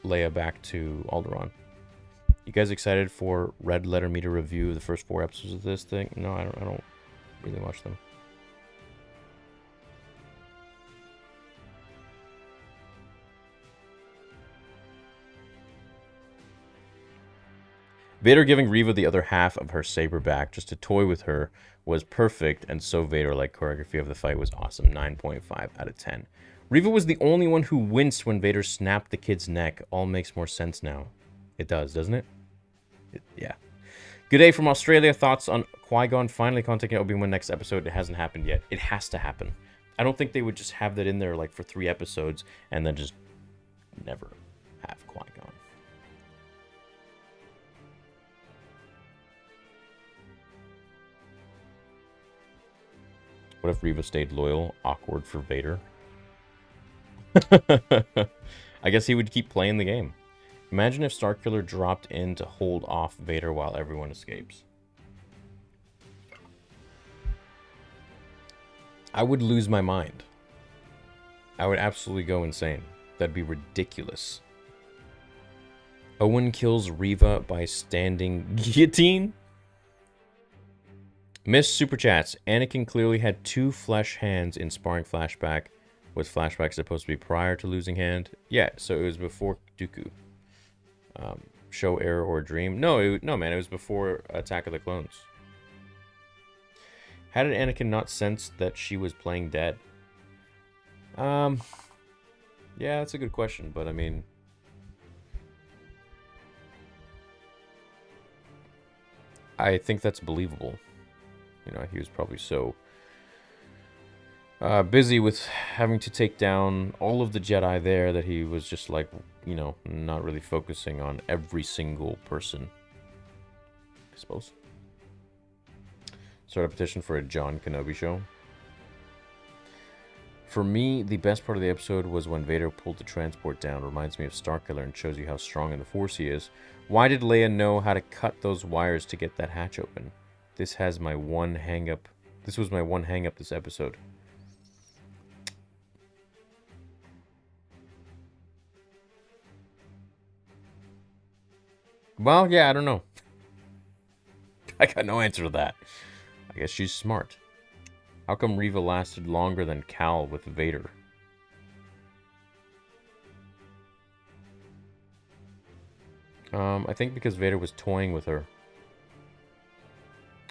Leia back to Alderaan. You guys excited for Red Letter me to review the first 4 episodes of this thing? No, I don't really watch them. Vader giving Reva the other half of her saber back just to toy with her was perfect, and so Vader-like choreography of the fight was awesome. 9.5 out of 10. Reva was the only one who winced when Vader snapped the kid's neck. All makes more sense now. It does, doesn't it? Yeah. Good day from Australia. Thoughts on Qui-Gon finally contacting Obi-Wan next episode? It hasn't happened yet. It has to happen. I don't think they would just have that in there like for 3 episodes and then just never have Qui-Gon. What if Reva stayed loyal? Awkward for Vader. I guess he would keep playing the game. Imagine if Starkiller dropped in to hold off Vader while everyone escapes. I would lose my mind. I would absolutely go insane. That'd be ridiculous. Owen kills Reva by standing guillotine? Miss Super Chats. Anakin clearly had 2 flesh hands in sparring flashback. Was flashback supposed to be prior to losing hand? Yeah, so it was before Dooku. Show error or dream? No, no, man, it was before Attack of the Clones. How did Anakin not sense that she was playing dead? Yeah, that's a good question, but I mean... I think that's believable. You know, he was probably so... busy with having to take down all of the Jedi there that he was just like, you know, not really focusing on every single person. I suppose. Start a petition for a John Kenobi show. For me, the best part of the episode was when Vader pulled the transport down. Reminds me of Starkiller and shows you how strong in the Force he is. Why did Leia know how to cut those wires to get that hatch open? This was my one hang-up this episode. Well, yeah, I don't know. I got no answer to that. I guess she's smart. How come Reva lasted longer than Cal with Vader? I think because Vader was toying with her.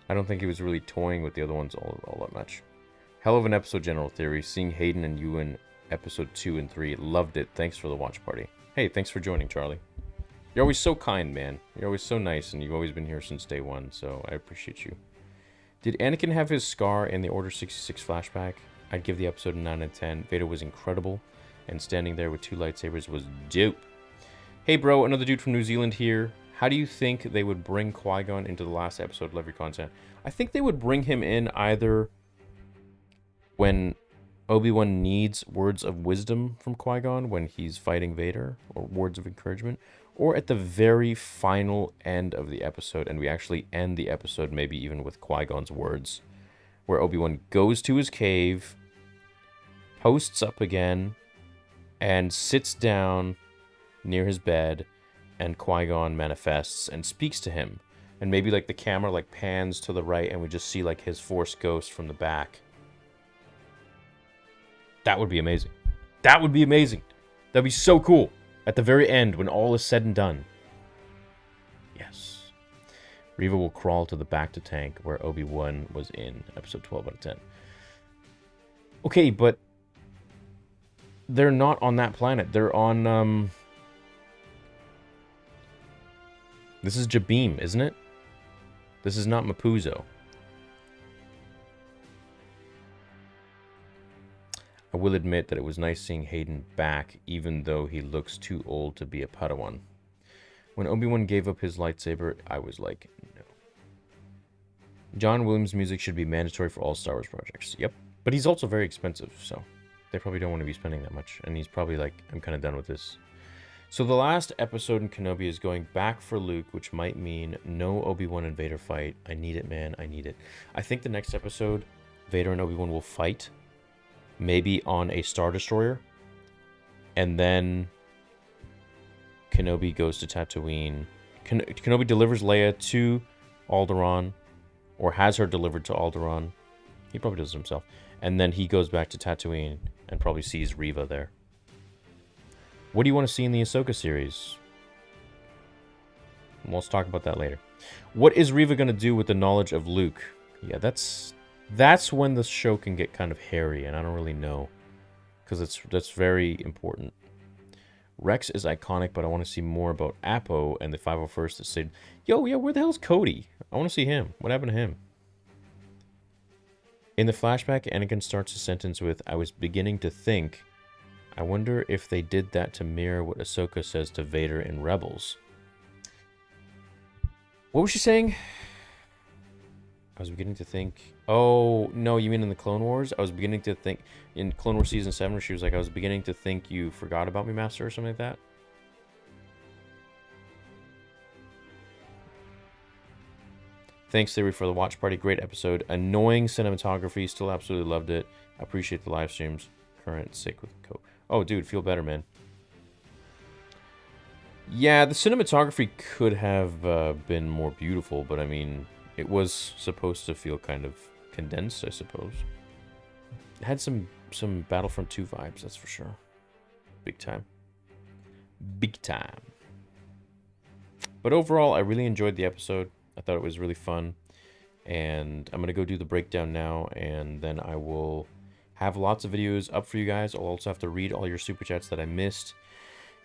I don't think he was really toying with the other ones all that much. Hell of an episode, General Theory. Seeing Hayden and you in episode 2 and 3. Loved it. Thanks for the watch party. Hey, thanks for joining, Charlie. You're always so kind, man. You're always so nice, and you've always been here since day one, so I appreciate you. Did Anakin have his scar in the Order 66 flashback? I'd give the episode a 9 out of 10. Vader was incredible, and standing there with 2 lightsabers was dope. Hey, bro, another dude from New Zealand here. How do you think they would bring Qui-Gon into the last episode? Love your content. I think they would bring him in either when Obi-Wan needs words of wisdom from Qui-Gon when he's fighting Vader, or words of encouragement, or at the very final end of the episode, and we actually end the episode maybe even with Qui-Gon's words, where Obi-Wan goes to his cave, posts up again, and sits down near his bed, and Qui-Gon manifests and speaks to him. And maybe like the camera like pans to the right and we just see like his Force ghost from the back. That would be amazing. That would be amazing. That'd be so cool. At the very end, when all is said and done. Yes. Reva will crawl to the bacta tank where Obi-Wan was in episode 12 out of 10. Okay, but they're not on that planet. They're on, This is Jabeam, isn't it? This is not Mapuzo. I will admit that it was nice seeing Hayden back, even though he looks too old to be a Padawan. When Obi-Wan gave up his lightsaber, I was like, no. John Williams' music should be mandatory for all Star Wars projects. Yep. But he's also very expensive, so they probably don't want to be spending that much. And he's probably like, I'm kind of done with this. So the last episode in Kenobi is going back for Luke, which might mean no Obi-Wan and Vader fight. I need it, man. I need it. I think the next episode, Vader and Obi-Wan will fight. Maybe on a Star Destroyer. And then Kenobi goes to Tatooine. Kenobi delivers Leia to Alderaan. Or has her delivered to Alderaan. He probably does it himself. And then he goes back to Tatooine and probably sees Reva there. What do you want to see in the Ahsoka series? Let's talk about that later. What is Reva going to do with the knowledge of Luke? Yeah, that's when the show can get kind of hairy, and I don't really know. Because that's very important. Rex is iconic, but I want to see more about Apo and the 501st that said, yo, yeah, where the hell's Cody? I want to see him. What happened to him? In the flashback, Anakin starts a sentence with, I was beginning to think... I wonder if they did that to mirror what Ahsoka says to Vader in Rebels. What was she saying? I was beginning to think... Oh, no, you mean in the Clone Wars? I was beginning to think... In Clone Wars Season 7, she was like, I was beginning to think you forgot about me, Master, or something like that. Thanks, Theory, for the watch party. Great episode. Annoying cinematography. Still absolutely loved it. I appreciate the live streams. Current sick with coke. Oh, dude, feel better, man. Yeah, the cinematography could have been more beautiful, but I mean, it was supposed to feel kind of condensed, I suppose. It had some Battlefront 2 vibes, that's for sure. Big time. Big time. But overall, I really enjoyed the episode. I thought it was really fun. And I'm going to go do the breakdown now, and then I will... have lots of videos up for you guys. I'll also have to read all your super chats that I missed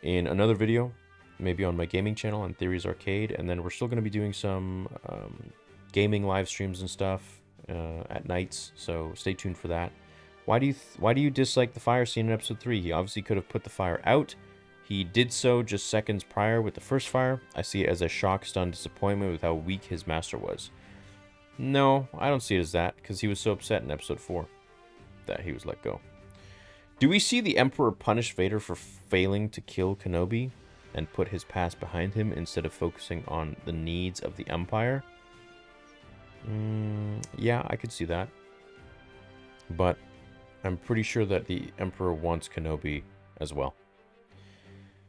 in another video, maybe on my gaming channel on Theories Arcade. And then we're still going to be doing some gaming live streams and stuff at nights, so stay tuned for that. Why do you dislike the fire scene in episode 3? He obviously could have put the fire out. He did so just seconds prior with the first fire. I see it as a shock, stunned disappointment with how weak his master was. No, I don't see it as that, because he was so upset in episode 4. That he was let go. Do we see the Emperor punish Vader for failing to kill Kenobi and put his past behind him instead of focusing on the needs of the Empire? Yeah, I could see that. But I'm pretty sure that the Emperor wants Kenobi as well.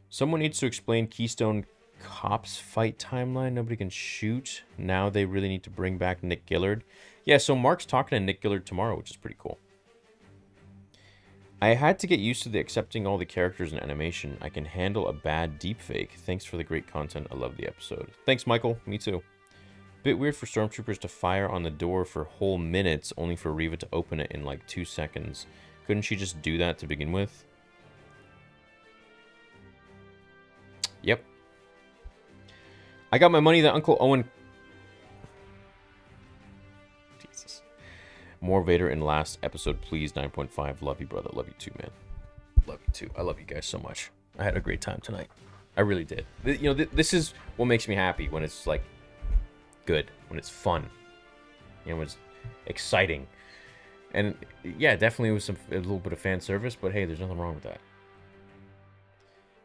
Someone needs to explain Keystone cops fight timeline. Nobody can shoot. Now they really need to bring back Nick Gillard. Yeah, so Mark's talking to Nick Gillard tomorrow, which is pretty cool. I had to get used to the accepting all the characters and animation. I can handle a bad deepfake. Thanks for the great content. I love the episode. Thanks, Michael. Me too. Bit weird for stormtroopers to fire on the door for whole minutes, only for Reva to open it in like 2 seconds. Couldn't she just do that to begin with? Yep. I got my money that Uncle Owen... Jesus. More Vader in last episode, please. 9.5. Love you, brother. Love you too, man. Love you too. I love you guys so much. I had a great time tonight. I really did. You know, this is what makes me happy, when it's like good, when it's fun, you know, when it's exciting. And yeah, definitely was a little bit of fan service, but hey, there's nothing wrong with that.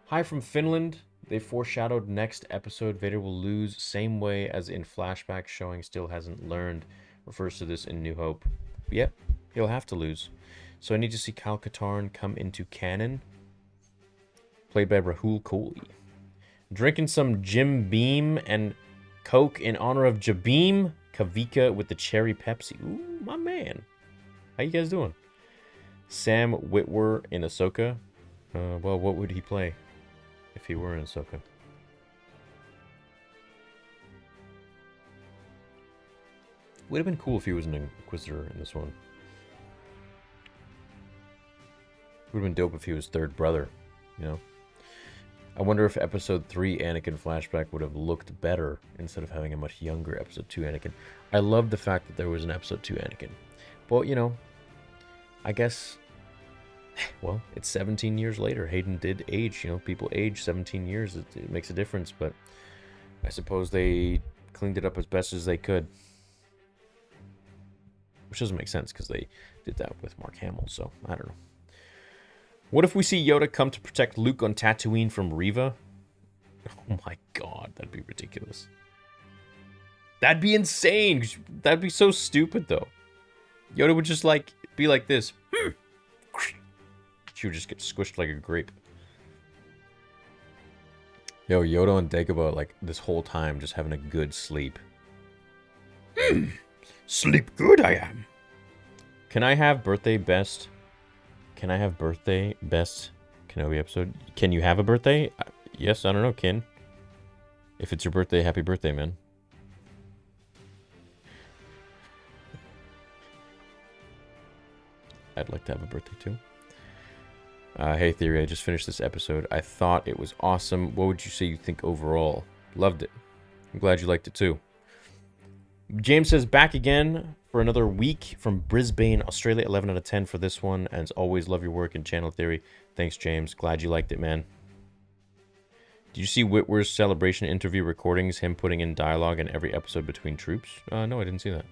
Hi from Finland. They foreshadowed next episode Vader will lose, same way as in flashback showing still hasn't learned. Refers to this in New Hope. Yep, he'll have to lose. So I need to see Kyle Katarn come into canon. Played by Rahul Kohli. Drinking some Jim Beam and Coke in honor of Jabeem Kavika with the cherry Pepsi. Ooh, my man. How you guys doing? Sam Witwer in Ahsoka. Well, what would he play if he were in Ahsoka? Would have been cool if he was an Inquisitor in this one. Would have been dope if he was third brother, you know? I wonder if episode 3 Anakin flashback would have looked better instead of having a much younger episode 2 Anakin. I love the fact that there was an episode 2 Anakin. But, you know, I guess, well, it's 17 years later. Hayden did age, you know, people age 17 years. It makes a difference, but I suppose they cleaned it up as best as they could. Which doesn't make sense because they did that with Mark Hamill, so I don't know. What if we see Yoda come to protect Luke on Tatooine from Reva? Oh my god, that'd be ridiculous. That'd be insane. That'd be so stupid, though. Yoda would just, like, be like this. She would just get squished like a grape. Yo, Yoda and Dagobah, like, this whole time just having a good sleep. Sleep good I am. Can I have birthday best... Can I have birthday best Kenobi episode? Can you have a birthday? Yes, I don't know, Ken. If it's your birthday, happy birthday, man. I'd like to have a birthday too. Hey Theory, I just finished this episode. I thought it was awesome. What would you say you think overall? Loved it. I'm glad you liked it too. James says back again for another week from Brisbane, Australia. 11 out of 10 for this one. And as always, love your work in Channel Theory. Thanks, James. Glad you liked it, man. Did you see Whitwer's celebration interview recordings, him putting in dialogue in every episode between troops? No, I didn't see that.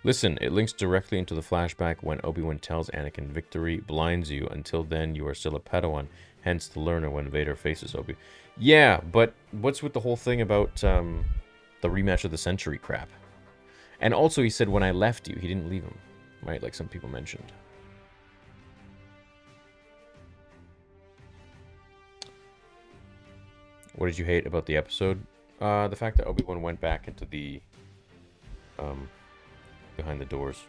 Listen, it links directly into the flashback when Obi-Wan tells Anakin victory blinds you. Until then, you are still a Padawan. Hence the learner when Vader faces Obi. Yeah, but what's with the whole thing about the rematch of the century crap? And also he said when I left you, he didn't leave him. Right, like some people mentioned. What did you hate about the episode? The fact that Obi-Wan went back into the behind the doors.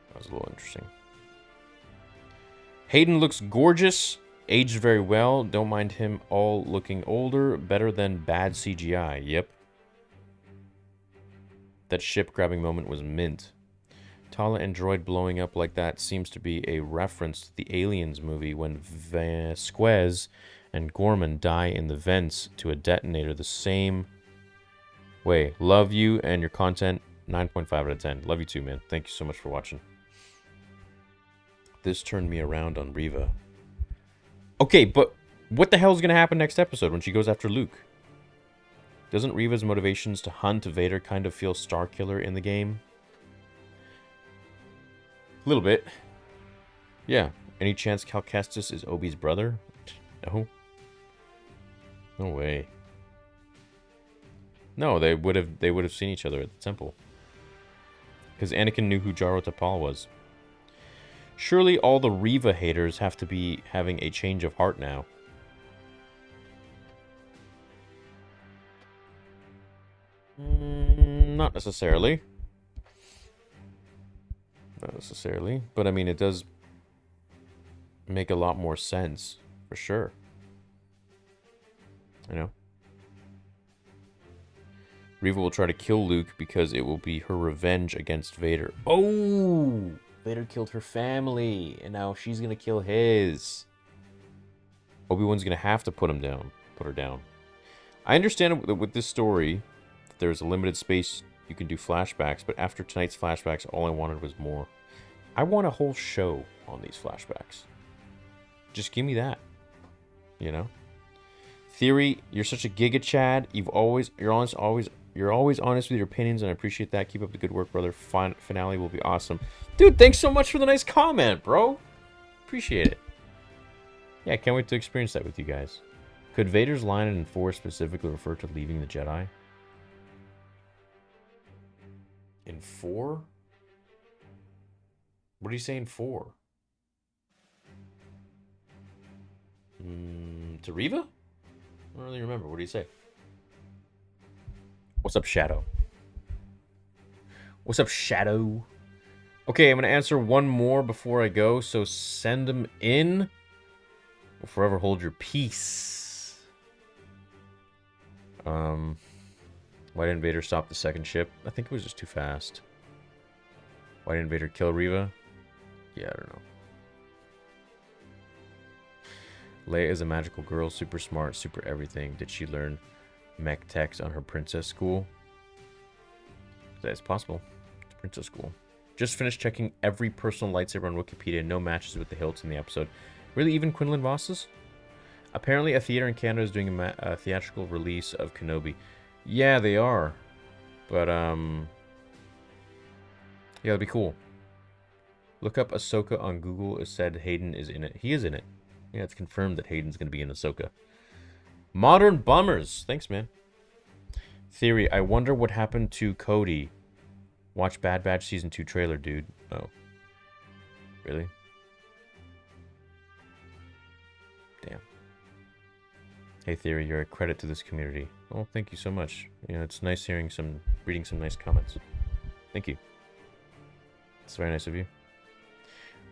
That was a little interesting. Hayden looks gorgeous, aged very well. Don't mind him all looking older. Better than bad CGI. Yep. That ship grabbing moment was mint. Tala and droid blowing up like that seems to be a reference to the Aliens movie when Vasquez and Gorman die in the vents to a detonator the same way. Love you and your content. 9.5 out of 10. Love you too, man. Thank you so much for watching. This turned me around on Reva. Okay, but what the hell is going to happen next episode when she goes after Luke? Doesn't Reva's motivations to hunt Vader kind of feel Starkiller in the game? A little bit. Yeah. Any chance Cal Kestis is Obi's brother? No. No way. No, they would have seen each other at the temple. Because Anakin knew who Jaro Tapal was. Surely all the Reva haters have to be having a change of heart now. Not necessarily. Not necessarily. But, I mean, it does make a lot more sense. For sure. You know? Reva will try to kill Luke because it will be her revenge against Vader. Oh! Vader killed her family, and now she's gonna kill his. Obi-Wan's gonna have to put her down. I understand that with this story, there's a limited space you can do flashbacks, but after tonight's flashbacks, all I wanted was more. I want a whole show on these flashbacks. Just give me that. You know? Theory, you're such a giga Chad. You're always honest with your opinions, and I appreciate that. Keep up the good work, brother. Finale will be awesome. Dude, thanks so much for the nice comment, bro. Appreciate it. Yeah, I can't wait to experience that with you guys. Could Vader's line in 4 specifically refer to leaving the Jedi? In 4? What are you saying 4? To Reva? I don't really remember. What do you say? What's up, Shadow? What's up, Shadow? Okay, I'm going to answer one more before I go, so send them in. Will forever hold your peace. Why didn't Vader stop the second ship? I think it was just too fast. Why didn't Vader kill Reva? Yeah, I don't know. Leia is a magical girl, super smart, super everything. Did she learn mech techs on her princess school? That's possible. It's princess school. Just finished checking every personal lightsaber on Wikipedia. No matches with the hilts in the episode. Really, even Quinlan Voss's? Apparently, a theater in Canada is doing a theatrical release of Kenobi. Yeah, they are. But, yeah, that'd be cool. Look up Ahsoka on Google. It said Hayden is in it. He is in it. Yeah, it's confirmed that Hayden's going to be in Ahsoka. Modern Bummers. Thanks, man. Theory. I wonder what happened to Cody. Watch Bad Batch Season 2 trailer, dude. Oh. Really? Damn. Hey, Theory, you're a credit to this community. Oh, thank you so much. You know, it's nice reading some nice comments. Thank you. It's very nice of you.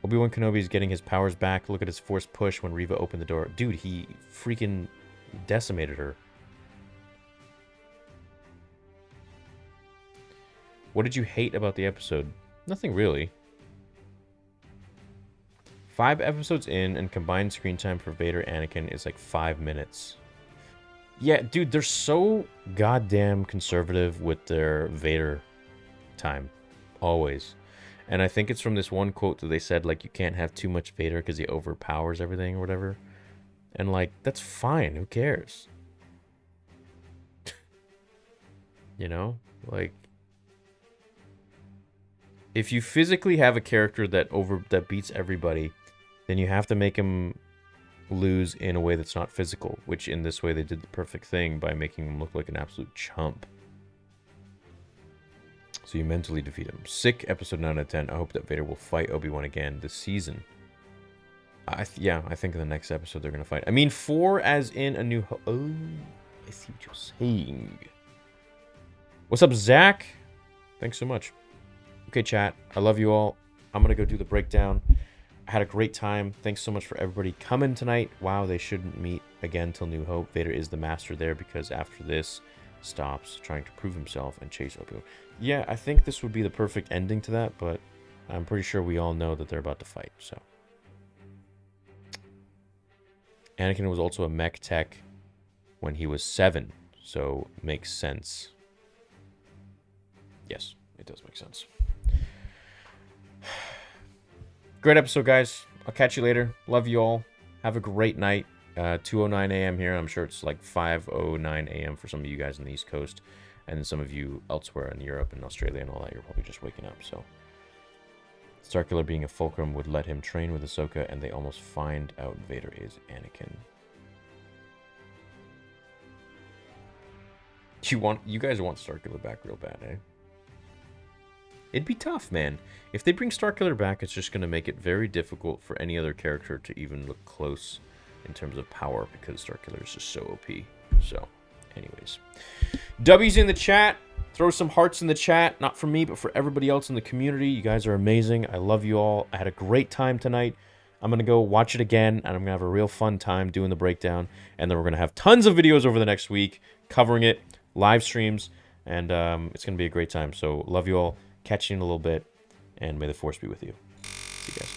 Obi-Wan Kenobi is getting his powers back. Look at his force push when Reva opened the door. Dude, he freaking decimated her. What did you hate about the episode? Nothing really. 5 episodes in, and combined screen time for Vader Anakin is like 5 minutes. Yeah, dude, they're so goddamn conservative with their Vader time. Always. And I think it's from this one quote that they said, like, you can't have too much Vader because he overpowers everything or whatever. And, like, that's fine. Who cares? You know? Like, if you physically have a character that beats everybody, then you have to make him lose in a way that's not physical. Which, in this way, they did the perfect thing by making him look like an absolute chump. So you mentally defeat him. Sick episode 9 out of 10. I hope that Vader will fight Obi-Wan again this season. Yeah, I think in the next episode they're going to fight. I mean, 4 as in A New Hope. Oh, I see what you're saying. What's up, Zach? Thanks so much. Okay, chat. I love you all. I'm going to go do the breakdown. I had a great time. Thanks so much for everybody coming tonight. Wow, they shouldn't meet again till New Hope. Vader is the master there because after this, stops trying to prove himself and chase Obi-Wan. Yeah, I think this would be the perfect ending to that, but I'm pretty sure we all know that they're about to fight, so. Anakin was also a mech tech when he was 7, so makes sense. Yes, it does make sense. Great episode, guys. I'll catch you later. Love you all. Have a great night. 2:09 a.m. here. I'm sure it's like 5:09 a.m. for some of you guys on the East Coast. And some of you elsewhere in Europe and Australia and all that, you're probably just waking up, so. Starkiller being a fulcrum would let him train with Ahsoka, and they almost find out Vader is Anakin. You guys want Starkiller back real bad, eh? It'd be tough, man. If they bring Starkiller back, it's just going to make it very difficult for any other character to even look close in terms of power, because Starkiller is just so OP. So, anyways. W's in the chat. Throw some hearts in the chat, not for me, but for everybody else in the community. You guys are amazing. I love you all. I had a great time tonight. I'm going to go watch it again, and I'm going to have a real fun time doing the breakdown. And then we're going to have tons of videos over the next week covering it, live streams, and it's going to be a great time. So love you all. Catch you in a little bit, and may the force be with you. See you guys.